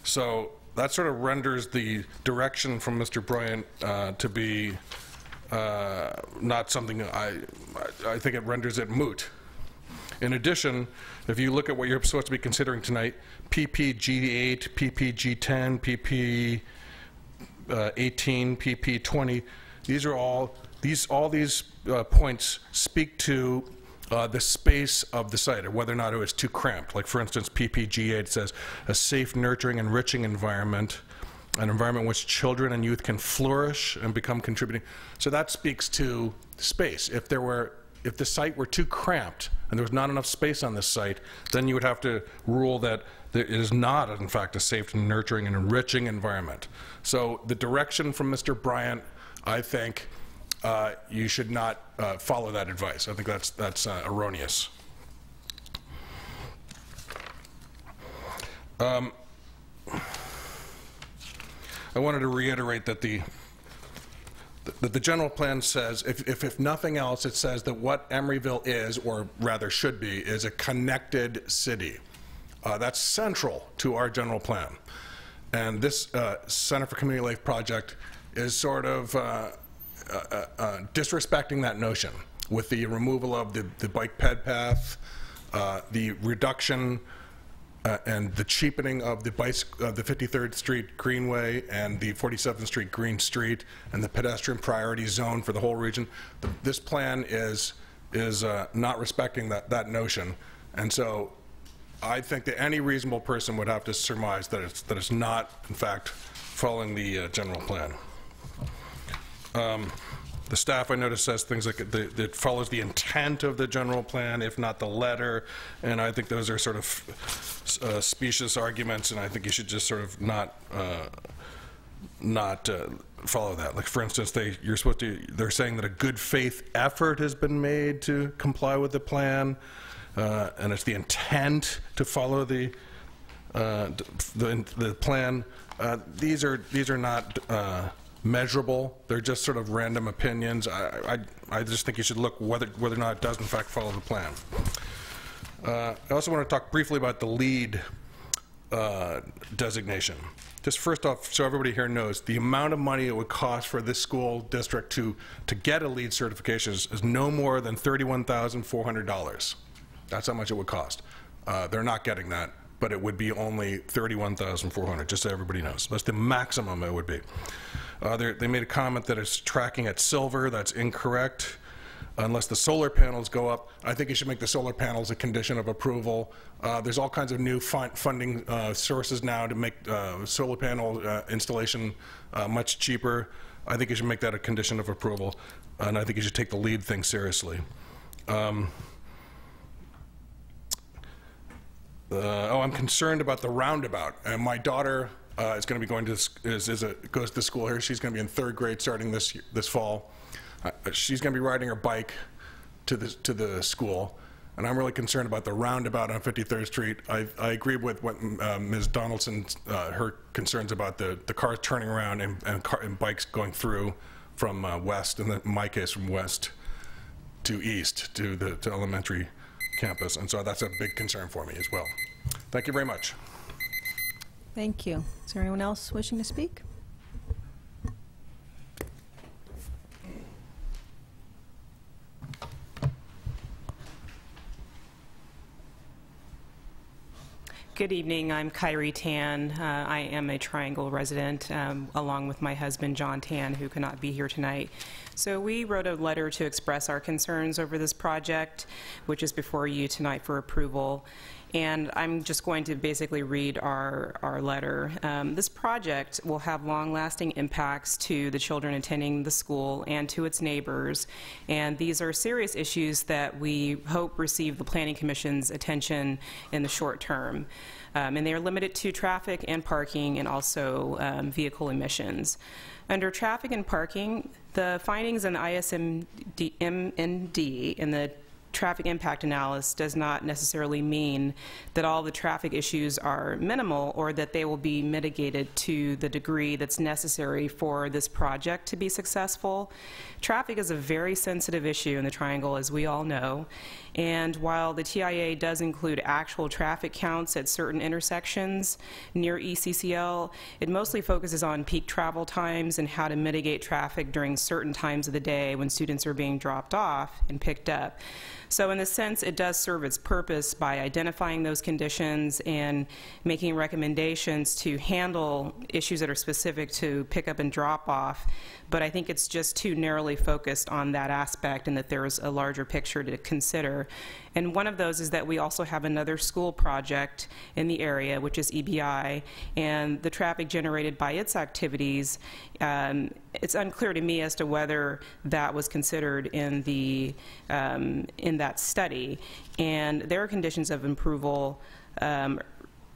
[SPEAKER 20] So that sort of renders the direction from Mr. Bryant to be not something, I think it renders it moot. In addition, if you look at what you're supposed to be considering tonight, PPG8, PPG10, PP18, PP20, all these points speak to the space of the site, or whether or not it was too cramped. Like, for instance, PPG8 says a safe, nurturing, enriching environment, an environment in which children and youth can flourish and become contributing. So that speaks to space. If the site were too cramped and there was not enough space on this site, then you would have to rule that it is not, in fact, a safe, nurturing, and enriching environment. So the direction from Mr. Bryant, I think, you should not follow that advice. I think that's erroneous. I wanted to reiterate that the general plan says, if nothing else, it says that what Emeryville is, or rather should be, is a connected city. That's central to our general plan. And this Center for Community Life project is sort of disrespecting that notion with the removal of the bike ped path, the reduction and the cheapening of the 53rd Street Greenway and the 47th Street Green Street and the pedestrian priority zone for the whole region. This plan is not respecting that notion, and so I think that any reasonable person would have to surmise that it's not, in fact, following the general plan. The staff, I noticed, says things like it follows the intent of the general plan, if not the letter, and I think those are sort of specious arguments, and I think you should just sort of not follow that. Like, for instance, they're saying that a good faith effort has been made to comply with the plan, and it's the intent to follow the plan. These are not measurable. They're just sort of random opinions. I just think you should look whether or not it does in fact follow the plan. I also want to talk briefly about the LEED designation. Just first off, so everybody here knows, the amount of money it would cost for this school district to get a LEED certification is no more than $31,400. That's how much it would cost. They're not getting that, but it would be only $31,400, just so everybody knows. That's the maximum it would be. They made a comment that it's tracking at silver. That's incorrect. Unless the solar panels go up, I think you should make the solar panels a condition of approval. There's all kinds of new funding sources now to make solar panel installation much cheaper. I think you should make that a condition of approval, and I think you should take the LEED thing seriously. I'm concerned about the roundabout, and my daughter is going to be going to goes to school here. She's going to be in 3rd grade starting this fall. She's going to be riding her bike to the school, and I'm really concerned about the roundabout on 53rd Street. I agree with what Ms. Donaldson, her concerns about the cars turning around and bikes going through from west, and in my case from west to east to the elementary campus, and so that's a big concern for me as well. Thank you very much.
[SPEAKER 1] Thank you. Is there anyone else wishing to speak?
[SPEAKER 3] Good evening. I'm Kyrie Tan. I am a Triangle resident, along with my husband, John Tan, who cannot be here tonight. So we wrote a letter to express our concerns over this project, which is before you tonight for approval. And I'm just going to basically read our letter. This project will have long-lasting impacts to the children attending the school and to its neighbors. And these are serious issues that we hope receive the Planning Commission's attention in the short term. And they are limited to traffic and parking and also vehicle emissions. Under traffic and parking, the findings in the ISMND in the traffic impact analysis does not necessarily mean that all the traffic issues are minimal or that they will be mitigated to the degree that's necessary for this project to be successful. Traffic is a very sensitive issue in the Triangle, as we all know, and while the TIA does include actual traffic counts at certain intersections near ECCL, it mostly focuses on peak travel times and how to mitigate traffic during certain times of the day when students are being dropped off and picked up. So in a sense, it does serve its purpose by identifying those conditions and making recommendations to handle issues that are specific to pick up and drop off. But I think it's just too narrowly focused on that aspect and that there's a larger picture to consider. And one of those is that we also have another school project in the area, which is EBI, and the traffic generated by its activities, it's unclear to me as to whether that was considered in the in that study. And their conditions of approval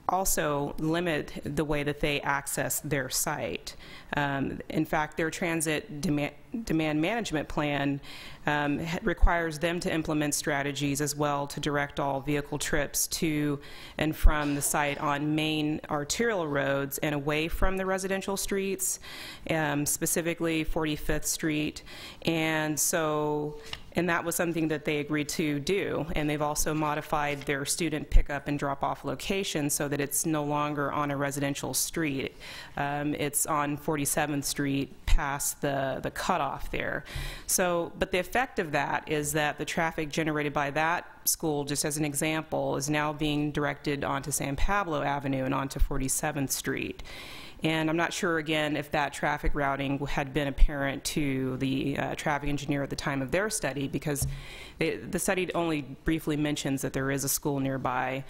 [SPEAKER 3] also limit the way that they access their site. In fact, their transit demand management plan requires them to implement strategies as well to direct all vehicle trips to and from the site on main arterial roads and away from the residential streets, specifically 45th Street. And that was something that they agreed to do. And they've also modified their student pickup and drop-off location so that it's no longer on a residential street. It's on 47th Street past the cutoff there. So, but the effect of that is that the traffic generated by that school, just as an example, is now being directed onto San Pablo Avenue and onto 47th Street. And I'm not sure, again, if that traffic routing had been apparent to the traffic engineer at the time of their study, because the study only briefly mentions that there is a school nearby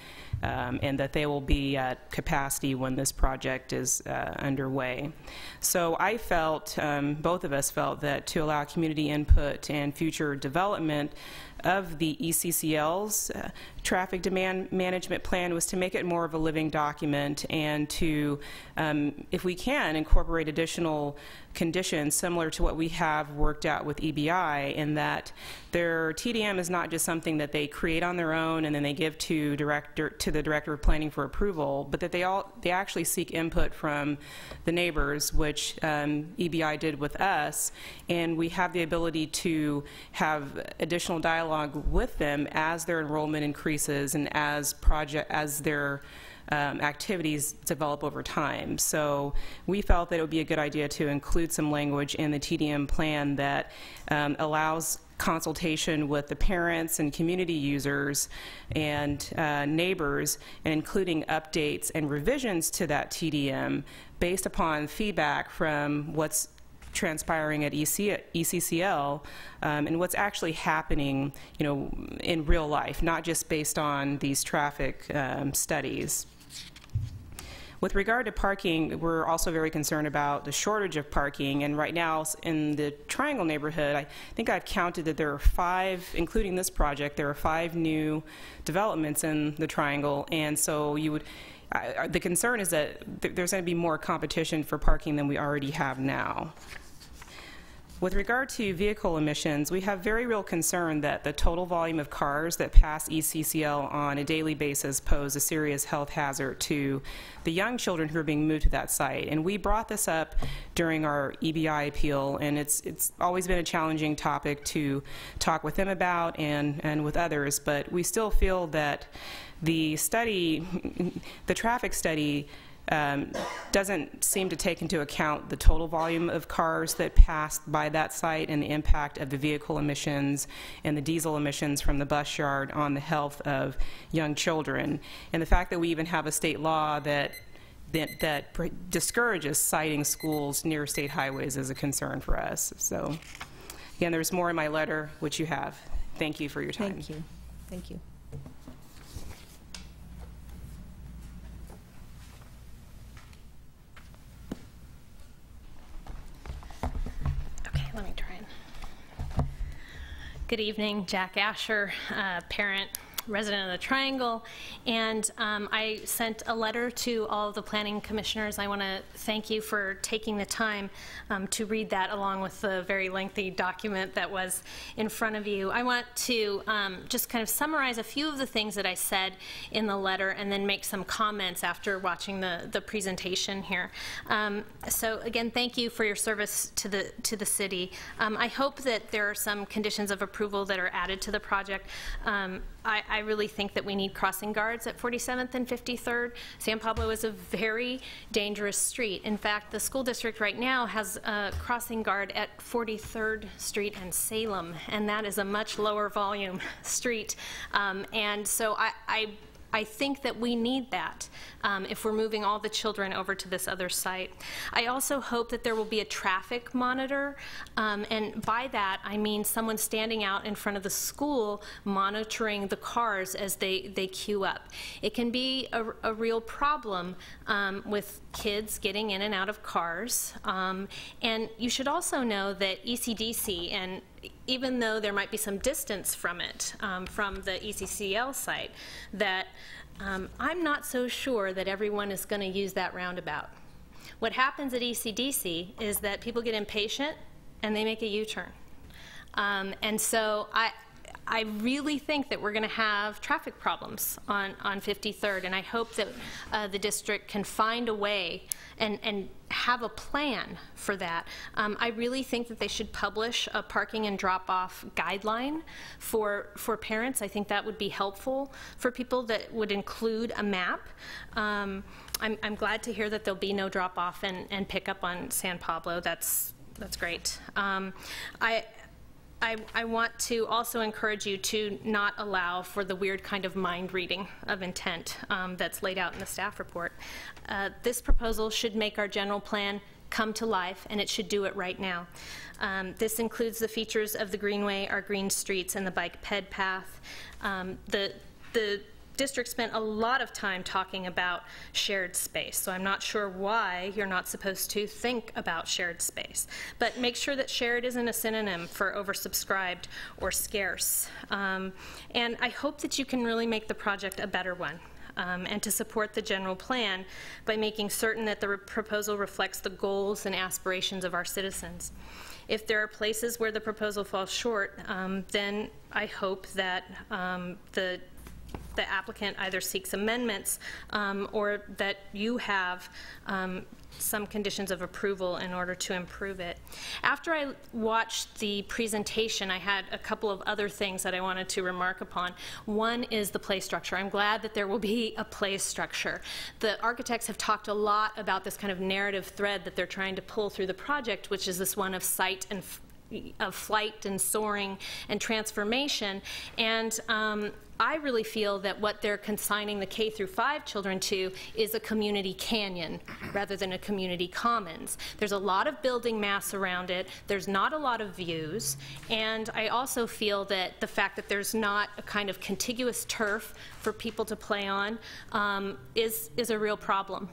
[SPEAKER 3] and that they will be at capacity when this project is underway. So I felt, both of us felt, that to allow community input and future development of the ECCL's traffic demand management plan was to make it more of a living document and to, if we can, incorporate additional conditions similar to what we have worked out with EBI, in that their TDM is not just something that they create on their own and then they give to the director of planning for approval, but that they actually seek input from the neighbors, which EBI did with us, and we have the ability to have additional dialogue with them as their enrollment increases and as their activities develop over time. So we felt that it would be a good idea to include some language in the TDM plan that allows consultation with the parents and community users and neighbors, and including updates and revisions to that TDM based upon feedback from what's transpiring at ECCL and what's actually happening, in real life, not just based on these traffic studies. With regard to parking, we're also very concerned about the shortage of parking, and right now in the Triangle neighborhood, I think I've counted that there are 5, including this project, there are 5 new developments in the Triangle, and so the concern is that there's going to be more competition for parking than we already have now. With regard to vehicle emissions, we have very real concern that the total volume of cars that pass ECCL on a daily basis pose a serious health hazard to the young children who are being moved to that site. And we brought this up during our EBI appeal, and it's always been a challenging topic to talk with them about and with others, but we still feel that the traffic study doesn't seem to take into account the total volume of cars that pass by that site and the impact of the vehicle emissions and the diesel emissions from the bus yard on the health of young children. And the fact that we even have a state law that discourages citing schools near state highways is a concern for us. So again, there's more in my letter, which you have. Thank you for your time.
[SPEAKER 1] Thank you. Thank you.
[SPEAKER 21] Let me try and. Good evening, Jack Asher, parent, resident of the Triangle, and I sent a letter to all of the planning commissioners. I want to thank you for taking the time to read that along with the very lengthy document that was in front of you. I want to just kind of summarize a few of the things that I said in the letter and then make some comments after watching the presentation here. So again, thank you for your service to the city. I hope that there are some conditions of approval that are added to the project. I really think that we need crossing guards at 47th and 53rd. San Pablo is a very dangerous street. In fact, the school district right now has a crossing guard at 43rd Street and Salem, and that is a much lower volume street. And so I think that we need that if we're moving all the children over to this other site. I also hope that there will be a traffic monitor, and by that I mean someone standing out in front of the school monitoring the cars as they queue up. It can be a real problem with kids getting in and out of cars, and you should also know that ECDC, and even though there might be some distance from it, from the ECCL site, that I'm not so sure that everyone is going to use that roundabout. What happens at ECDC is that people get impatient and they make a U-turn. And so I really think that we're going to have traffic problems on 53rd, and I hope that the district can find a way and have a plan for that. I really think that they should publish a parking and drop-off guideline for parents. I think that would be helpful for people, that would include a map. I'm glad to hear that there'll be no drop-off and pick up on San Pablo. That's great. I want to also encourage you to not allow for the weird kind of mind reading of intent that's laid out in the staff report. This proposal should make our general plan come to life, and it should do it right now. This includes the features of the greenway, our green streets, and the bike ped path. The district spent a lot of time talking about shared space, so I'm not sure why you're not supposed to think about shared space. But make sure that shared isn't a synonym for oversubscribed or scarce. And I hope that you can really make the project a better one. And to support the general plan by making certain that the proposal reflects the goals and aspirations of our citizens. If there are places where the proposal falls short, then I hope that the applicant either seeks amendments or that you have some conditions of approval in order to improve it. After I watched the presentation, I had a couple of other things that I wanted to remark upon. One is the play structure. I'm glad that there will be a play structure. The architects have talked a lot about this kind of narrative thread that they're trying to pull through the project, which is this one of sight and of flight and soaring and transformation. And I really feel that what they're consigning the K through 5 children to is a community canyon rather than a community commons. There's a lot of building mass around it. There's not a lot of views. And I also feel that the fact that there's not a kind of contiguous turf for people to play on is a real problem.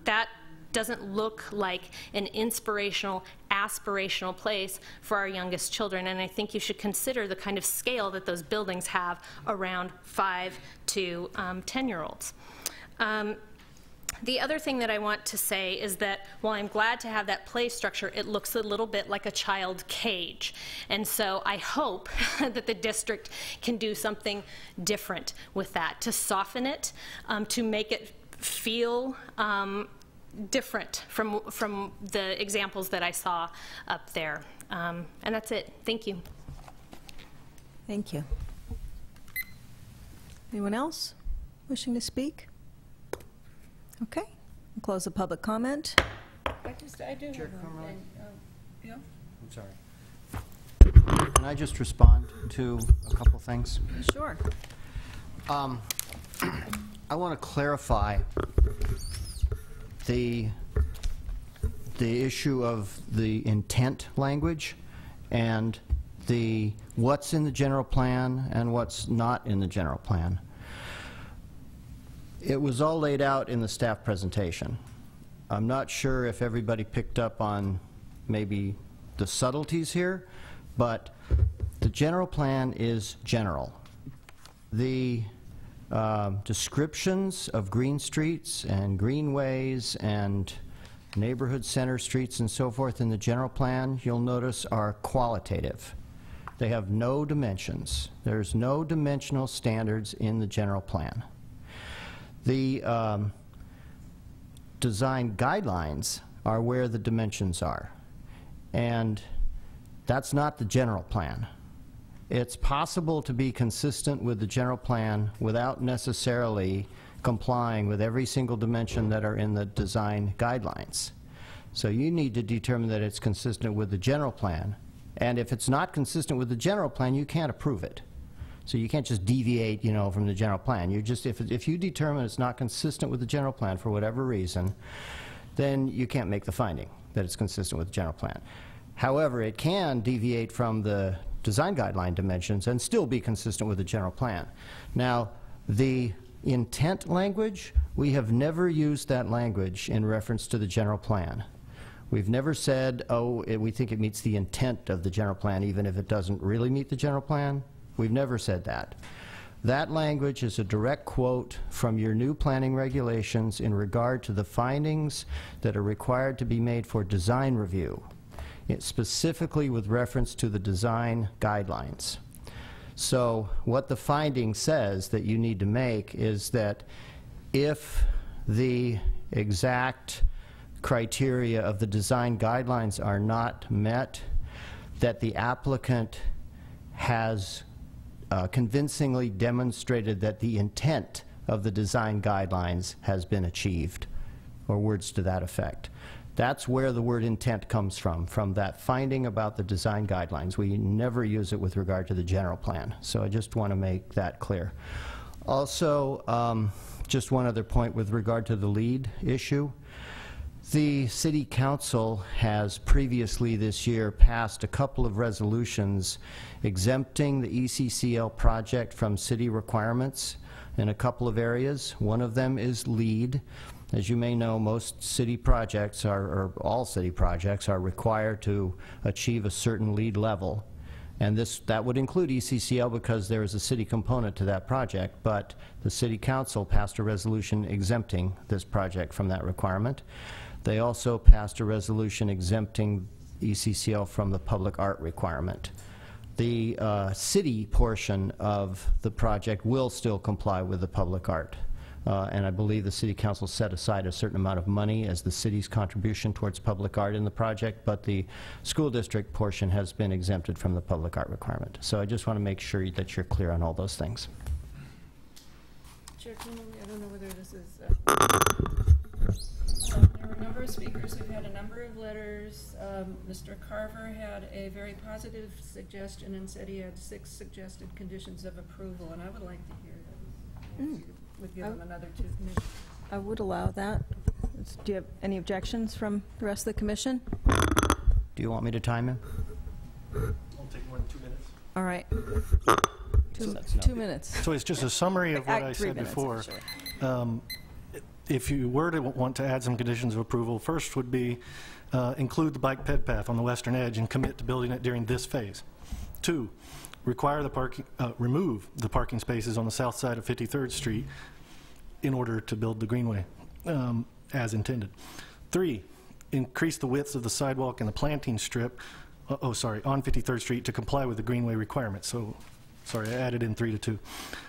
[SPEAKER 21] That doesn't look like an inspirational, aspirational place for our youngest children, and I think you should consider the kind of scale that those buildings have around 5 to 10-year-olds. The other thing that I want to say is that while I'm glad to have that play structure, it looks a little bit like a child cage. And so I hope that the district can do something different with that, to soften it, to make it feel different from the examples that I saw up there. And that's it. Thank you.
[SPEAKER 1] Thank you. Anyone else wishing to speak? Okay. We'll close the public comment.
[SPEAKER 7] I do have one. Yeah?
[SPEAKER 2] I'm sorry. Can I just respond to a couple things?
[SPEAKER 1] Sure.
[SPEAKER 2] I want to clarify the issue of the intent language and the what's in the general plan and what's not in the general plan. It was all laid out in the staff presentation. I'm not sure if everybody picked up on maybe the subtleties here, but the general plan is general. The descriptions of green streets and greenways and neighborhood center streets and so forth in the general plan, you'll notice, are qualitative. They have no dimensions. There's no dimensional standards in the general plan. The design guidelines are where the dimensions are, and that's not the general plan. It's possible to be consistent with the general plan without necessarily complying with every single dimension that are in the design guidelines. So you need to determine that it's consistent with the general plan, and if it's not consistent with the general plan, you can't approve it. So you can't just deviate, you know, from the general plan. You just, if you determine it's not consistent with the general plan for whatever reason, then you can't make the finding that it's consistent with the general plan. However, it can deviate from the design guideline dimensions and still be consistent with the general plan. Now, the intent language, we have never used that language in reference to the general plan. We've never said, oh, we think it meets the intent of the general plan even if it doesn't really meet the general plan. We've never said that. That language is a direct quote from your new planning regulations in regard to the findings that are required to be made for design review. It's specifically with reference to the design guidelines. So what the finding says that you need to make is that if the exact criteria of the design guidelines are not met, that the applicant has convincingly demonstrated that the intent of the design guidelines has been achieved, or words to that effect. That's where the word intent comes from that finding about the design guidelines. We never use it with regard to the general plan. So I just want to make that clear. Also, just one other point with regard to the lead issue. The City Council has previously this year passed a couple of resolutions exempting the ECCL project from city requirements in a couple of areas. One of them is LEED. As you may know, most city projects or all city projects are required to achieve a certain LEED level. And that would include ECCL because there is a city component to that project, but the City Council passed a resolution exempting this project from that requirement. They also passed a resolution exempting ECCL from the public art requirement. The city portion of the project will still comply with the public art. And I believe the City Council set aside a certain amount of money as the city's contribution towards public art in the project, but the school district portion has been exempted from the public art requirement. So I just want to make sure that you're clear on all those things.
[SPEAKER 7] Chair Connolly, I don't know whether this is... there were a number of speakers who had a number of letters. Mr. Carver had a very positive suggestion and said he had 6 suggested conditions of approval, and I would like to hear those. Would give them another 2 minutes.
[SPEAKER 1] I would allow that. Do you have any objections from the rest of the commission?
[SPEAKER 2] Do you want me to time him?
[SPEAKER 18] Won't take more than 2 minutes.
[SPEAKER 1] All right. Two minutes.
[SPEAKER 18] So it's just a summary of what I said before. If you were to want to add some conditions of approval, first would be include the bike ped path on the western edge and commit to building it during this phase. 2, require the parking, remove the parking spaces on the south side of 53rd Street in order to build the greenway as intended. 3, increase the widths of the sidewalk and the planting strip, on 53rd Street to comply with the greenway requirements. So, sorry, I added in 3 to 2.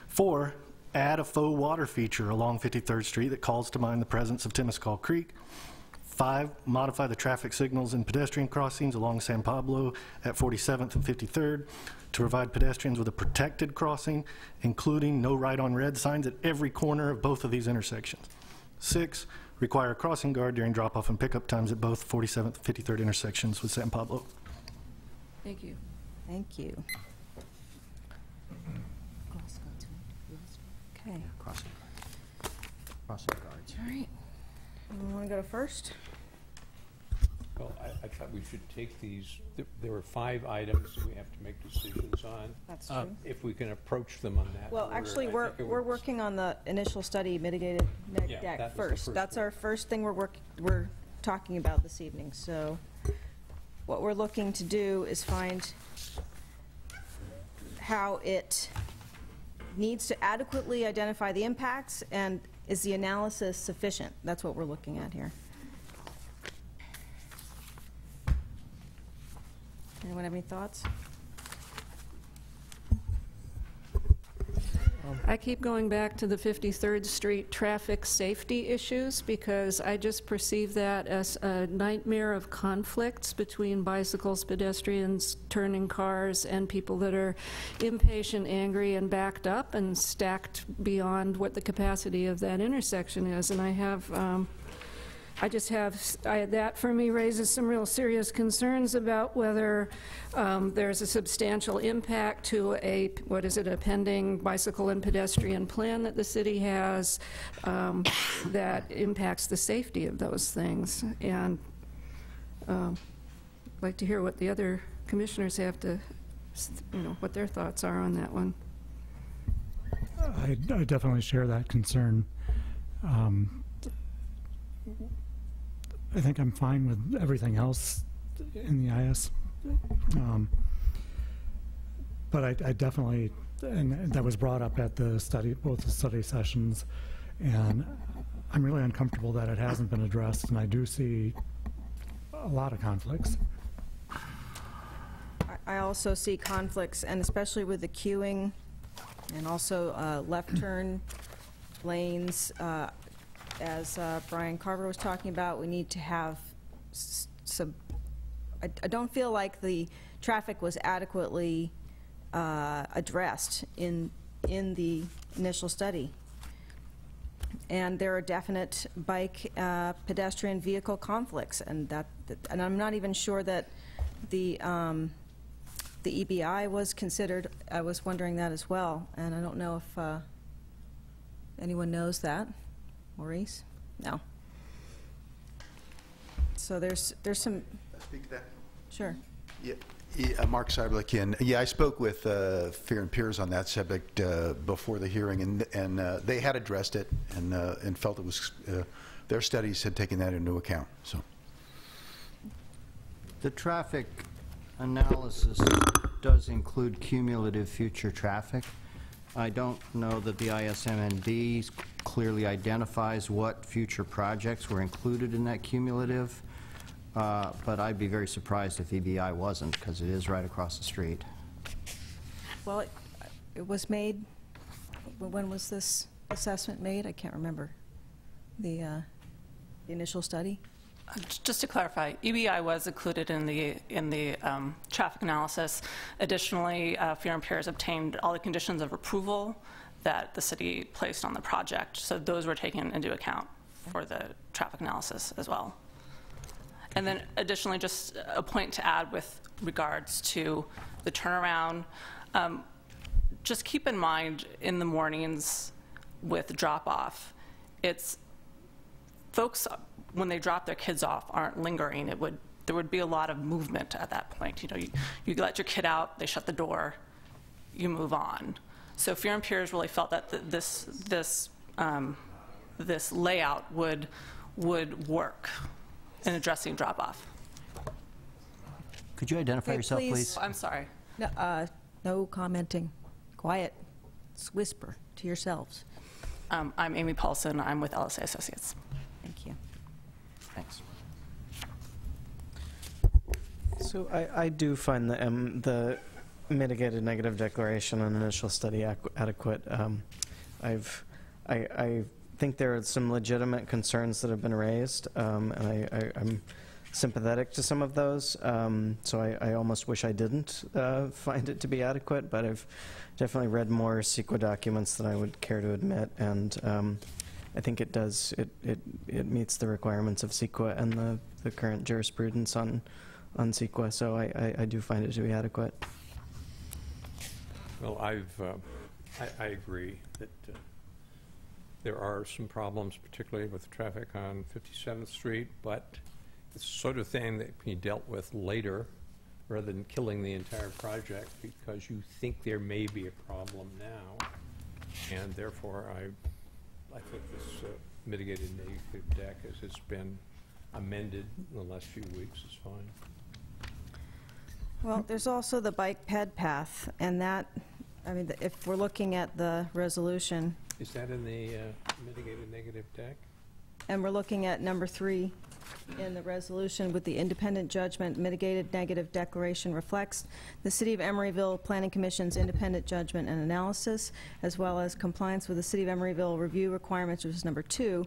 [SPEAKER 18] 4, add a faux water feature along 53rd Street that calls to mind the presence of Temescal Creek. 5, modify the traffic signals and pedestrian crossings along San Pablo at 47th and 53rd to provide pedestrians with a protected crossing, including no right on red signs at every corner of both of these intersections. 6, require a crossing guard during drop-off and pickup times at both 47th and 53rd intersections with San Pablo.
[SPEAKER 7] Thank you.
[SPEAKER 1] Thank you. Okay.
[SPEAKER 2] Crossing guards.
[SPEAKER 1] All right. You want to go first?
[SPEAKER 5] Well, I thought we should take these. There were 5 items we have to make decisions on.
[SPEAKER 1] That's true.
[SPEAKER 5] If we can approach them on that
[SPEAKER 1] Well,
[SPEAKER 5] order,
[SPEAKER 1] actually, we're working on the initial study mitigated neg deck first. That's our first thing we're talking about this evening. So what we're looking to do is find how it needs to adequately identify the impacts, and is the analysis sufficient? That's what we're looking at here. Anyone have any thoughts?
[SPEAKER 7] I keep going back to the 53rd Street traffic safety issues because I just perceive that as a nightmare of conflicts between bicycles, pedestrians, turning cars, and people that are impatient, angry, and backed up and stacked beyond what the capacity of that intersection is. And that for me raises some real serious concerns about whether there's a substantial impact to a pending bicycle and pedestrian plan that the city has that impacts the safety of those things. And I'd like to hear what the other commissioners have to, what their thoughts are on that one.
[SPEAKER 8] I definitely share that concern. I think I'm fine with everything else in the IS. But I definitely, and that was brought up at the both the study sessions, and I'm really uncomfortable that it hasn't been addressed, and I do see a lot of conflicts.
[SPEAKER 1] I also see conflicts, and especially with the queuing, and also left turn lanes. As Brian Carver was talking about, we need to have some. I don't feel like the traffic was adequately addressed in the initial study. And there are definite bike pedestrian vehicle conflicts, and I'm not even sure that the EBI was considered. I was wondering that as well, and I don't know if anyone knows that. Maurice? No. So there's some.
[SPEAKER 10] Speak to that.
[SPEAKER 1] Sure.
[SPEAKER 10] Yeah. Mark Cyberlick. Yeah, I spoke with Fear and Peers on that subject before the hearing, and they had addressed it and felt it was their studies had taken that into account. So
[SPEAKER 2] the traffic analysis does include cumulative future traffic. I don't know that the ISMND clearly identifies what future projects were included in that cumulative. But I'd be very surprised if EBI wasn't, because it is right across the street.
[SPEAKER 1] Well, it was made, when was this assessment made? I can't remember. The initial study?
[SPEAKER 11] Just to clarify, EBI was included in the traffic analysis. Additionally, Fear and Peers obtained all the conditions of approval that the city placed on the project, so those were taken into account for the traffic analysis as well. And then additionally, just a point to add with regards to the turnaround. Just keep in mind in the mornings with drop-off, it's folks, when they drop their kids off, aren't lingering. There would be a lot of movement at that point. You know, you let your kid out, they shut the door, you move on. So Fear and Peers really felt that this layout would work in addressing drop-off.
[SPEAKER 2] Could you identify yourself, please?
[SPEAKER 11] Oh, I'm sorry.
[SPEAKER 1] No, no commenting. Quiet. Just whisper to yourselves.
[SPEAKER 11] I'm Amy Paulson. I'm with LSA Associates.
[SPEAKER 1] Thank you.
[SPEAKER 2] Thanks.
[SPEAKER 4] So I do find the mitigated negative declaration and initial study adequate. I think there are some legitimate concerns that have been raised, and I'm sympathetic to some of those. So I almost wish I didn't find it to be adequate, but I've definitely read more CEQA documents than I would care to admit, and I think it does. It meets the requirements of CEQA and the current jurisprudence on CEQA. So I do find it to be adequate.
[SPEAKER 5] Well, I agree that there are some problems, particularly with traffic on 57th Street, but it's the sort of thing that can be dealt with later rather than killing the entire project because you think there may be a problem now. And therefore, I think this mitigated negative deck, as it's been amended in the last few weeks, is fine.
[SPEAKER 1] Well, there's also the bike ped path, and that, I mean, if we're looking at the resolution.
[SPEAKER 5] Is that in the mitigated negative deck?
[SPEAKER 1] And we're looking at number 3 in the resolution with the independent judgment. Mitigated negative declaration reflects the City of Emeryville Planning Commission's independent judgment and analysis, as well as compliance with the City of Emeryville review requirements, which is number 2.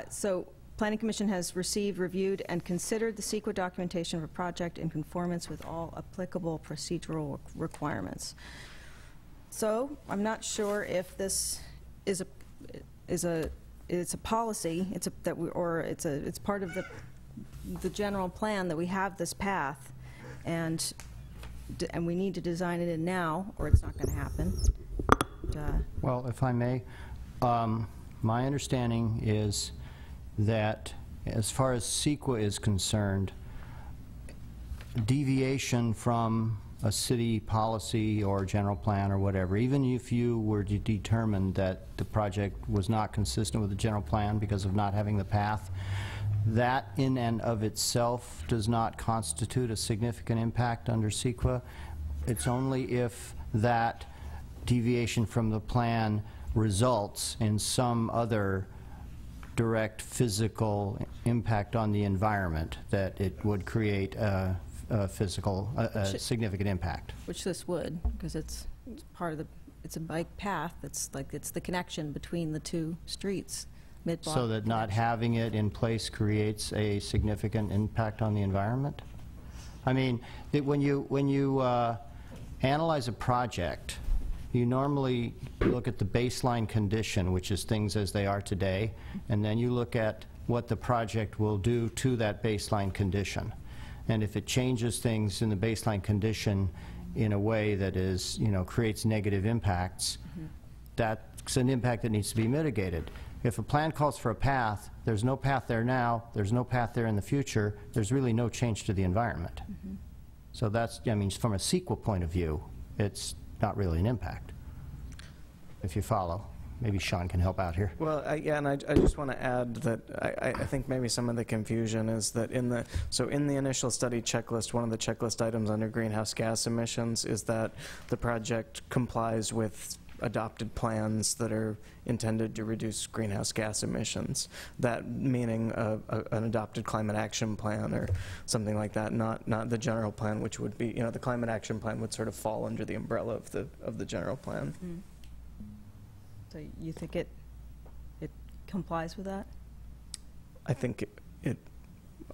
[SPEAKER 1] So Planning Commission has received, reviewed, and considered the CEQA documentation of a project in conformance with all applicable procedural requirements. So I'm not sure if this is a policy. It's part of the general plan that we have this path, and we need to design it in now, or it's not going to happen.
[SPEAKER 2] Well, if I may, my understanding is that as far as CEQA is concerned, deviation from a city policy or general plan or whatever, even if you were to determine that the project was not consistent with the general plan because of not having the path, that in and of itself does not constitute a significant impact under CEQA. It's only if that deviation from the plan results in some other direct physical impact on the environment that it would create a significant impact.
[SPEAKER 1] Which this would, because it's part of it's a bike path. It's the connection between the two streets, mid-block.
[SPEAKER 2] So that not having it in place creates a significant impact on the environment? I mean, when you analyze a project, you normally look at the baseline condition, which is things as they are today, and then you look at what the project will do to that baseline condition. And if it changes things in the baseline condition in a way that is, you know, creates negative impacts, that's an impact that needs to be mitigated. If a plan calls for a path, there's no path there now, there's no path there in the future, there's really no change to the environment. So that's, I mean, from a CEQA point of view, it's not really an impact, if you follow. Maybe Sean can help out here.
[SPEAKER 4] Well, yeah, and I just want to add that I think maybe some of the confusion is that in the initial study checklist, one of the checklist items under greenhouse gas emissions is that the project complies with adopted plans that are intended to reduce greenhouse gas emissions. That meaning an adopted climate action plan or something like that, not the general plan, which would be, you know, the climate action plan would sort of fall under the umbrella of the general plan.
[SPEAKER 1] So you think it complies with that?
[SPEAKER 4] I think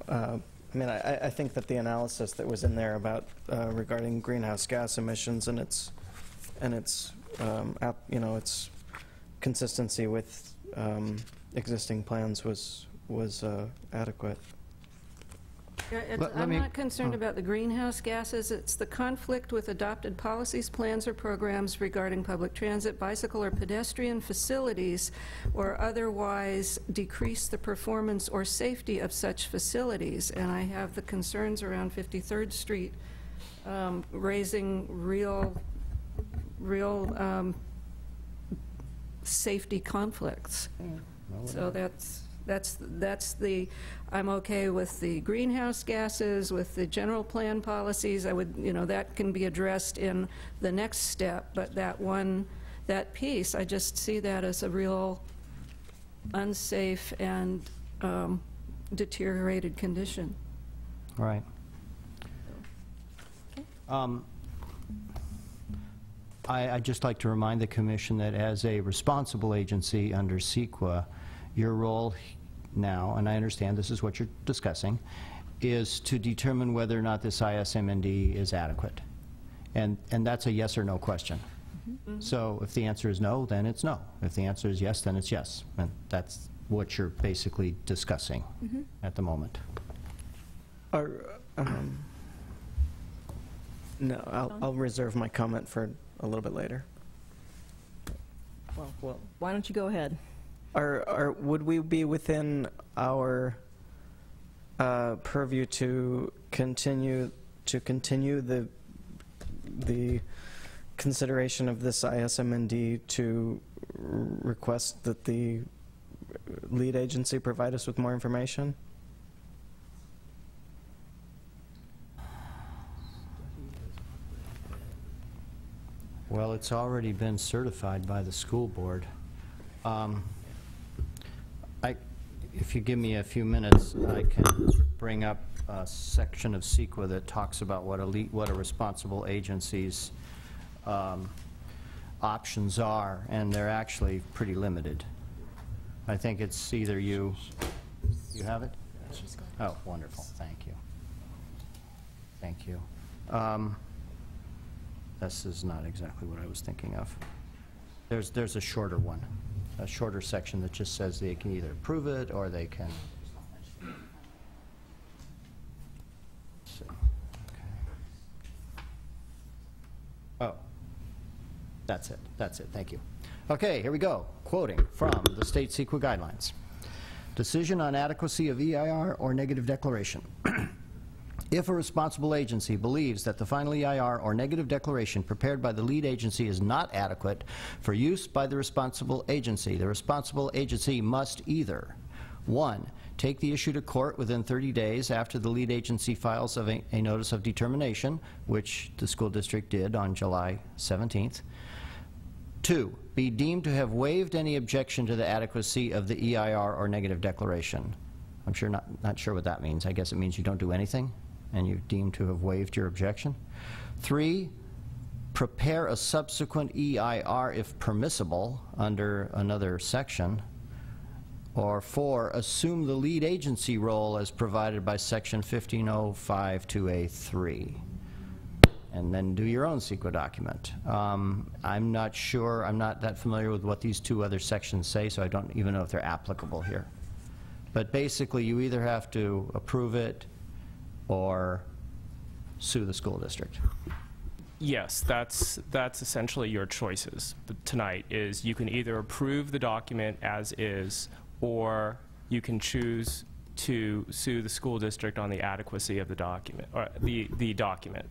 [SPEAKER 4] I mean, I think that the analysis that was in there about regarding greenhouse gas emissions and its you know, its consistency with existing plans was adequate.
[SPEAKER 7] I'm not concerned about the greenhouse gases. It's the conflict with adopted policies, plans, or programs regarding public transit, bicycle, or pedestrian facilities, or otherwise decrease the performance or safety of such facilities. And I have the concerns around 53rd Street raising real safety conflicts. So that's the, I'm okay with the greenhouse gases, with the general plan policies. I would, you know, that can be addressed in the next step, but that piece, I just see that as a real unsafe and deteriorated condition.
[SPEAKER 2] Right. I'd just like to remind the Commission that as a responsible agency under CEQA, your role now, and I understand this is what you're discussing, is to determine whether or not this ISMND is adequate. And that's a yes or no question. So if the answer is no, then it's no. If the answer is yes, then it's yes. And that's what you're basically discussing at the moment.
[SPEAKER 4] No, I'll reserve my comment for a little bit later.
[SPEAKER 1] Well, why don't you go ahead?
[SPEAKER 4] Would we be within our purview to continue the consideration of this ISMND to request that the lead agency provide us with more information?
[SPEAKER 2] Well, it's already been certified by the school board. If you give me a few minutes, I can bring up a section of CEQA that talks about what a responsible agency's options are, and they're actually pretty limited. I think it's either you have it? Oh, wonderful. Thank you. Thank you. This is not exactly what I was thinking of. There's a shorter one, a shorter section that just says they can either approve it or they can. So, okay. Oh, that's it. That's it. Thank you. Okay, here we go. Quoting from the state CEQA guidelines. Decision on adequacy of EIR or negative declaration. If a responsible agency believes that the final EIR or negative declaration prepared by the lead agency is not adequate for use by the responsible agency must either, 1, take the issue to court within 30 days after the lead agency files a notice of determination, which the school district did on July 17th. 2, be deemed to have waived any objection to the adequacy of the EIR or negative declaration. I'm sure not sure what that means. I guess it means you don't do anything and you're deemed to have waived your objection. 3, prepare a subsequent EIR if permissible under another section. Or 4, assume the lead agency role as provided by section 15052A3. and then do your own CEQA document. I'm not sure, I'm not that familiar with what these two other sections say, so I don't even know if they're applicable here. But basically, you either have to approve it or sue the school district.
[SPEAKER 13] Yes, that's essentially your choices tonight. Is you can either approve the document as is, or you can choose to sue the school district on the adequacy of the document, or the document.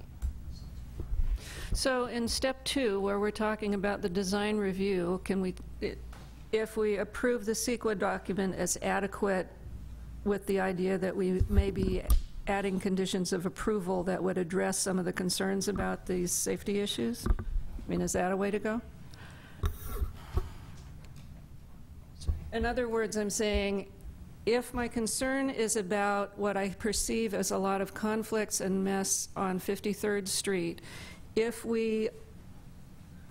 [SPEAKER 7] So in step 2, where we're talking about the design review, can we, if we approve the CEQA document as adequate with the idea that we may be adding conditions of approval that would address some of the concerns about these safety issues? I mean, is that a way to go? In other words, I'm saying, if my concern is about what I perceive as a lot of conflicts and mess on 53rd Street, if we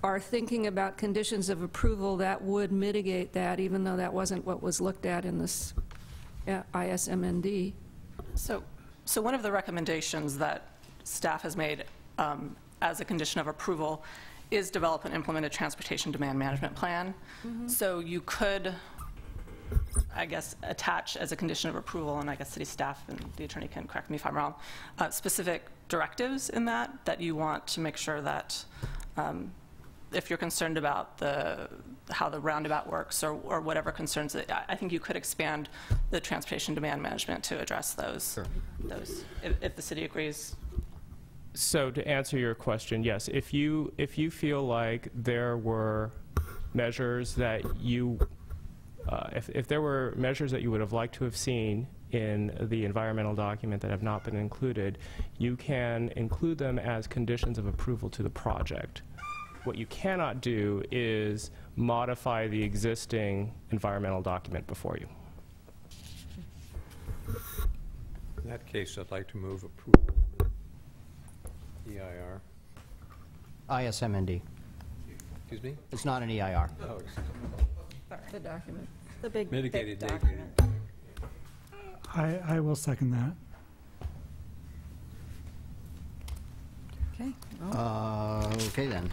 [SPEAKER 7] are thinking about conditions of approval that would mitigate that, even though that wasn't what was looked at in this ISMND.
[SPEAKER 11] So one of the recommendations that staff has made as a condition of approval is develop and implement a transportation demand management plan. Mm-hmm. So you could, I guess, attach as a condition of approval, and I guess city staff and the attorney can correct me if I'm wrong, specific directives in that you want to make sure that if you're concerned about how the roundabout works or whatever concerns, I think you could expand the transportation demand management to address those. Sure. If the city agrees.
[SPEAKER 13] So to answer your question, yes, if you feel like there were measures that you if there were measures that you would have liked to have seen in the environmental document that have not been included, you can include them as conditions of approval to the project. What you cannot do is modify the existing environmental document before you.
[SPEAKER 5] In that case, I'd like to move approval of the EIR.
[SPEAKER 2] ISMND.
[SPEAKER 5] Excuse me?
[SPEAKER 2] It's not an EIR.
[SPEAKER 5] Oh,
[SPEAKER 1] The document. The big
[SPEAKER 5] mitigated
[SPEAKER 1] document.
[SPEAKER 8] I will second that.
[SPEAKER 1] Okay.
[SPEAKER 2] Okay then.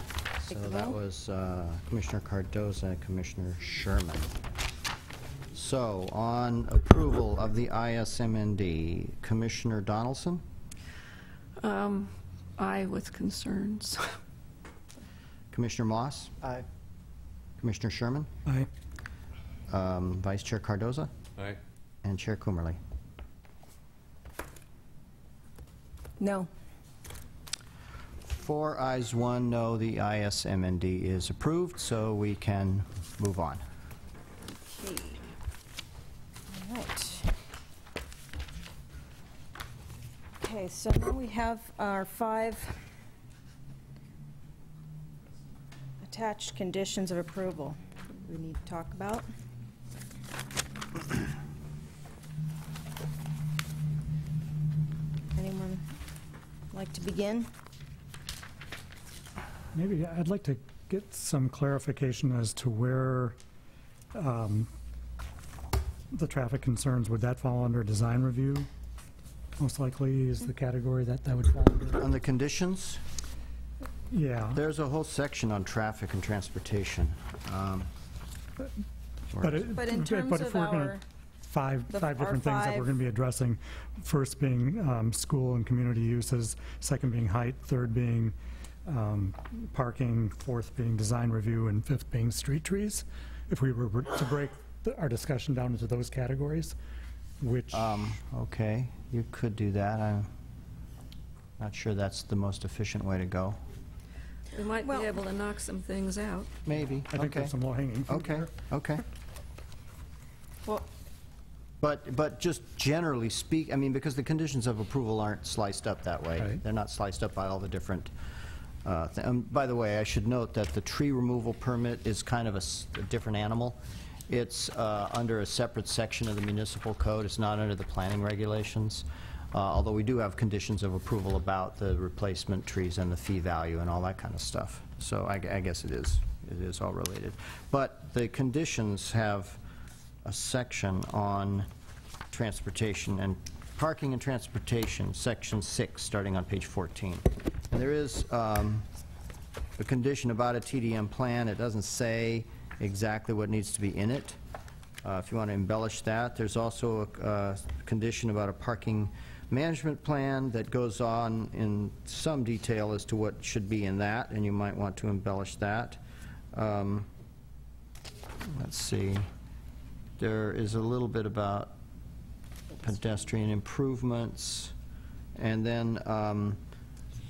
[SPEAKER 2] So that was Commissioner Cardoza and Commissioner Sherman. So on approval of the ISMND, Commissioner Donaldson?
[SPEAKER 7] Aye with concerns.
[SPEAKER 2] Commissioner Moss?
[SPEAKER 18] Aye.
[SPEAKER 2] Commissioner Sherman?
[SPEAKER 8] Aye.
[SPEAKER 2] Vice Chair Cardoza?
[SPEAKER 5] Aye.
[SPEAKER 2] And Chair Coomerly?
[SPEAKER 1] No.
[SPEAKER 2] 4 ayes, 1 no. The ISMND is approved, so we can move on.
[SPEAKER 1] Okay. All right. Okay, so now we have our 5 attached conditions of approval we need to talk about. Anyone like to begin?
[SPEAKER 8] Maybe I'd like to get some clarification as to where the traffic concerns, would that fall under design review? Most likely is the category that would fall under.
[SPEAKER 2] On the conditions?
[SPEAKER 8] Yeah.
[SPEAKER 2] There's a whole section on traffic and transportation.
[SPEAKER 1] But in terms of our...
[SPEAKER 8] Five different things that we're going to be addressing. First being school and community uses, second being height, third being parking, fourth being design review, and fifth being street trees. If we were to break our discussion down into those categories, which...
[SPEAKER 2] Okay, you could do that. I'm not sure that's the most efficient way to go.
[SPEAKER 7] We might be able to knock some things out.
[SPEAKER 2] Maybe.
[SPEAKER 8] I think there's some low-hanging fruit there.
[SPEAKER 2] Okay.
[SPEAKER 1] Well,
[SPEAKER 2] But just generally speak, I mean, because the conditions of approval aren't sliced up that way.
[SPEAKER 8] Right.
[SPEAKER 2] They're not sliced up by all the different by the way, I should note that the tree removal permit is kind of a different animal. It's under a separate section of the municipal code. It's not under the planning regulations, although we do have conditions of approval about the replacement trees and the fee value and all that kind of stuff. So I guess it is all related. But the conditions have a section on transportation and parking and transportation, section 6, starting on page 14. And there is a condition about a TDM plan. It doesn't say exactly what needs to be in it. If you want to embellish that, there's also a condition about a parking management plan that goes on in some detail as to what should be in that, and you might want to embellish that. Let's see. There is a little bit about pedestrian improvements, and then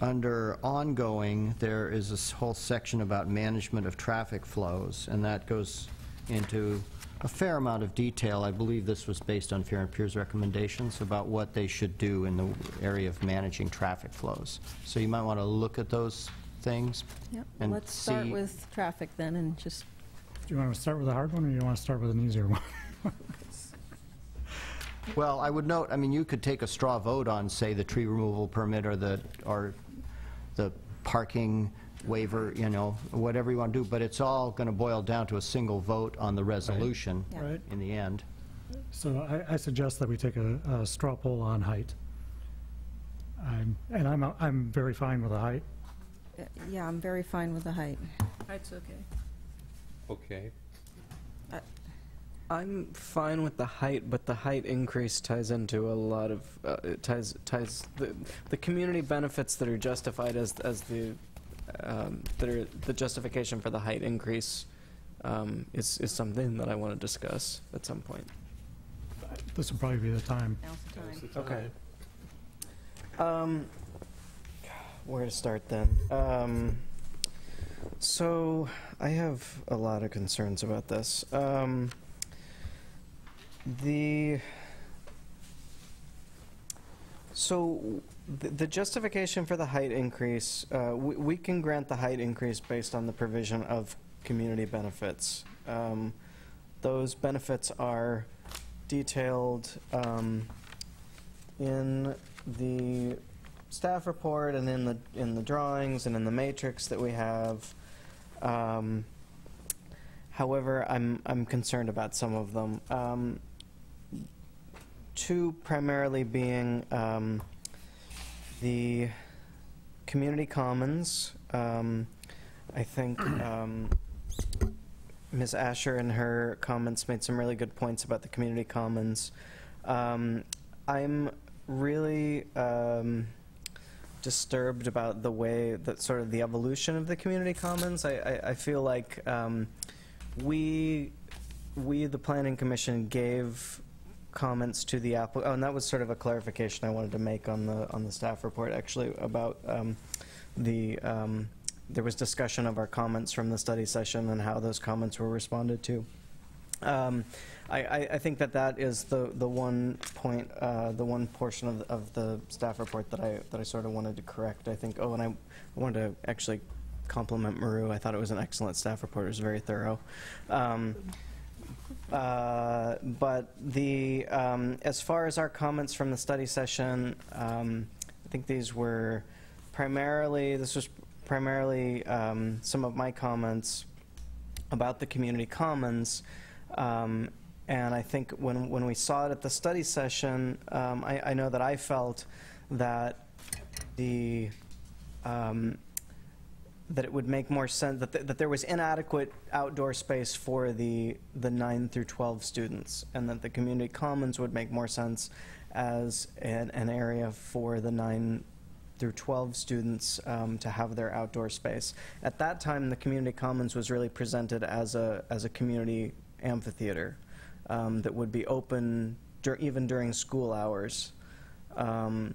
[SPEAKER 2] under ongoing, there is this whole section about management of traffic flows, and that goes into a fair amount of detail. I believe this was based on Fear and Peer's recommendations about what they should do in the area of managing traffic flows. So you might want to look at those things.
[SPEAKER 1] Yep.
[SPEAKER 2] And
[SPEAKER 1] Let's start with traffic then, and just.
[SPEAKER 8] Do you want to start with a hard one, or do you want to start with an easier one?
[SPEAKER 2] Well, I would note, I mean, you could take a straw vote on, say, the tree removal permit or the parking waiver, you know, whatever you want to do, but it's all going to boil down to a single vote on the resolution
[SPEAKER 8] Right.
[SPEAKER 2] in the end.
[SPEAKER 8] So I suggest that we take a straw poll on height. I'm very fine with the height.
[SPEAKER 1] Yeah, I'm very fine with the height.
[SPEAKER 3] Height's okay.
[SPEAKER 5] Okay.
[SPEAKER 4] I'm fine with the height, but the height increase ties into a lot of ties the community benefits that are justified as the that are the justification for the height increase is something that I want to discuss at some point.
[SPEAKER 8] This will probably be the time.
[SPEAKER 1] Now's the time.
[SPEAKER 4] Okay. Where to start then? So I have a lot of concerns about this. The justification for the height increase, we can grant the height increase based on the provision of community benefits. Those benefits are detailed in the staff report and in the drawings and in the matrix that we have. However, I'm concerned about some of them. Two primarily being the community commons. I think Ms. Asher in her comments made some really good points about the community commons. I'm really disturbed about the way that sort of the evolution of the community commons. I feel like we, the Planning Commission, gave comments to the applicant. Oh, and that was sort of a clarification I wanted to make on the staff report, actually, about there was discussion of our comments from the study session and how those comments were responded to. I think that is the one point, the one portion of the staff report that I sort of wanted to correct. I think. Oh, and I wanted to actually compliment Maru. I thought it was an excellent staff report. It was very thorough. But as far as our comments from the study session, I think these were primarily. This was primarily some of my comments about the community commons. And I think when we saw it at the study session, I know that I felt that that it would make more sense, that there was inadequate outdoor space for the 9 through 12 students, and that the community commons would make more sense as an area for the 9 through 12 students to have their outdoor space. At that time, the community commons was really presented as a community amphitheater that would be open even during school hours. And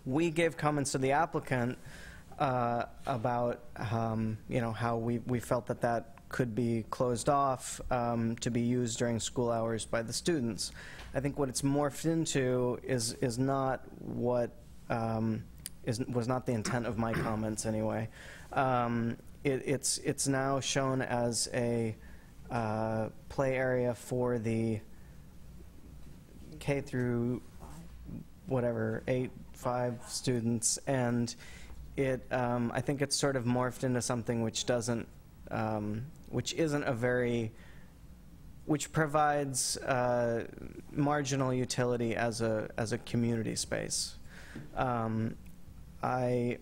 [SPEAKER 4] we gave comments to the applicant about how we felt that could be closed off to be used during school hours by the students. I think what it's morphed into is not what was not the intent of my comments anyway. It's now shown as a play area for the K through whatever 5 students, and I think it's sort of morphed into something which doesn't, which provides marginal utility as a community space. I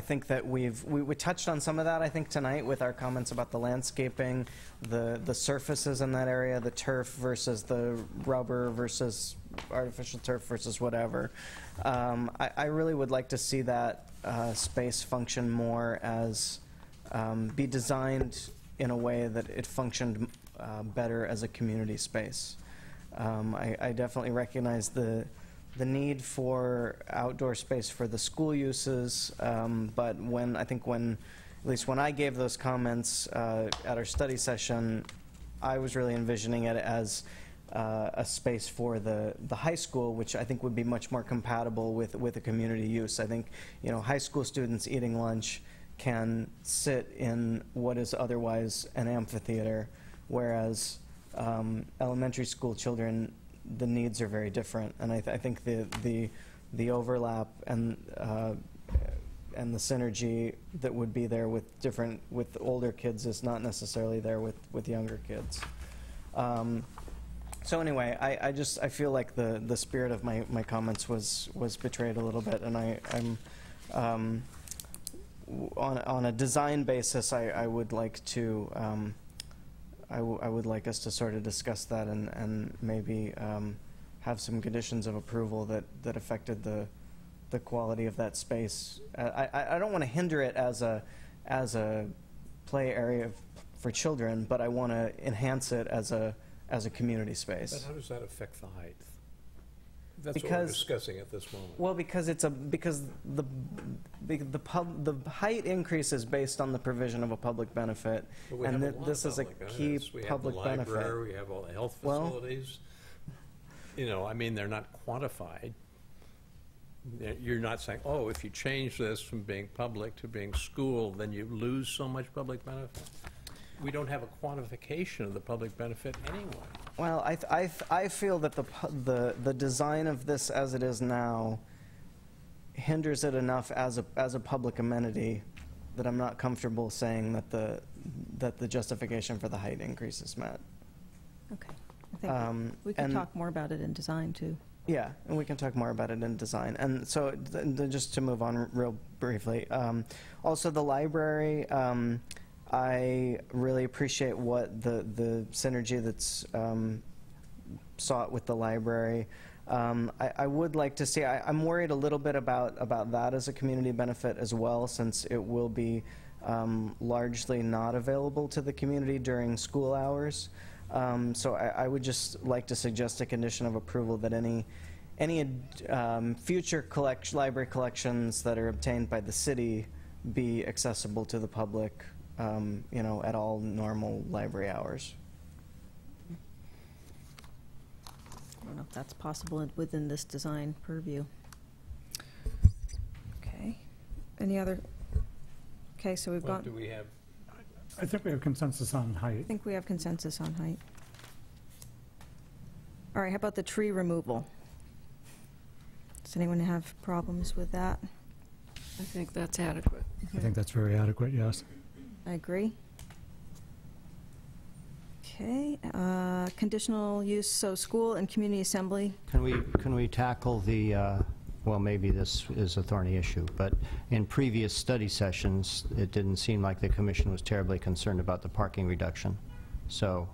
[SPEAKER 4] think that we touched on some of that, I think, tonight with our comments about the landscaping, the surfaces in that area, the turf versus the rubber versus artificial turf versus whatever. I really would like to see that space function more as, be designed in a way that it functioned better as a community space. I definitely recognize the need for outdoor space for the school uses, but at least when I gave those comments at our study session, I was really envisioning it as a space for the high school, which I think would be much more compatible with a community use. I think, high school students eating lunch can sit in what is otherwise an amphitheater, whereas elementary school children, the needs are very different, and I think the overlap and the synergy that would be there with older kids is not necessarily there with younger kids. So anyway, I feel like the spirit of my comments was betrayed a little bit, and I'm on a design basis, I would like to. I would like us to sort of discuss that and maybe have some conditions of approval that affected the quality of that space. I don't want to hinder it as a play area for children, but I want to enhance it as a community space.
[SPEAKER 5] But how does that affect the height? That's what we're discussing at this moment.
[SPEAKER 4] Well, because the height increase is based on the provision of a public benefit, and this is a key public benefit.
[SPEAKER 5] We have the library, we have all the health facilities. I mean, they're not quantified. You're not saying, oh, if you change this from being public to being school, then you lose so much public benefit. We don't have a quantification of the public benefit anyway.
[SPEAKER 4] Well, I feel that the design of this as it is now hinders it enough as a public amenity that I'm not comfortable saying that the justification for the height increase is met.
[SPEAKER 1] Okay. I think we can talk more about it in design too.
[SPEAKER 4] Yeah, and we can talk more about it in design. And so just to move on real briefly, also the library, I really appreciate what the synergy that's sought with the library. I would like to see, I'm worried a little bit about that as a community benefit as well, since it will be largely not available to the community during school hours. So I would just like to suggest a condition of approval that any future library collections that are obtained by the city be accessible to the public, at all normal library hours.
[SPEAKER 1] I don't know if that's possible within this design purview. Okay. Any other? Okay, so we've got.
[SPEAKER 5] Do we have?
[SPEAKER 8] I think we have consensus on height. I
[SPEAKER 1] think we have consensus on height. All right, how about the tree removal? Does anyone have problems with that?
[SPEAKER 7] I think that's adequate.
[SPEAKER 8] I think that's very adequate, yes.
[SPEAKER 1] I agree. Okay, conditional use, so school and community assembly.
[SPEAKER 2] Can we tackle the, well, maybe this is a thorny issue, but in previous study sessions, it didn't seem like the commission was terribly concerned about the parking reduction. So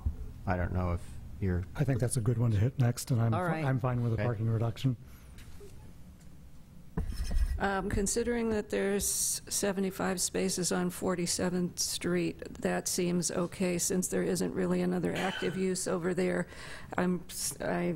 [SPEAKER 2] I don't know if you're...
[SPEAKER 8] I think that's a good one to hit next, and I'm fine with the parking reduction.
[SPEAKER 7] Considering that there's 75 spaces on 47th Street, that seems okay since there isn't really another active use over there. I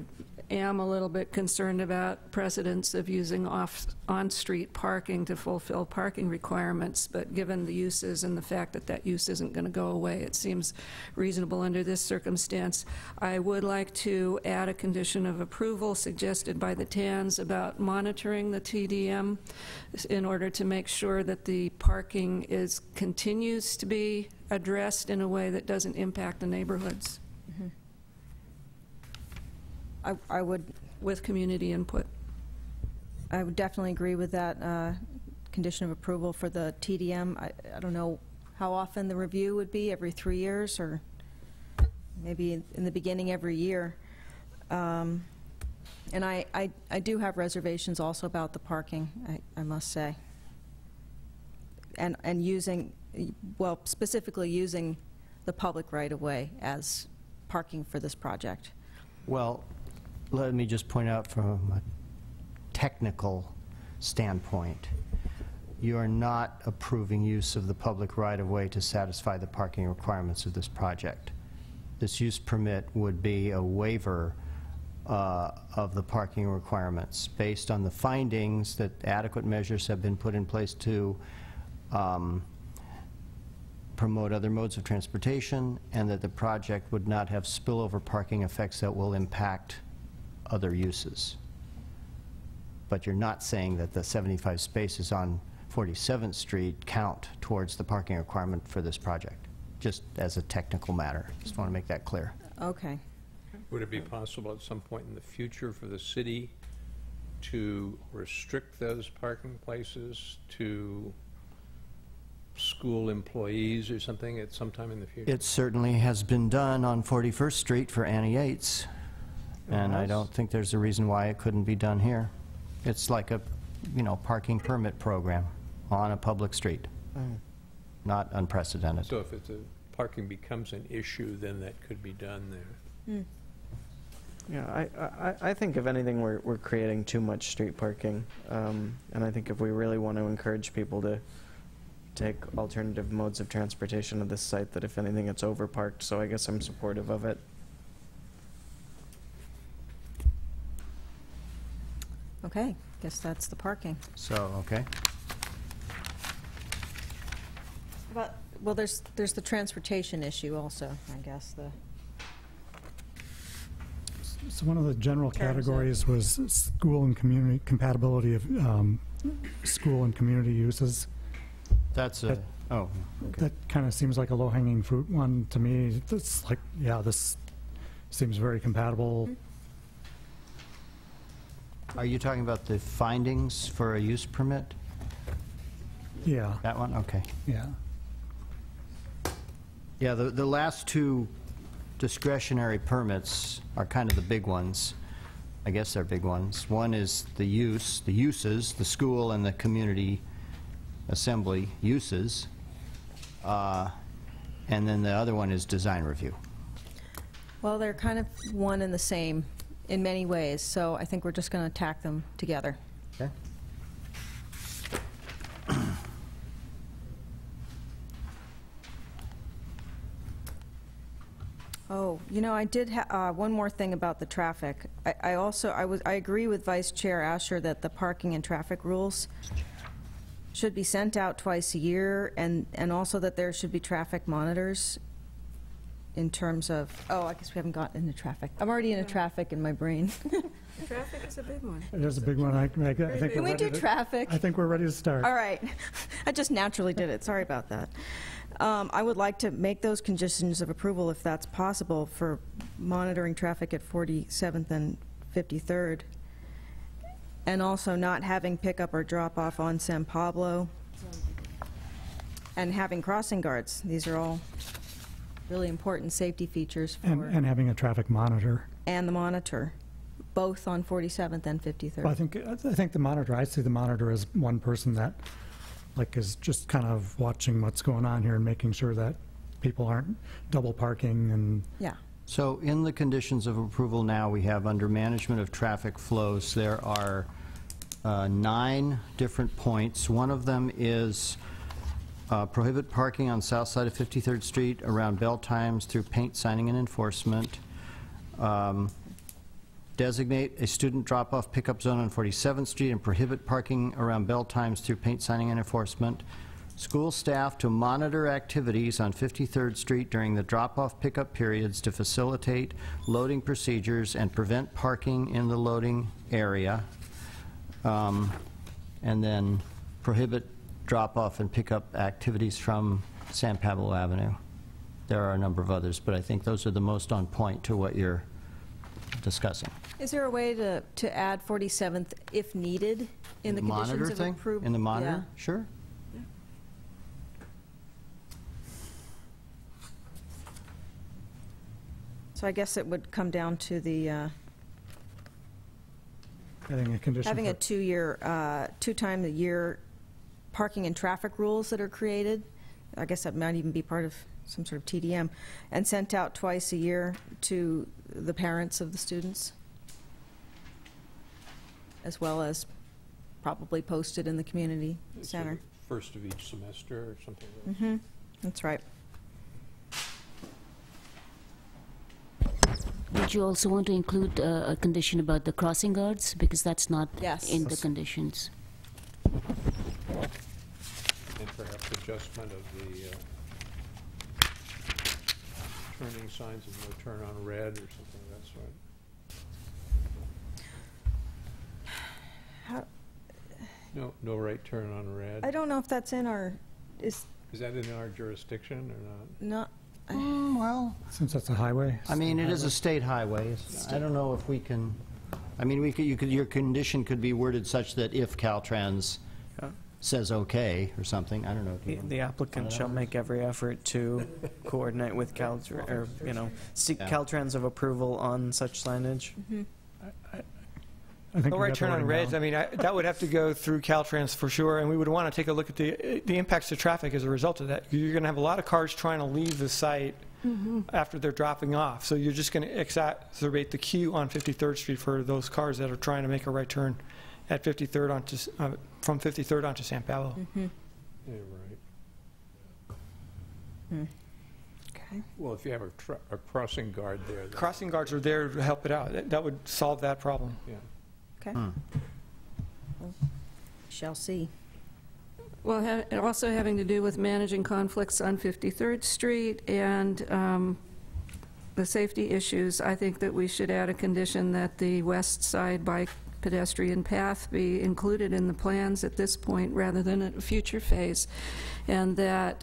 [SPEAKER 7] am a little bit concerned about precedents of using on-street parking to fulfill parking requirements, but given the uses and the fact that that use isn't going to go away, it seems reasonable under this circumstance. I would like to add a condition of approval suggested by the TANs about monitoring the TDM in order to make sure that the parking continues to be addressed in a way that doesn't impact the neighborhoods.
[SPEAKER 1] Mm-hmm. I would,
[SPEAKER 7] with community input.
[SPEAKER 1] I would definitely agree with that condition of approval for the TDM. I don't know how often the review would be, every 3 years, or maybe in the beginning every year. And I do have reservations also about the parking, I must say. And using, well, specifically using the public right-of-way as parking for this project.
[SPEAKER 2] Well, let me just point out from a technical standpoint, you are not approving use of the public right-of-way to satisfy the parking requirements of this project. This use permit would be a waiver of the parking requirements based on the findings that adequate measures have been put in place to promote other modes of transportation, and that the project would not have spillover parking effects that will impact other uses. But you're not saying that the 75 spaces on 47th Street count towards the parking requirement for this project, just as a technical matter. Just want to make that clear.
[SPEAKER 1] Okay.
[SPEAKER 5] Would it be possible at some point in the future for the city to restrict those parking places to school employees or something at some time in the future?
[SPEAKER 2] It certainly has been done on 41st Street for Annie Yates, and I don't think there's a reason why it couldn't be done here. It's like a, you know, parking permit program on a public street. Not unprecedented.
[SPEAKER 5] So if it's parking becomes an issue, then that could be done there.
[SPEAKER 4] Yeah, I think if anything, we're creating too much street parking, and I think if we really want to encourage people to take alternative modes of transportation to this site, that if anything, it's overparked. So I guess I'm supportive of it.
[SPEAKER 1] Okay, guess that's the parking.
[SPEAKER 2] So, okay.
[SPEAKER 1] But, well, there's the transportation issue also, I guess.
[SPEAKER 8] So one of the general categories was school and community compatibility of school and community uses.
[SPEAKER 2] That's a, oh. Okay.
[SPEAKER 8] That kind of seems like a low-hanging fruit one to me. It's like, yeah, this seems very compatible.
[SPEAKER 2] Are you talking about the findings for a use permit?
[SPEAKER 8] Yeah.
[SPEAKER 2] That one? Okay.
[SPEAKER 8] Yeah.
[SPEAKER 2] Yeah, the last two discretionary permits are kind of the big ones. I guess they're big ones. One is the uses, the school and the community assembly uses, and then the other one is design review.
[SPEAKER 1] Well, they're kind of one and the same in many ways, so I think we're just going to attack them together.
[SPEAKER 2] Okay.
[SPEAKER 1] Oh, you know, I did one more thing about the traffic. I agree with Vice Chair Asher that the parking and traffic rules should be sent out twice a year, and also that there should be traffic monitors in terms of, oh, I guess we haven't gotten into traffic. I'm already into traffic in my brain.
[SPEAKER 7] Traffic is a big one.
[SPEAKER 8] It is a big one. I think
[SPEAKER 1] Can we do traffic?
[SPEAKER 8] I think we're ready to start.
[SPEAKER 1] All right. I just naturally did it. Sorry about that. I would like to make those conditions of approval, if that's possible, for monitoring traffic at 47th and 53rd, and also not having pickup or drop-off on San Pablo, and having crossing guards. These are all really important safety features for...
[SPEAKER 8] And having a traffic monitor.
[SPEAKER 1] And the monitor, both on 47th and 53rd.
[SPEAKER 8] Well, I think the monitor, I see the monitor as one person that is just kind of watching what's going on here and making sure that people aren't double parking and...
[SPEAKER 1] Yeah.
[SPEAKER 2] So in the conditions of approval now, we have under management of traffic flows, there are 9 different points. One of them is prohibit parking on south side of 53rd Street around bell times through paint signing and enforcement. Designate a student drop-off pickup zone on 47th Street and prohibit parking around bell times through paint signing and enforcement. School staff to monitor activities on 53rd Street during the drop-off pickup periods to facilitate loading procedures and prevent parking in the loading area. And then prohibit drop-off and pickup activities from San Pablo Avenue. There are a number of others, but I think those are the most on point to what you're discussing.
[SPEAKER 1] Is there a way to add 47th if needed in the conditions of approval?
[SPEAKER 2] In the monitor?
[SPEAKER 1] Yeah.
[SPEAKER 2] Sure.
[SPEAKER 1] Yeah. So I guess it would come down to the
[SPEAKER 8] Having a condition
[SPEAKER 1] Having a
[SPEAKER 8] for-
[SPEAKER 1] two-time a year parking and traffic rules that are created. I guess that might even be part of some sort of TDM, and sent out twice a year to the parents of the students, as well as probably posted in the community center.
[SPEAKER 5] First of each semester or something like that.
[SPEAKER 1] Mm-hmm. That's right.
[SPEAKER 6] Would you also want to include a condition about the crossing guards? Because that's not in the conditions.
[SPEAKER 5] And perhaps adjustment of the turning signs of no turn on red or something of that sort. No right turn on red.
[SPEAKER 1] I don't know if that's in our,
[SPEAKER 5] Is that in our jurisdiction or
[SPEAKER 1] not?
[SPEAKER 2] Well,
[SPEAKER 8] since that's a highway.
[SPEAKER 2] I mean, it is a state highway. I don't know if we can, I mean, your condition could be worded such that if Caltrans says okay or something, I don't know.
[SPEAKER 4] The applicant shall make every effort to coordinate with Caltrans, or, seek Caltrans of approval on such signage.
[SPEAKER 1] Mm-hmm.
[SPEAKER 8] I think
[SPEAKER 15] No right turn on reds, I mean, that would have to go through Caltrans for sure, and we would want to take a look at the impacts to traffic as a result of that. You're going to have a lot of cars trying to leave the site after they're dropping off, so you're just going to exacerbate the queue on 53rd Street for those cars that are trying to make a right turn at 53rd onto, from 53rd onto San Pablo.
[SPEAKER 1] Mm-hmm.
[SPEAKER 5] Yeah, right.
[SPEAKER 1] Okay.
[SPEAKER 5] Well, if you have a crossing guard there.
[SPEAKER 15] Crossing guards are there to help it out. That would solve that problem.
[SPEAKER 5] Yeah.
[SPEAKER 1] Okay. Well, shall see.
[SPEAKER 7] Well, also having to do with managing conflicts on 53rd Street and the safety issues, I think that we should add a condition that the west side bike pedestrian path be included in the plans at this point rather than at a future phase, and that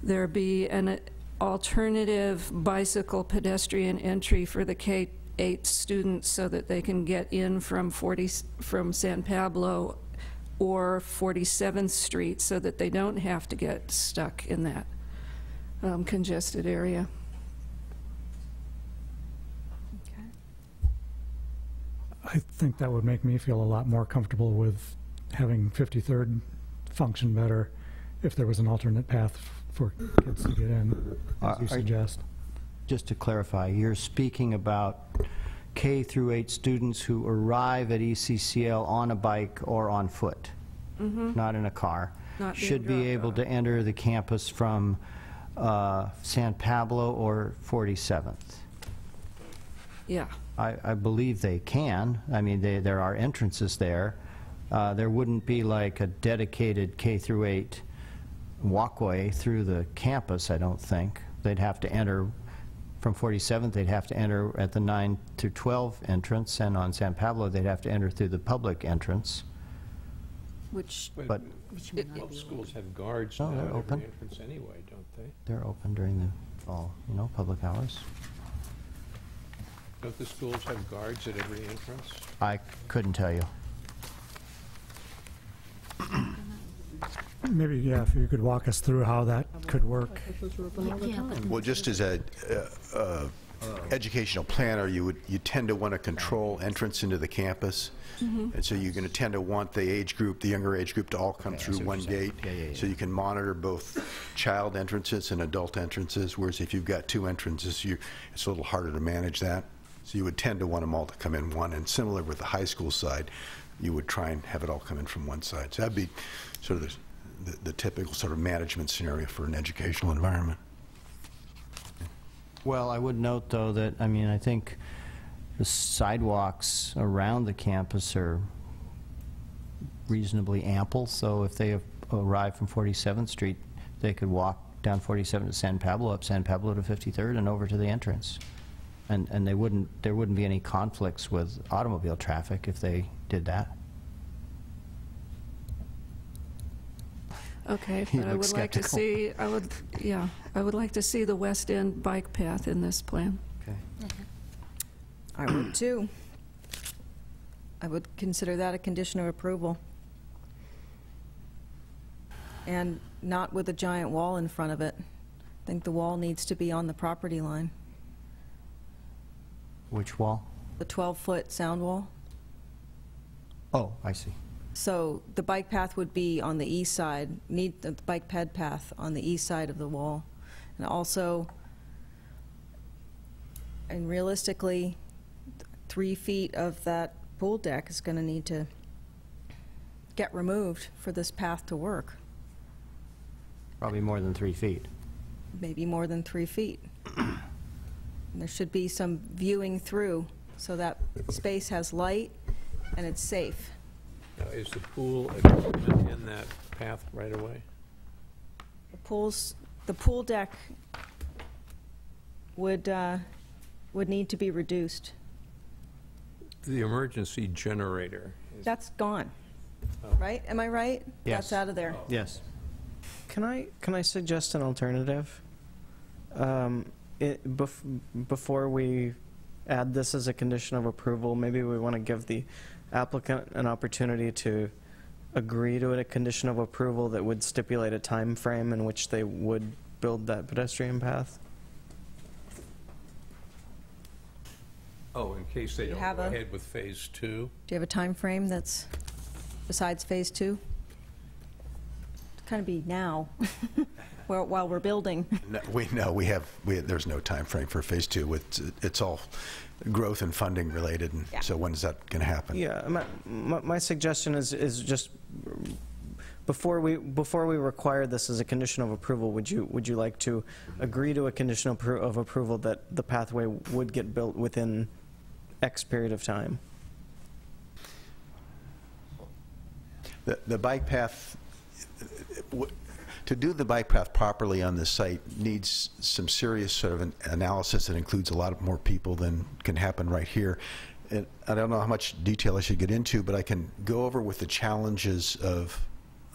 [SPEAKER 7] there be an alternative bicycle pedestrian entry for the K-8 students so that they can get in from San Pablo or 47th Street so that they don't have to get stuck in that congested area.
[SPEAKER 8] I think that would make me feel a lot more comfortable with having 53rd function better if there was an alternate path for kids to get in, as you suggest.
[SPEAKER 2] Just to clarify, you're speaking about K through 8 students who arrive at ECCL on a bike or on foot, not in a car, should be able to enter the campus from San Pablo or 47th.
[SPEAKER 7] Yeah.
[SPEAKER 2] I believe they can. I mean, there are entrances there. There wouldn't be like a dedicated K through 8 walkway through the campus, I don't think. They'd have to enter from 47th, they'd have to enter at the 9 through 12 entrance, and on San Pablo, they'd have to enter through the public entrance.
[SPEAKER 1] Which,
[SPEAKER 2] but
[SPEAKER 5] most schools have guards
[SPEAKER 2] they're
[SPEAKER 5] now at
[SPEAKER 2] open.
[SPEAKER 5] every entrance anyway, don't they?
[SPEAKER 2] They're open during the all, public hours.
[SPEAKER 5] Don't the schools have guards at every entrance?
[SPEAKER 2] I couldn't tell you.
[SPEAKER 8] Maybe, yeah, if you could walk us through how that could work.
[SPEAKER 10] Well, just as a educational planner, you tend to want to control entrance into the campus. And so you're going to tend to want the age group, the younger age group, to all come through one gate. So you can monitor both child entrances and adult entrances, whereas if you've got 2 entrances, it's a little harder to manage that. So you would tend to want them all to come in one. And similar with the high school side, you would try and have it all come in from one side. So that'd be sort of the typical sort of management scenario for an educational environment.
[SPEAKER 2] Well, I would note, though, that, I mean, I think the sidewalks around the campus are reasonably ample, so if they arrive from 47th Street, they could walk down 47th to San Pablo, up San Pablo to 53rd, and over to the entrance. And there wouldn't be any conflicts with automobile traffic if they did that.
[SPEAKER 7] Okay, but I would like to see, I would like to see the West End bike path in this plan.
[SPEAKER 2] Okay.
[SPEAKER 1] I would too. I would consider that a condition of approval. And not with a giant wall in front of it. I think the wall needs to be on the property line.
[SPEAKER 2] Which wall?
[SPEAKER 1] The 12-foot sound wall.
[SPEAKER 2] Oh, I see.
[SPEAKER 1] So the bike path would be on the east side, need the bike ped path on the east side of the wall. And also, and realistically, 3 feet of that pool deck is going to need to get removed for this path to work.
[SPEAKER 2] Probably more than 3 feet.
[SPEAKER 1] Maybe more than 3 feet. And there should be some viewing through so that space has light and it's safe.
[SPEAKER 5] Now, is the pool equipment in that path right away?
[SPEAKER 1] The pool deck would need to be reduced.
[SPEAKER 5] The emergency generator.
[SPEAKER 1] That's gone, right? Am I right?
[SPEAKER 2] Yes.
[SPEAKER 1] That's out of there.
[SPEAKER 2] Yes.
[SPEAKER 4] Can I suggest an alternative? Before we add this as a condition of approval, maybe we want to give the applicant an opportunity to agree to a condition of approval that would stipulate a time frame in which they would build that pedestrian path.
[SPEAKER 5] Oh, in case they don't go ahead with phase 2?
[SPEAKER 1] Do you have a time frame that's besides phase 2? It's kind of be now, while we're building.
[SPEAKER 10] No, there's no time frame for phase 2. It's all growth and funding related, and so when is that going to happen?
[SPEAKER 4] Yeah, my suggestion is just before we require this as a condition of approval, would you like to agree to a condition of approval that the pathway would get built within X period of time?
[SPEAKER 10] The bike path, to do the bike path properly on this site needs some serious sort of an analysis that includes a lot more people than can happen right here. And I don't know how much detail I should get into, but I can go over with the challenges of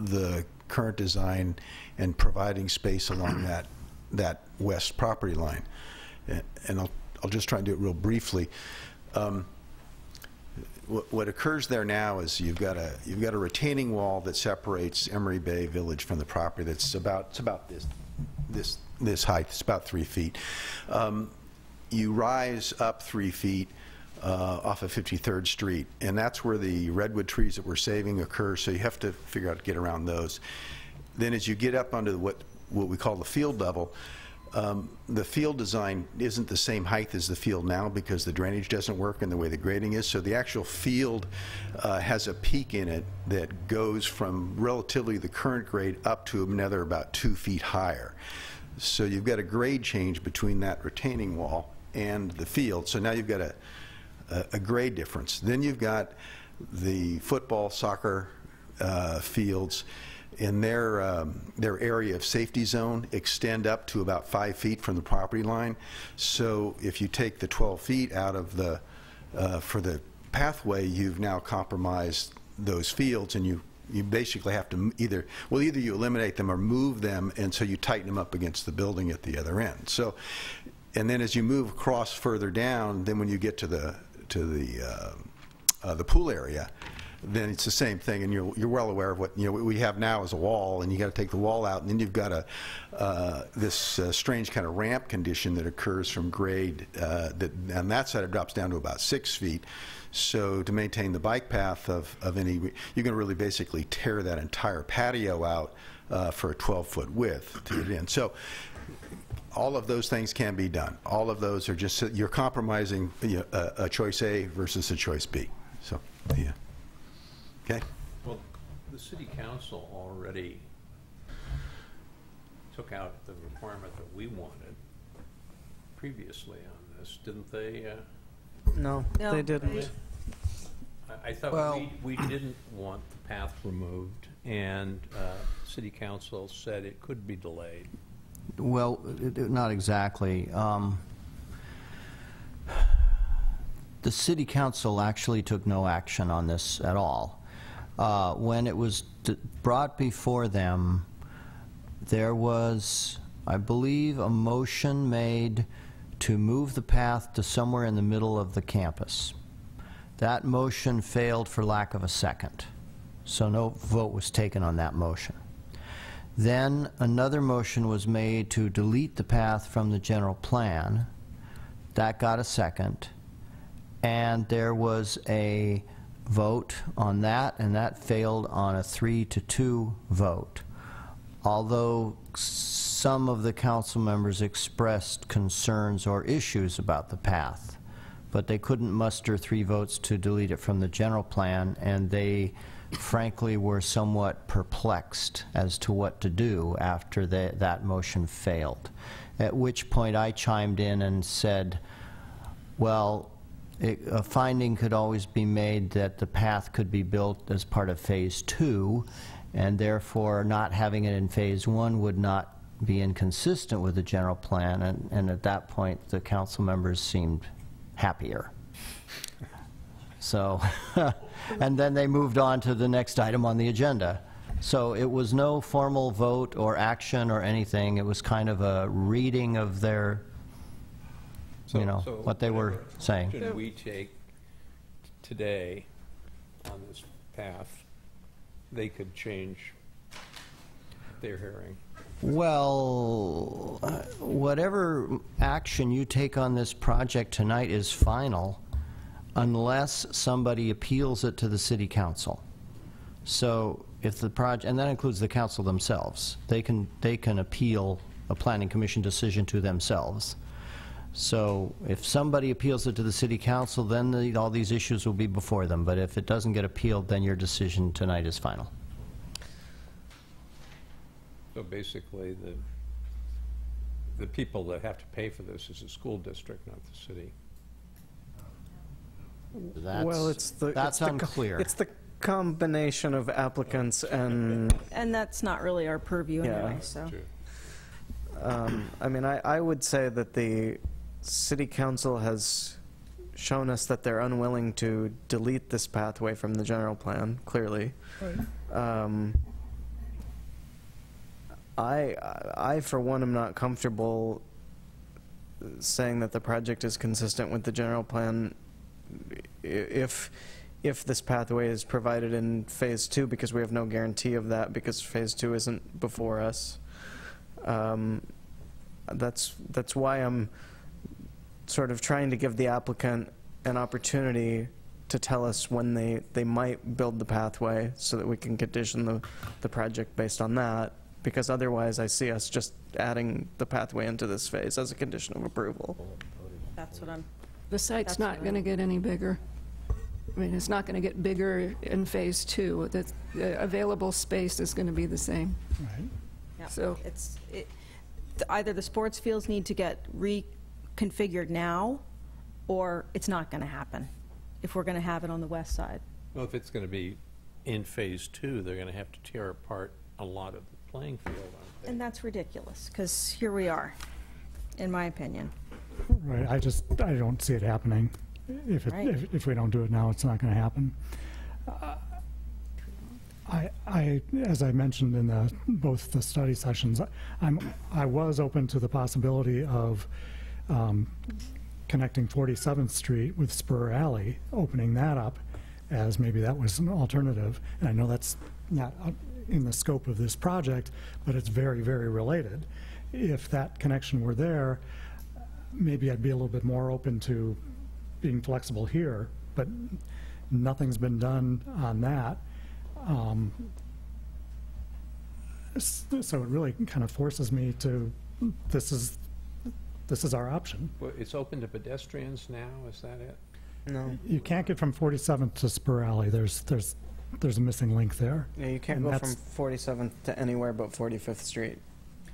[SPEAKER 10] the current design and providing space along that west property line. And I'll just try and do it real briefly. What occurs there now is you've got a retaining wall that separates Emery Bay Village from the property. That's about this height. It's about 3 feet. You rise up 3 feet off of 53rd Street, and that's where the redwood trees that we're saving occur. So you have to figure out to get around those. Then, as you get up onto what we call the field level. The field design isn't the same height as the field now because the drainage doesn't work and the way the grading is. So the actual field has a peak in it that goes from relatively the current grade up to another about 2 feet higher. So you've got a grade change between that retaining wall and the field. So now you've got a grade difference. Then you've got the football, soccer fields in their area of safety zone extend up to about 5 feet from the property line. So if you take the 12 feet out of the, for the pathway, you've now compromised those fields, and you basically have to either you eliminate them or move them, and so you tighten them up against the building at the other end. So, and then as you move across further down, then when you get to the pool area, then it's the same thing, and you're well aware of what what we have now is a wall, and you got to take the wall out, and then you've got this strange kind of ramp condition that occurs from grade that on that side it drops down to about 6 feet. So to maintain the bike path of any, you're going to really basically tear that entire patio out for a 12-foot width to get in. So all of those things can be done. All of those are just, you're compromising a choice A versus a choice B. So yeah. Okay.
[SPEAKER 5] Well, the city council already took out the requirement that we wanted previously on this, didn't they?
[SPEAKER 4] No, they didn't.
[SPEAKER 5] I thought we didn't want the path removed, and city council said it could be delayed.
[SPEAKER 2] Well, not exactly. The city council actually took no action on this at all. When it was brought before them, there was, I believe, a motion made to move the path to somewhere in the middle of the campus. That motion failed for lack of a second, so no vote was taken on that motion. Then another motion was made to delete the path from the general plan. That got a second. And there was a vote on that, and that failed on a 3-2 vote. Although some of the council members expressed concerns or issues about the path, but they couldn't muster 3 votes to delete it from the general plan, and they frankly were somewhat perplexed as to what to do after that motion failed. At which point I chimed in and said, well, a finding could always be made that the path could be built as part of phase 2, and therefore not having it in phase 1 would not be inconsistent with the general plan, and at that point the council members seemed happier. So, and then they moved on to the next item on the agenda. So it was no formal vote or action or anything. It was kind of a reading of their, you know, what they were saying.
[SPEAKER 5] Should we take today on this path, they could change their hearing?
[SPEAKER 2] Well, whatever action you take on this project tonight is final unless somebody appeals it to the city council. So if the project, and that includes the council themselves, they can appeal a planning commission decision to themselves. So if somebody appeals it to the city council, then all these issues will be before them. But if it doesn't get appealed, then your decision tonight is final.
[SPEAKER 5] So basically, the people that have to pay for this is the school district, not the city.
[SPEAKER 4] Well,
[SPEAKER 2] that's unclear.
[SPEAKER 4] It's the combination of applicants and...
[SPEAKER 1] And that's not really our purview anyway, so.
[SPEAKER 4] I mean, I would say that the city council has shown us that they're unwilling to delete this pathway from the general plan, clearly. Right. I, for one, am not comfortable saying that the project is consistent with the general plan if this pathway is provided in phase 2, because we have no guarantee of that, because phase 2 isn't before us. That's why I'm sort of trying to give the applicant an opportunity to tell us when they might build the pathway, so that we can condition the project based on that, because otherwise I see us just adding the pathway into this phase as a condition of approval.
[SPEAKER 1] That's what I'm...
[SPEAKER 7] The site's not going to get any bigger. I mean, it's not going to get bigger in phase 2. The available space is going to be the same.
[SPEAKER 8] Right.
[SPEAKER 1] Yep.
[SPEAKER 7] So
[SPEAKER 1] either the sports fields need to get reconfigured now, or it's not going to happen if we're going to have it on the west side.
[SPEAKER 5] Well, if it's going to be in phase 2, they're going to have to tear apart a lot of the playing field, aren't they?
[SPEAKER 1] And that's ridiculous, because here we are, in my opinion.
[SPEAKER 8] Right, I don't see it happening. If we don't do it now, it's not going to happen. As I mentioned in both the study sessions, I was open to the possibility of connecting 47th Street with Spur Alley, opening that up as maybe that was an alternative. And I know that's not in the scope of this project, but it's very, very related. If that connection were there, maybe I'd be a little bit more open to being flexible here, but nothing's been done on that. So it really kind of forces me to, this is our option.
[SPEAKER 5] Well, it's open to pedestrians now, is that it?
[SPEAKER 4] No.
[SPEAKER 8] You can't get from 47th to Spur Alley. There's a missing link there.
[SPEAKER 4] Yeah, you can't go from 47th to anywhere but 45th Street.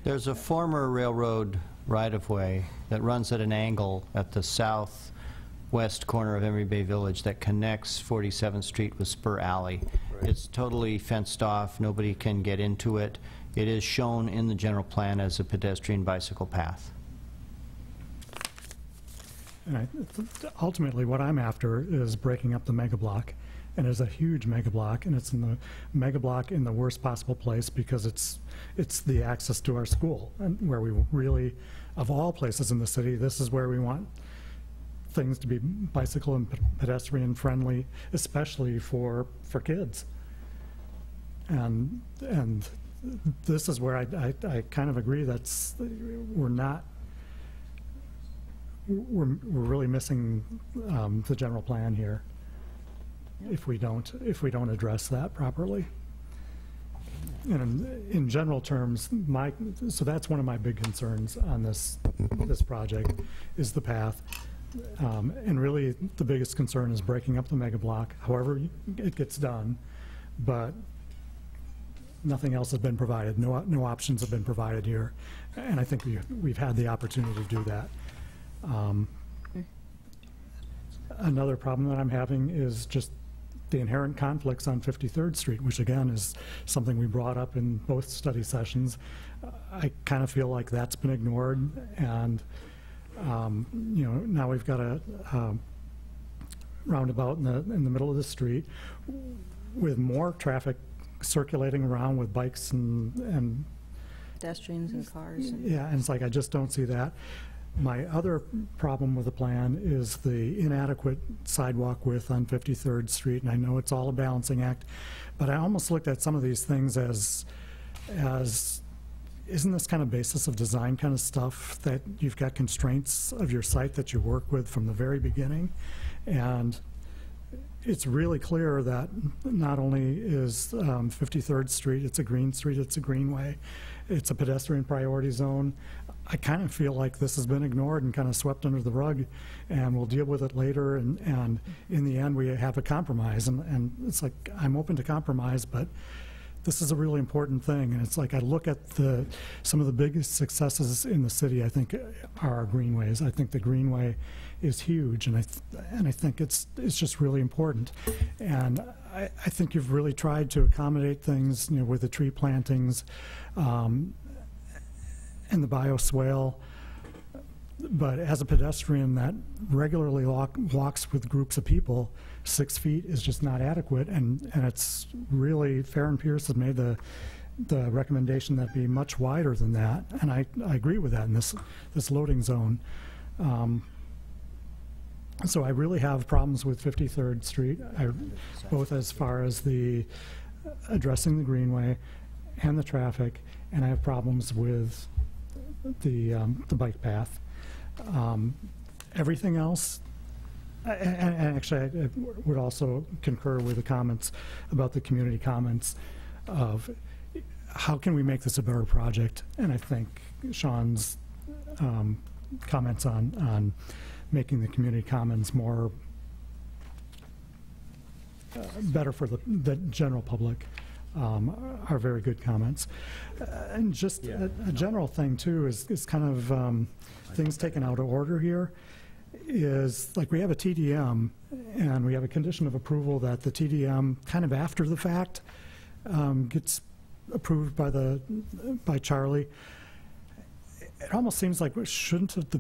[SPEAKER 2] There's a former railroad right-of-way that runs at an angle at the southwest corner of Emery Bay Village that connects 47th Street with Spur Alley. Right. It's totally fenced off. Nobody can get into it. It is shown in the general plan as a pedestrian bicycle path.
[SPEAKER 8] And ultimately, what I'm after is breaking up the mega block. And it's a huge mega block, and it's in the mega block in the worst possible place because it's the access to our school, and where we really, of all places in the city, this is where we want things to be bicycle and pedestrian friendly, especially for kids. And this is where I kind of agree we're really missing the general plan here. if we don't address that properly. And in general terms, so that's one of my big concerns on this project is the path. And really, the biggest concern is breaking up the mega block, however it gets done, but nothing else has been provided. No options have been provided here, and I think we've had the opportunity to do that. Another problem that I'm having is just the inherent conflicts on 53rd Street, which again is something we brought up in both study sessions. I kind of feel like that's been ignored, and you know, now we've got a roundabout in the middle of the street with more traffic circulating around with bikes and
[SPEAKER 1] pedestrians and cars.
[SPEAKER 8] Yeah, and it's like I just don't see that. My other problem with the plan is the inadequate sidewalk width on 53rd Street, and I know it's all a balancing act, but I almost looked at some of these things as isn't this kind of basis of design kind of stuff that you've got constraints of your site that you work with from the very beginning? And it's really clear that not only is 53rd Street, it's a green street, it's a greenway, it's a pedestrian priority zone. I kind of feel like this has been ignored and kind of swept under the rug, and we'll deal with it later, and in the end we have a compromise, and it's like I'm open to compromise, but this is a really important thing. And it's like I look at some of the biggest successes in the city, I think, are our greenways. I think the greenway is huge, and I think it's just really important. And I think you've really tried to accommodate things, you know, with the tree plantings and the bioswale. But as a pedestrian that regularly walks with groups of people, 6 feet is just not adequate, and it's really, Fair and Pierce has made the recommendation that be much wider than that, and I agree with that in this loading zone. So I really have problems with 53rd Street, both as far as the addressing the greenway and the traffic, and I have problems with the bike path. Everything else, and actually I would also concur with the comments about the community comments of how can we make this a better project, and I think Sean's comments on making the community commons more better for the general public are very good comments. And just a general thing too is kind of things taken out of order here is like we have a TDM and we have a condition of approval that the TDM kind of after the fact gets approved by Charlie. It almost seems like shouldn't the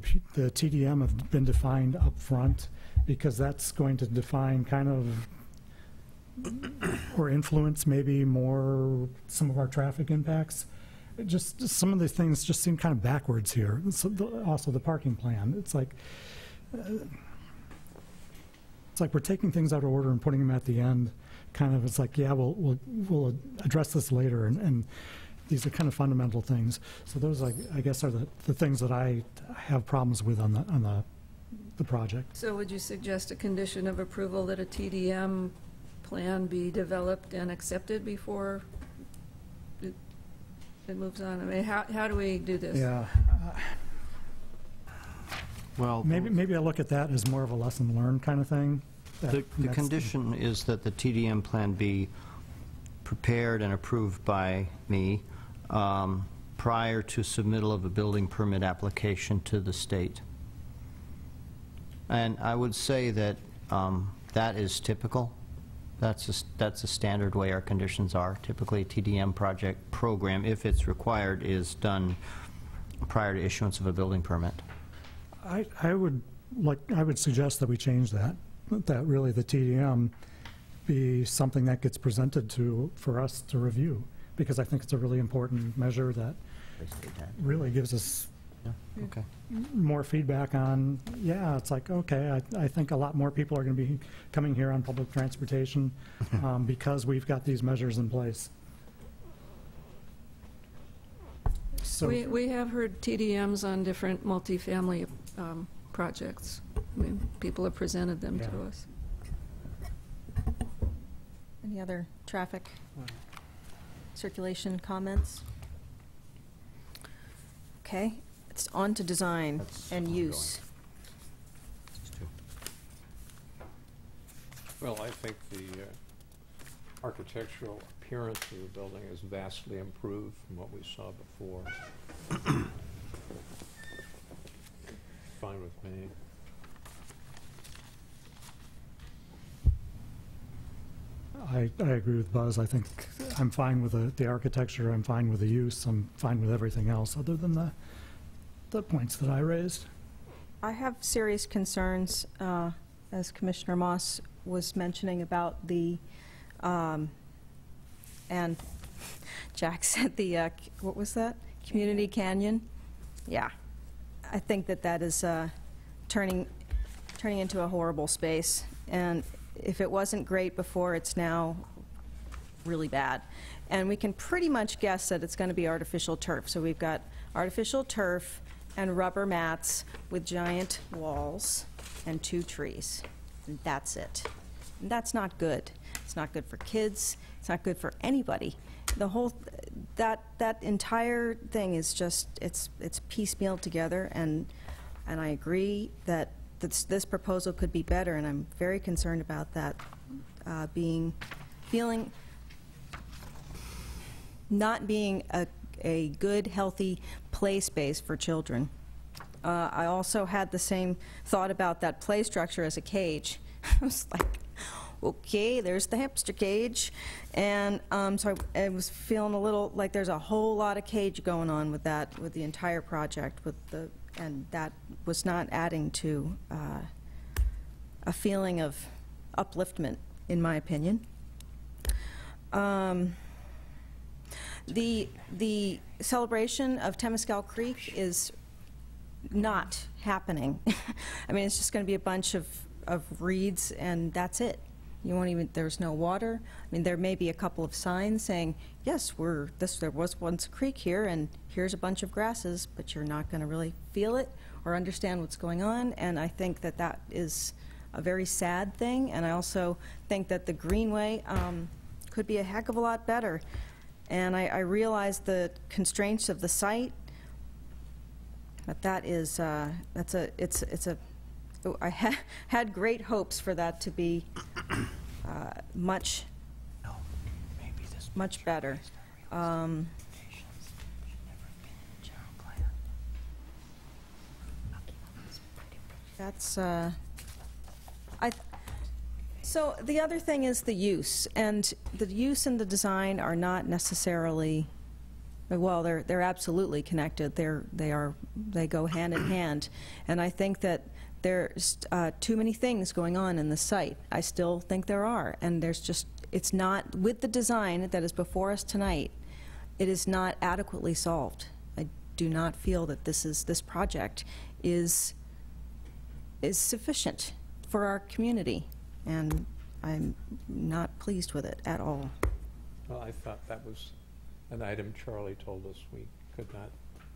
[SPEAKER 8] TDM have been defined up front, because that's going to define kind of or influence maybe more some of our traffic impacts. Just some of the things just seem kind of backwards here. So also the parking plan. It's like we're taking things out of order and putting them at the end. Kind of, it's like, yeah, we'll address this later, and these are kind of fundamental things. So those, I guess, are the things that I have problems with on the project.
[SPEAKER 7] So would you suggest a condition of approval that a TDM plan be developed and accepted before it moves on? I mean, how do we do this?
[SPEAKER 8] Yeah.
[SPEAKER 2] Well,
[SPEAKER 8] maybe I look at that as more of a lesson learned kind of thing.
[SPEAKER 2] The condition is that the TDM plan be prepared and approved by me prior to submittal of a building permit application to the state. And I would say that that is typical. That's a standard way our conditions are. Typically, a TDM project program, if it's required, is done prior to issuance of a building permit.
[SPEAKER 8] I would suggest that we change that really the TDM be something that gets presented for us to review, because I think it's a really important measure that really gives us more feedback on, yeah, it's like, okay, I think a lot more people are going to be coming here on public transportation because we've got these measures in place. So
[SPEAKER 7] we have heard TDMs on different multifamily projects. I mean, people have presented them to us.
[SPEAKER 1] Any other traffic circulation comments? Okay, it's on to design and use.
[SPEAKER 5] Well, I think the architectural appearance of the building is vastly improved from what we saw before. Fine with me.
[SPEAKER 8] I agree with Buzz. I think I'm fine with the architecture, I'm fine with the use, I'm fine with everything else other than the points that I raised.
[SPEAKER 1] I have serious concerns, as Commissioner Moss was mentioning, about the, and Jack said the, what was that? Community Canyon? Yeah. I think that is turning into a horrible space. And if it wasn't great before, it's now really bad. And we can pretty much guess that it's going to be artificial turf. So we've got artificial turf and rubber mats with giant walls and 2 trees. And that's it. And that's not good. It's not good for kids. It's not good for anybody. The whole, that entire thing is just, it's piecemealed together, and I agree that this proposal could be better, and I'm very concerned about that not being a good, healthy play space for children. I also had the same thought about that play structure as a cage. I was like, okay, there's the hamster cage, and so I was feeling a little like there's a whole lot of cage going on with that, with the entire project, and that was not adding to a feeling of upliftment, in my opinion. The celebration of Temescal Creek is not happening. I mean, it's just going to be a bunch of reeds, and that's it. You won't even, there's no water. I mean, there may be a couple of signs saying, yes, there was once a creek here, and here's a bunch of grasses, but you're not going to really feel it or understand what's going on, and I think that is a very sad thing, and I also think that the Greenway could be a heck of a lot better. And I realize the constraints of the site, but that is, I had great hopes for that to be much better. That's, so the other thing is the use, and the use and the design are not necessarily, well, they're absolutely connected. They go hand in hand, and I think that there's too many things going on in the site. I still think there are, and there's just, it's not, with the design that is before us tonight, it is not adequately solved. I do not feel that this project is sufficient for our community, and I'm not pleased with it at all.
[SPEAKER 5] Well, I thought that was an item Charlie told us we could not.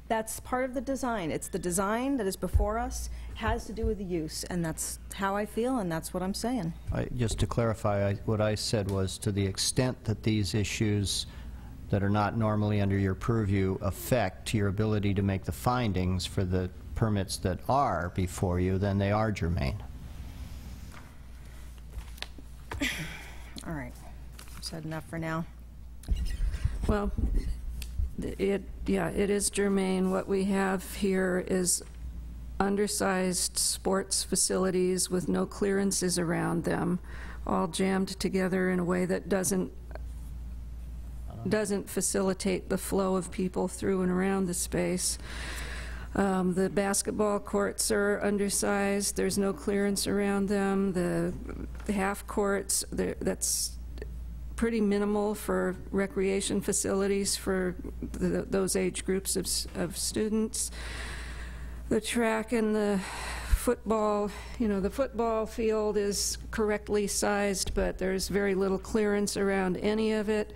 [SPEAKER 1] That's part of the design. It's the design that is before us, has to do with the use, and that's how I feel, and that's what I'm saying.
[SPEAKER 2] Just to clarify, what I said was, to the extent that these issues that are not normally under your purview affect your ability to make the findings for the permits that are before you, then they are germane.
[SPEAKER 1] All right. Said enough for now.
[SPEAKER 7] Well, it is germane. What we have here is undersized sports facilities with no clearances around them, all jammed together in a way that doesn't facilitate the flow of people through and around the space. The basketball courts are undersized. There's no clearance around them. The half courts, that's pretty minimal for recreation facilities for those age groups of students. The track and the football, the football field is correctly sized, but there's very little clearance around any of it.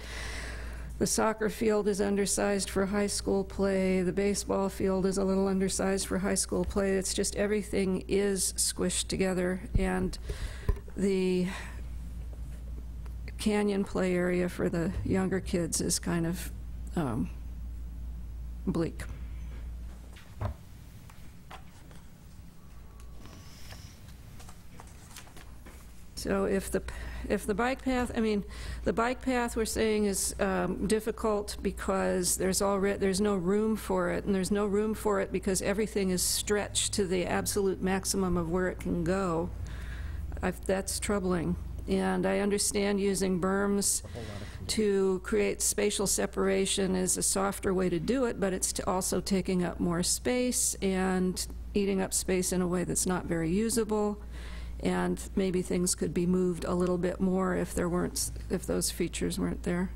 [SPEAKER 7] The soccer field is undersized for high school play. The baseball field is a little undersized for high school play. It's just everything is squished together, and the canyon play area for the younger kids is kind of bleak. So if the bike path, I mean, the bike path we're saying is difficult because there's no room for it, and there's no room for it because everything is stretched to the absolute maximum of where it can go. That's troubling. And I understand using berms to create spatial separation is a softer way to do it, but it's also taking up more space and eating up space in a way that's not very usable. And maybe things could be moved a little bit more if those features weren't there.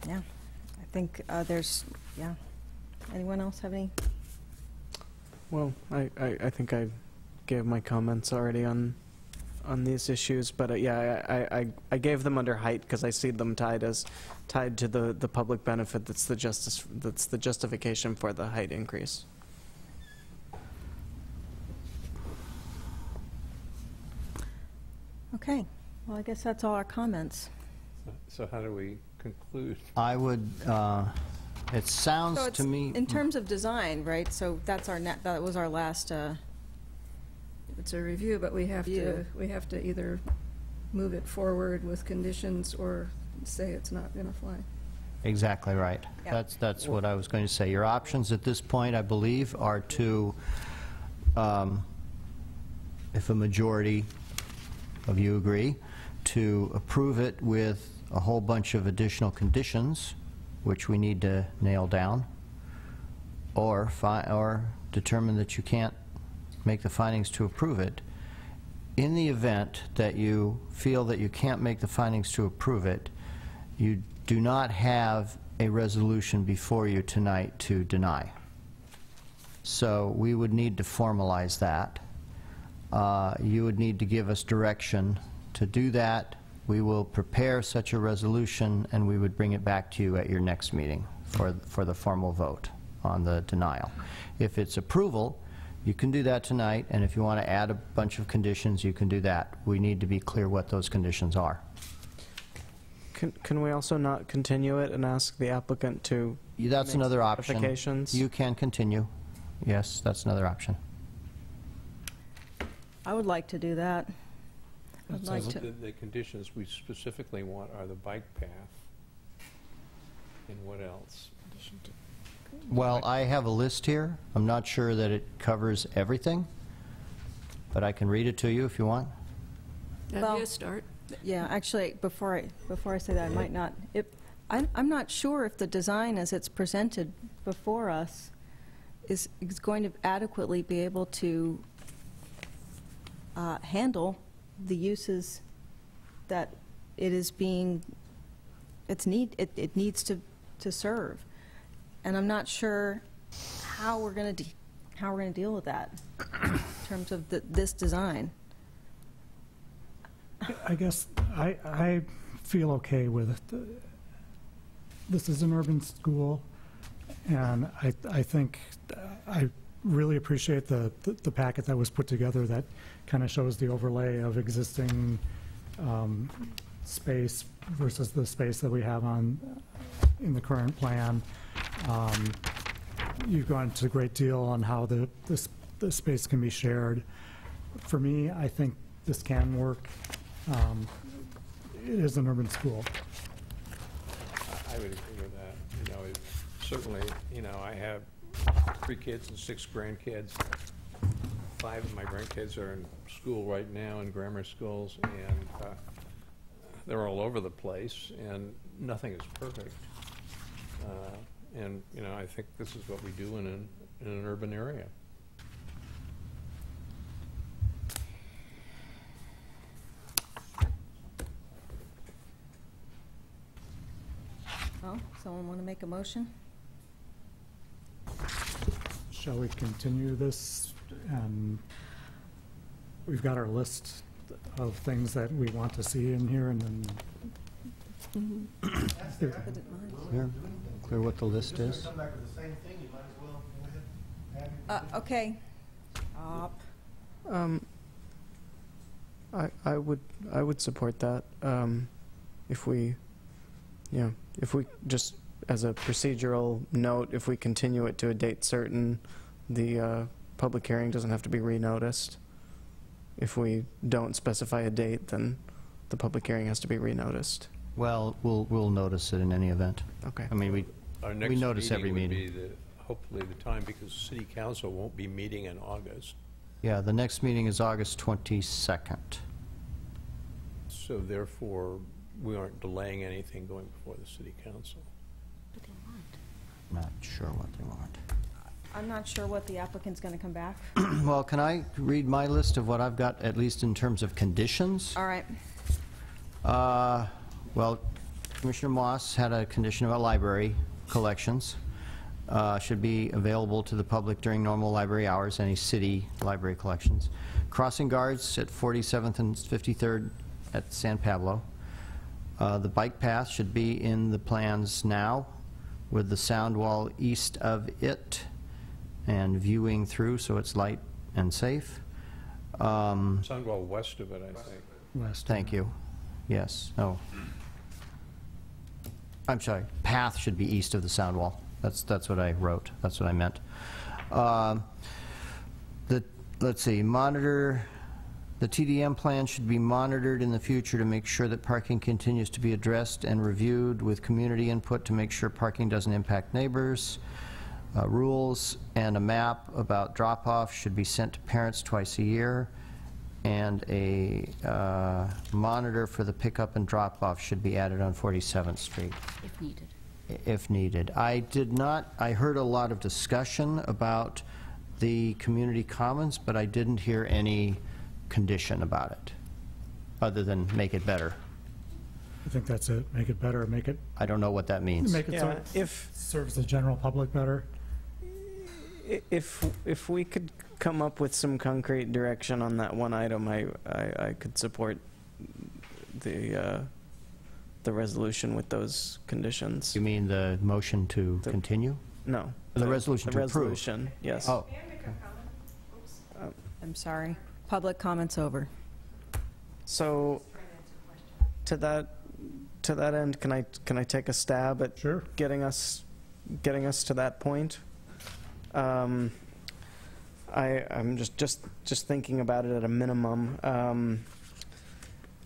[SPEAKER 1] Yeah, I think yeah. Anyone else have any?
[SPEAKER 4] Well, I think I gave my comments already on these issues, but yeah, I gave them under height because I see them tied to the public benefit. That's the justification for the height increase.
[SPEAKER 1] Okay. Well, I guess that's all our comments.
[SPEAKER 5] So how do we conclude?
[SPEAKER 2] I would. It sounds
[SPEAKER 1] So
[SPEAKER 2] to me.
[SPEAKER 1] in terms of design, right? So that's that was our last.
[SPEAKER 7] It's a review, but we have to either move it forward with conditions or say it's not going to fly.
[SPEAKER 2] Exactly right.
[SPEAKER 1] Yeah.
[SPEAKER 2] That's what I was going to say. Your options at this point, I believe, are to, if a majority of you agree, to approve it with a whole bunch of additional conditions, which we need to nail down, or determine that you can't make the findings to approve it. In the event that you feel that you can't make the findings to approve it, you do not have a resolution before you tonight to deny. So we would need to formalize that. You would need to give us direction to do that. We will prepare such a resolution and we would bring it back to you at your next meeting for the formal vote on the denial. If it's approval, you can do that tonight, and if you want to add a bunch of conditions, you can do that. We need to be clear what those conditions are.
[SPEAKER 4] Can we also not continue it and ask the applicant to
[SPEAKER 2] That's another option.
[SPEAKER 4] modifications?
[SPEAKER 2] You can continue. Yes, that's another option.
[SPEAKER 1] I would like to do that. I'd like to.
[SPEAKER 5] The conditions we specifically want are the bike path, and what else?
[SPEAKER 2] Well, I have a list here. I'm not sure that it covers everything, but I can read it to you if you want.
[SPEAKER 7] That'd be a start.
[SPEAKER 1] Yeah, actually, before I say that, I might not. I'm not sure if the design as it's presented before us is going to adequately be able to handle the uses that it needs to serve. And I'm not sure how we're going to deal with that in terms of this design.
[SPEAKER 8] I guess I feel okay with it. This is an urban school, and I think I really appreciate the packet that was put together that kind of shows the overlay of existing space versus the space that we have in the current plan. You've gone into a great deal on how the space can be shared. For me, I think this can work. It is an urban school.
[SPEAKER 5] I would agree with that. Certainly, I have 3 kids and 6 grandkids. 5 of my grandkids are in school right now in grammar schools, and they're all over the place, and nothing is perfect. And I think this is what we do in an urban area.
[SPEAKER 1] Oh, someone want to make a motion?
[SPEAKER 8] Shall we continue this? We've got our list of things that we want to see in here, and then
[SPEAKER 2] Clear what the list is.
[SPEAKER 1] Okay. Stop.
[SPEAKER 4] I would support that. If we just, as a procedural note, if we continue it to a date certain, the public hearing doesn't have to be renoticed. If we don't specify a date, then the public hearing has to be renoticed.
[SPEAKER 2] Well, we'll notice it in any event.
[SPEAKER 4] Okay.
[SPEAKER 2] I mean, we notice every meeting.
[SPEAKER 5] Would be hopefully the time, because City Council won't be meeting in August.
[SPEAKER 2] Yeah, the next meeting is August 22nd.
[SPEAKER 5] So therefore, we aren't delaying anything going before the City Council.
[SPEAKER 2] Not sure what they want.
[SPEAKER 1] I'm not sure what the applicant's going to come back.
[SPEAKER 2] Well, can I read my list of what I've got, at least in terms of conditions?
[SPEAKER 1] All right.
[SPEAKER 2] Well, Commissioner Moss had a condition about library collections. Should be available to the public during normal library hours, any city library collections. Crossing guards at 47th and 53rd at San Pablo. The bike path should be in the plans now, with the sound wall east of it and viewing through so it's light and safe.
[SPEAKER 5] Sound wall west of it, I think.
[SPEAKER 2] West. Thank you. Yes. Oh. I'm sorry. Path should be east of the sound wall. That's what I wrote. That's what I meant. Let's see. Monitor. The TDM plan should be monitored in the future to make sure that parking continues to be addressed and reviewed with community input to make sure parking doesn't impact neighbors. Rules and a map about drop-off should be sent to parents twice a year, and a monitor for the pickup and drop-off should be added on 47th Street.
[SPEAKER 6] If needed.
[SPEAKER 2] If needed. I heard a lot of discussion about the community commons, but I didn't hear any condition about it, other than make it better.
[SPEAKER 8] I think that's it. Make it better. Make it.
[SPEAKER 2] I don't know what that means.
[SPEAKER 8] Make it serves the general public better.
[SPEAKER 4] If we could come up with some concrete direction on that one item, I could support the resolution with those conditions.
[SPEAKER 2] You mean the motion to continue?
[SPEAKER 4] No.
[SPEAKER 2] The resolution to approve?
[SPEAKER 4] The resolution, yes.
[SPEAKER 2] Oh.
[SPEAKER 1] I'm sorry. Public comments over.
[SPEAKER 4] So, to that end, can I take a stab at getting us to that point? I'm just thinking about it at a minimum.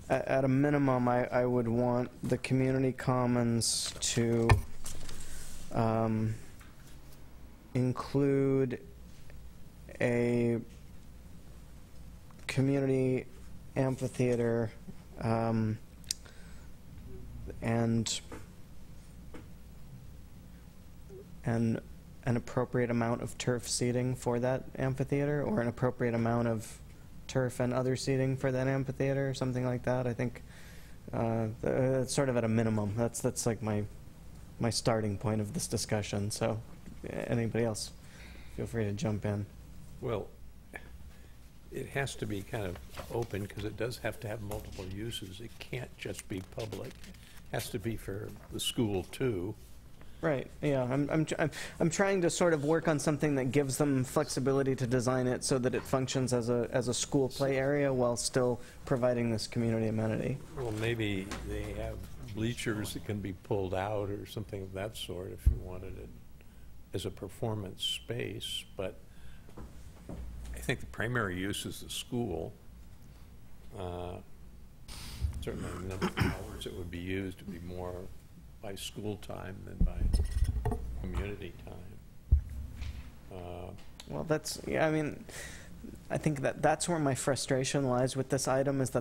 [SPEAKER 4] At a minimum, I would want the community commons to include a community amphitheater and an appropriate amount of turf seating for that amphitheater, or an appropriate amount of turf and other seating for that amphitheater, or something like that. I think it's sort of at a minimum. That's like my starting point of this discussion. So, anybody else, feel free to jump in.
[SPEAKER 5] Well, it has to be kind of open, because it does have to have multiple uses. It can't just be public. It has to be for the school too.
[SPEAKER 4] Right. Yeah. I'm trying to sort of work on something that gives them flexibility to design it so that it functions as a school play area while still providing this community amenity.
[SPEAKER 5] Well, maybe they have bleachers that can be pulled out or something of that sort if you wanted it as a performance space, but I think the primary use is the school. Certainly the number of hours it would be used would be more by school time than by community time.
[SPEAKER 4] Well, I mean, I think that's where my frustration lies with this item, is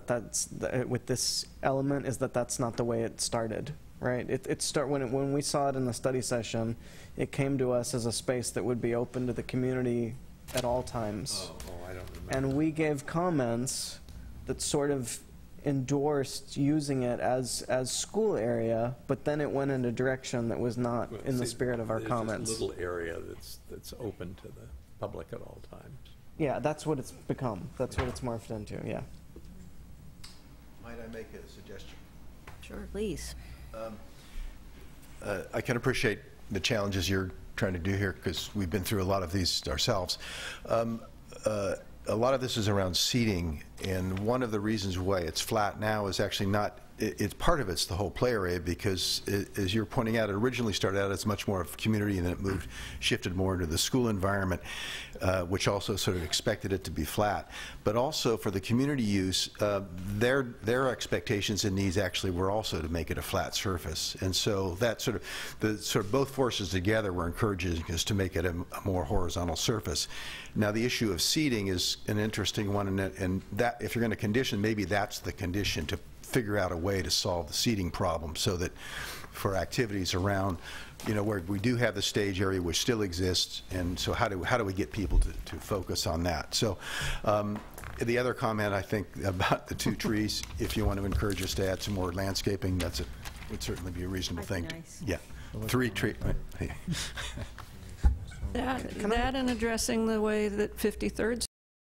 [SPEAKER 4] with this element, is that's not the way it started, right? When we saw it in the study session, it came to us as a space that would be open to the community at all times.
[SPEAKER 5] I don't remember.
[SPEAKER 4] And we gave comments that sort of endorsed using it as school area, but then it went in a direction that was not in the spirit of our comments.
[SPEAKER 5] There's this little area that's open to the public at all times.
[SPEAKER 4] Yeah, that's what it's become. That's what it's morphed into, yeah.
[SPEAKER 10] Might I make a suggestion?
[SPEAKER 1] Sure, please.
[SPEAKER 10] I can appreciate the challenges you're trying to do here, because we've been through a lot of these ourselves. a lot of this is around seating, and one of the reasons why it's flat now is actually not, it's part of it's the whole play area, because as you're pointing out, it originally started out as much more of community, and then it shifted more into the school environment, which also sort of expected it to be flat. But also for the community use, their expectations and needs actually were also to make it a flat surface, and so that sort of both forces together were encouraging us to make it a more horizontal surface. Now the issue of seating is an interesting one, and that if you're going to condition, maybe that's the condition, to figure out a way to solve the seating problem, so that for activities around, you know, where we do have the stage area which still exists, and so how do we get people to focus on that? So the other comment, I think, about the 2 trees, if you want to encourage us to add some more landscaping, would certainly be a reasonable thing.
[SPEAKER 1] Nice.
[SPEAKER 10] Yeah, 3 trees.
[SPEAKER 7] That and addressing the way that 53rd